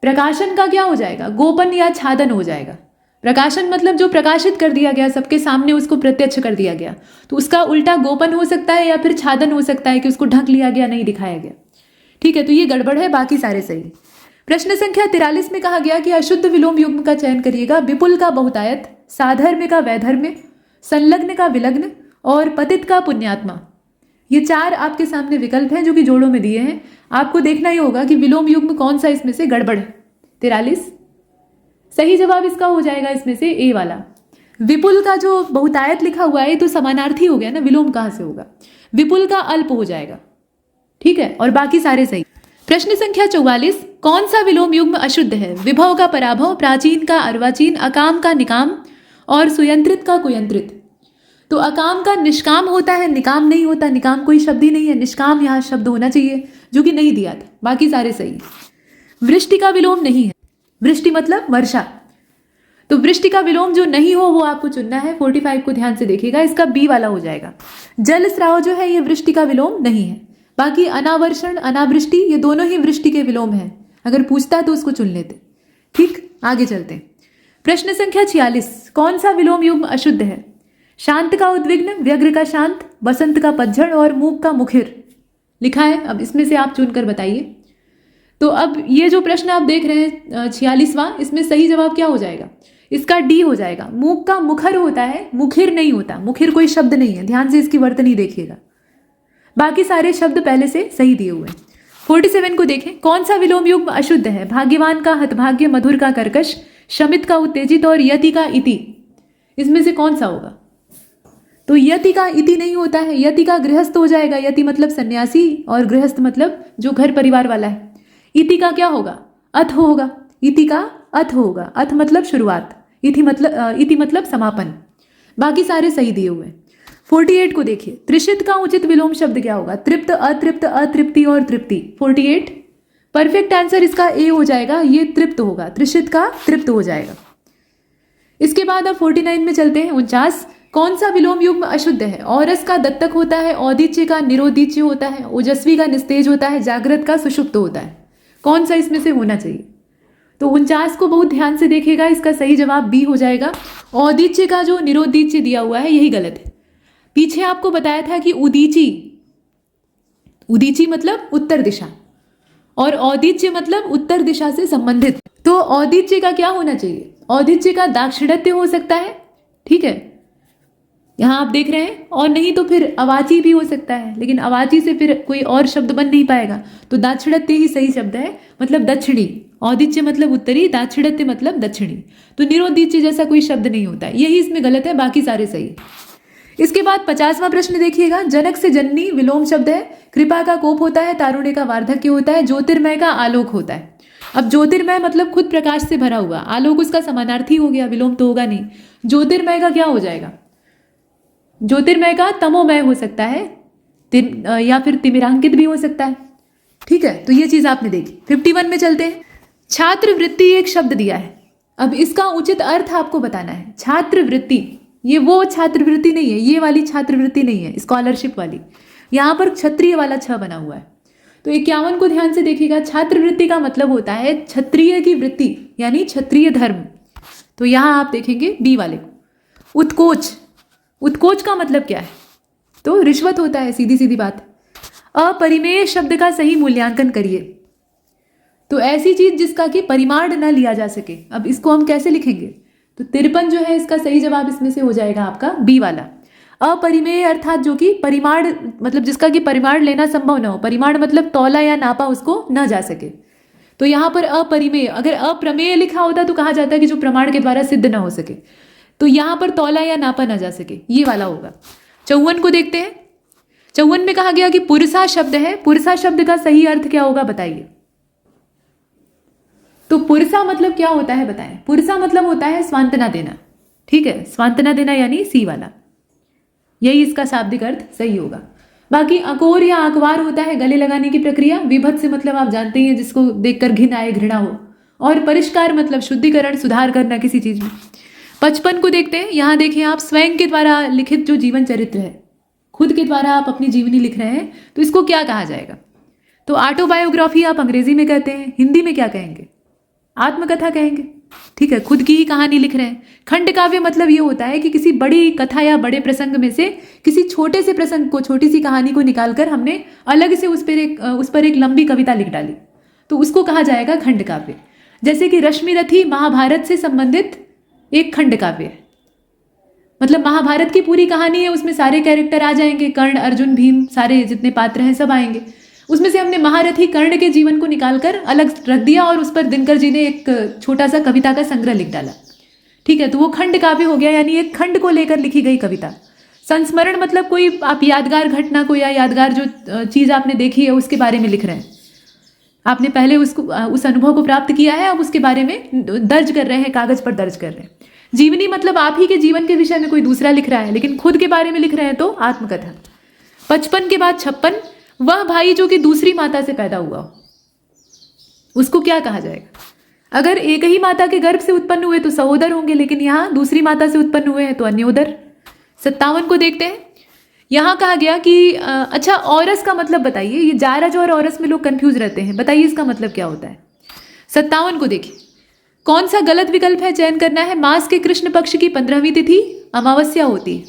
प्रकाशन का क्या हो जाएगा? गोपन या छादन हो जाएगा। प्रकाशन मतलब जो प्रकाशित कर दिया गया, सबके सामने उसको प्रत्यक्ष कर दिया गया, तो उसका उल्टा गोपन हो सकता है या फिर छादन हो सकता है कि उसको ढक लिया गया, नहीं दिखाया गया। ठीक है, तो ये गड़बड़ है, बाकी सारे सही। प्रश्न संख्या 43 में कहा गया कि अशुद्ध विलोम युग्म का चयन करिएगा। विपुल का बहुतायत, साधर्म्य का वैधर्म्य, संलग्न का विलग्न और पतित का पुण्यात्मा। ये 4 आपके सामने विकल्प हैं जो कि जोड़ों में दिए हैं। आपको देखना ही होगा कि विलोम युग्म कौन सा इसमें से गड़बड़ है। 43 सही जवाब इसका हो जाएगा इसमें से ए वाला। विपुल का जो बहुतायत लिखा हुआ है तो समानार्थी हो गया ना, विलोम कहाँ से होगा? विपुल का अल्प हो जाएगा। ठीक है, और बाकी सारे सही। प्रश्न संख्या 44, कौन सा विलोम युग्म अशुद्ध है? विभव का पराभव, प्राचीन का अर्वाचीन, अकाम का निकाम और सुयंत्रित का कुयंत्रित। तो अकाम का निष्काम होता है, निकाम नहीं होता, निकाम कोई शब्द ही नहीं है, निष्काम यहाँ शब्द होना चाहिए जो कि नहीं दिया था, बाकी सारे सही। वृष्टि का विलोम नहीं है, वृष्टि मतलब वर्षा, तो वृष्टि का विलोम जो नहीं हो वो आपको चुनना है। 45 को ध्यान से देखिएगा, इसका बी वाला हो जाएगा। जल स्राव जो है ये वृष्टि का विलोम नहीं है। बाकी अनावर्षण, अनावृष्टि ये दोनों ही वृष्टि के विलोम हैं, अगर पूछता तो उसको चुन लेते। ठीक, आगे चलते हैं। प्रश्न संख्या 46, कौन सा विलोम युग्म अशुद्ध है? शांत का उद्विग्न, व्यग्र का शांत, बसंत का पतझड़ और मूक का मुखिर लिखा है। अब इसमें से आप चुनकर बताइए। तो अब ये जो प्रश्न आप देख रहे हैं 46वां, इसमें सही जवाब क्या हो जाएगा? इसका डी हो जाएगा। मूक का मुखर होता है, मुखिर नहीं होता। मुखिर कोई शब्द नहीं है, ध्यान से इसकी वर्तनी देखिएगा। बाकी सारे शब्द पहले से सही दिए हुए हैं। 47 को देखें, कौन सा विलोम युग्म अशुद्ध है? भाग्यवान का हतभाग्य, मधुर का कर्कश, शमित का उत्तेजित और यति का इति। इसमें से कौन सा होगा? तो यति का इति नहीं होता है, यति का गृहस्थ हो जाएगा। यति मतलब सन्यासी और गृहस्थ मतलब जो घर परिवार वाला है। इति का क्या होगा? अथ होगा। इति का अथ होगा। अथ मतलब शुरुआत, इति मतलब समापन। बाकी सारे सही दिए हुए। 48 को देखिए, त्रिषित का उचित विलोम शब्द क्या होगा? तृप्त, अतृप्त, अतृप्ति और तृप्ति। 48 परफेक्ट आंसर इसका ए हो जाएगा, ये तृप्त होगा, त्रिषित का तृप्त हो जाएगा। इसके बाद अब 49 में चलते हैं। 49, कौन सा विलोम युग्म अशुद्ध है? औरस का दत्तक होता है, औदिच्य का निरोदिच्य होता है, ओजस्वी का निस्तेज होता है, जागृत का सुषुप्त होता है। कौन सा इसमें से होना चाहिए? तो 49 को बहुत ध्यान से देखिएगा, इसका सही जवाब बी हो जाएगा। औदीच्य का जो निरोधीच्य दिया हुआ है यही गलत है। पीछे आपको बताया था कि उदीची, उदीची मतलब उत्तर दिशा और औदीच्य मतलब उत्तर दिशा से संबंधित। तो औदीच्य का क्या होना चाहिए? औदीच्य का दाक्षिणात्य हो सकता है, ठीक है, यहाँ आप देख रहे हैं, और नहीं तो फिर अवाची भी हो सकता है, लेकिन अवाची से फिर कोई और शब्द बन नहीं पाएगा, तो दाक्षिणात्य ही सही शब्द है, मतलब दक्षिणी। औदीच्य मतलब उत्तरी, दाक्षिणात्य मतलब दक्षिणी। तो निरोधीच्य जैसा कोई शब्द नहीं होता है, यही इसमें गलत है, बाकी सारे सही है। इसके बाद 50वां प्रश्न देखिएगा। जनक से जननी विलोम शब्द है, कृपा का कोप होता है, तारुण्य का वार्धक्य होता है, ज्योतिर्मय का आलोक होता है। अब ज्योतिर्मय मतलब खुद प्रकाश से भरा हुआ, आलोक उसका समानार्थी हो गया, विलोम तो होगा नहीं। ज्योतिर्मय का क्या हो जाएगा? ज्योतिर्मय का तमोमय हो सकता है, या फिर तिमिरांकित भी हो सकता है, ठीक है। तो ये चीज आपने देखी। 51 में चलते हैं। छात्रवृत्ति एक शब्द दिया है, अब इसका उचित अर्थ आपको बताना है। छात्रवृत्ति, ये वो छात्रवृत्ति नहीं है, ये वाली छात्रवृत्ति नहीं है, स्कॉलरशिप वाली। यहाँ पर क्षत्रिय वाला छ बना हुआ है। तो 51 को ध्यान से देखिएगा। छात्रवृत्ति का मतलब होता है क्षत्रिय की वृत्ति, यानी क्षत्रिय धर्म। तो यहाँ आप देखेंगे बी वाले को। उत्कोच, उत्कोच का मतलब क्या है? तो रिश्वत होता है, सीधी सीधी बात। अपरिमेय शब्द का सही मूल्यांकन करिए। तो ऐसी चीज जिसका कि परिमाण न लिया जा सके, अब इसको हम कैसे लिखेंगे? तो 53 जो है इसका सही जवाब इसमें से हो जाएगा आपका बी वाला। अपरिमेय अर्थात जो कि परिमाण, मतलब जिसका कि परिमाण लेना संभव न हो। परिमाण मतलब तौला या नापा उसको न जा सके। तो यहाँ पर अपरिमेय, अगर अप्रमेय लिखा होता तो कहा जाता है कि जो प्रमाण के द्वारा सिद्ध न हो सके। तो यहाँ पर तौला या नापा न जा सके, ये वाला होगा। 54 को देखते हैं। 54 में कहा गया कि पुरसा शब्द है, पुरसा शब्द का सही अर्थ क्या होगा बताइए। तो पुरसा मतलब क्या होता है बताएं। पुरसा मतलब होता है सांत्वना देना, ठीक है, सांत्वना देना यानी सी वाला, यही इसका शाब्दिक अर्थ सही होगा। बाकी अकोर या अकवार होता है गले लगाने की प्रक्रिया। विभत्स से मतलब आप जानते ही हैं, जिसको देखकर घिन आए, घृणा हो। और परिष्कार मतलब शुद्धिकरण, सुधार करना किसी चीज में। 55 को देखते हैं। यहाँ देखिए आप, स्वयं के द्वारा लिखित जो जीवन चरित्र है, खुद के द्वारा आप अपनी जीवनी लिख रहे हैं, तो इसको क्या कहा जाएगा? तो ऑटोबायोग्राफी आप अंग्रेजी में कहते हैं, हिंदी में क्या कहेंगे? आत्मकथा कहेंगे, ठीक है, खुद की ही कहानी लिख रहे हैं। खंड काव्य मतलब ये होता है कि किसी बड़ी कथा या बड़े प्रसंग में से किसी छोटे से प्रसंग को, छोटी सी कहानी को निकालकर हमने अलग से उस पर एक लंबी कविता लिख डाली, तो उसको कहा जाएगा खंड काव्य। जैसे कि रश्मिरथी महाभारत से संबंधित एक खंड काव्य है, मतलब महाभारत की पूरी कहानी है, उसमें सारे कैरेक्टर आ जाएंगे, कर्ण, अर्जुन, भीम, सारे जितने पात्र हैं सब आएंगे। उसमें से हमने महारथी कर्ण के जीवन को निकालकर अलग रख दिया और उस पर दिनकर जी ने एक छोटा सा कविता का संग्रह लिख डाला, ठीक है। तो वो खंड काव्य हो गया, यानी एक खंड को लेकर लिखी गई कविता। संस्मरण मतलब कोई आप यादगार घटना को या यादगार जो चीज आपने देखी है उसके बारे में लिख रहे हैं, आपने पहले उस अनुभव को प्राप्त किया है, अब उसके बारे में दर्ज कर रहे हैं, कागज पर दर्ज कर रहे हैं। जीवनी मतलब आप ही के जीवन के विषय में कोई दूसरा लिख रहा है, लेकिन खुद के बारे में लिख रहे हैं, तो आत्मकथा। 55 के बाद 56, वह भाई जो कि दूसरी माता से पैदा हुआ हो, उसको क्या कहा जाएगा? अगर एक ही माता के गर्भ से उत्पन्न हुए तो सहोदर होंगे, लेकिन यहाँ दूसरी माता से उत्पन्न हुए हैं तो अन्योदर। 57 को देखते हैं। यहाँ कहा गया कि अच्छा, औरस का मतलब बताइए। ये जारज और औरस में लोग कंफ्यूज रहते हैं, बताइए इसका मतलब क्या होता है। 57 को देखिए, कौन सा गलत विकल्प है, चयन करना है। मास के कृष्ण पक्ष की 15वीं तिथि अमावस्या होती है,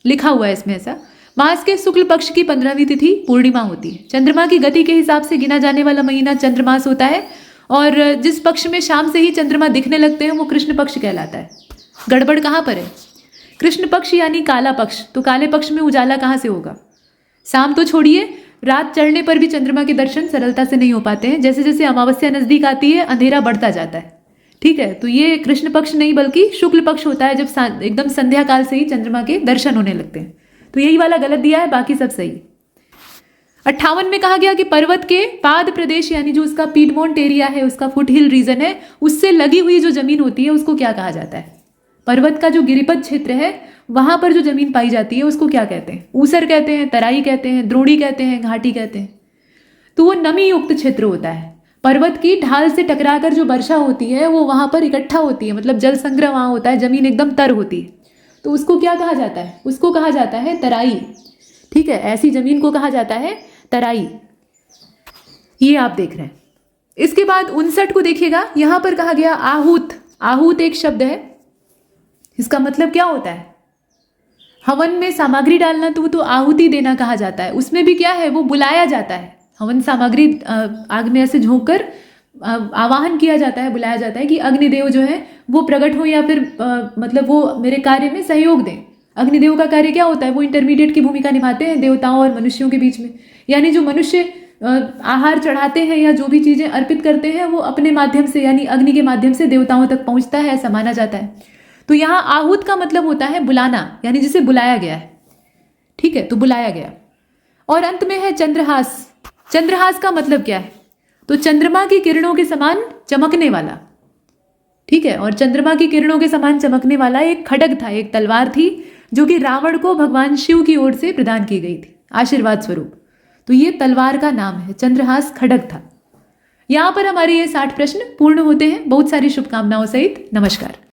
लिखा हुआ है इसमें ऐसा। मास के शुक्ल पक्ष की 15वीं तिथि पूर्णिमा होती है। चंद्रमा की गति के हिसाब से गिना जाने वाला महीना चंद्रमास होता है, और जिस पक्ष में शाम से ही चंद्रमा दिखने लगते हैं वो कृष्ण पक्ष कहलाता है। गड़बड़ कहाँ पर है? कृष्ण पक्ष यानी काला पक्ष, तो काले पक्ष में उजाला कहाँ से होगा? शाम तो छोड़िए, रात चढ़ने पर भी चंद्रमा के दर्शन सरलता से नहीं हो पाते हैं। जैसे जैसे अमावस्या नजदीक आती है अंधेरा बढ़ता जाता है, ठीक है। तो ये कृष्ण पक्ष नहीं बल्कि शुक्ल पक्ष होता है, जब एकदम संध्या काल से ही चंद्रमा के दर्शन होने लगते हैं। तो यही वाला गलत दिया है, बाकी सब सही। 58 में कहा गया कि पर्वत के पाद प्रदेश, यानी जो उसका पीडमोंट एरिया है, उसका फुट हिल रीजन है, उससे लगी हुई जो जमीन होती है उसको क्या कहा जाता है? पर्वत का जो गिरिपद क्षेत्र है वहां पर जो जमीन पाई जाती है उसको क्या कहते हैं? ऊसर कहते हैं, तराई कहते हैं, द्रोणी कहते हैं, घाटी कहते हैं। तो वो नमी युक्त क्षेत्र होता है। पर्वत की ढाल से टकराकर जो वर्षा होती है वो वहां पर इकट्ठा होती है, मतलब जल संग्रह वहां होता है, जमीन एकदम तर होती है, तो उसको क्या कहा जाता है? उसको कहा जाता है तराई, ठीक है। ऐसी जमीन को कहा जाता है तराई। ये आप देख रहे हैं। इसके बाद 59 को देखिएगा, यहां पर कहा गया आहूत। आहूत एक शब्द है, इसका मतलब क्या होता है? हवन में सामग्री डालना तो वो तो आहुति देना कहा जाता है, उसमें भी क्या है, वो बुलाया जाता है। हवन सामग्री आग में ऐसे झोंक कर आवाहन किया जाता है, बुलाया जाता है कि अग्निदेव जो है वो प्रकट हो या फिर मतलब वो मेरे कार्य में सहयोग दें। अग्निदेव का कार्य क्या होता है, वो इंटरमीडिएट की भूमिका निभाते हैं देवताओं और मनुष्यों के बीच में। यानी जो मनुष्य आहार चढ़ाते हैं या जो भी चीजें अर्पित करते हैं वो अपने माध्यम से यानी अग्नि के माध्यम से देवताओं तक पहुंचता है, ऐसा माना जाता है। तो यहाँ आहूत का मतलब होता है बुलाना, यानी जिसे बुलाया गया है। ठीक है, तो बुलाया गया। और अंत में है चंद्रहास। चंद्रहास का मतलब क्या है? तो चंद्रमा की किरणों के समान चमकने वाला। ठीक है, और चंद्रमा की किरणों के समान चमकने वाला एक खड्ग था, एक तलवार थी, जो कि रावण को भगवान शिव की ओर से प्रदान की गई थी आशीर्वाद स्वरूप। तो ये तलवार का नाम है, चंद्रहास खड्ग था। यहां पर हमारे ये 60 प्रश्न पूर्ण होते हैं। बहुत सारी शुभकामनाओं सहित नमस्कार।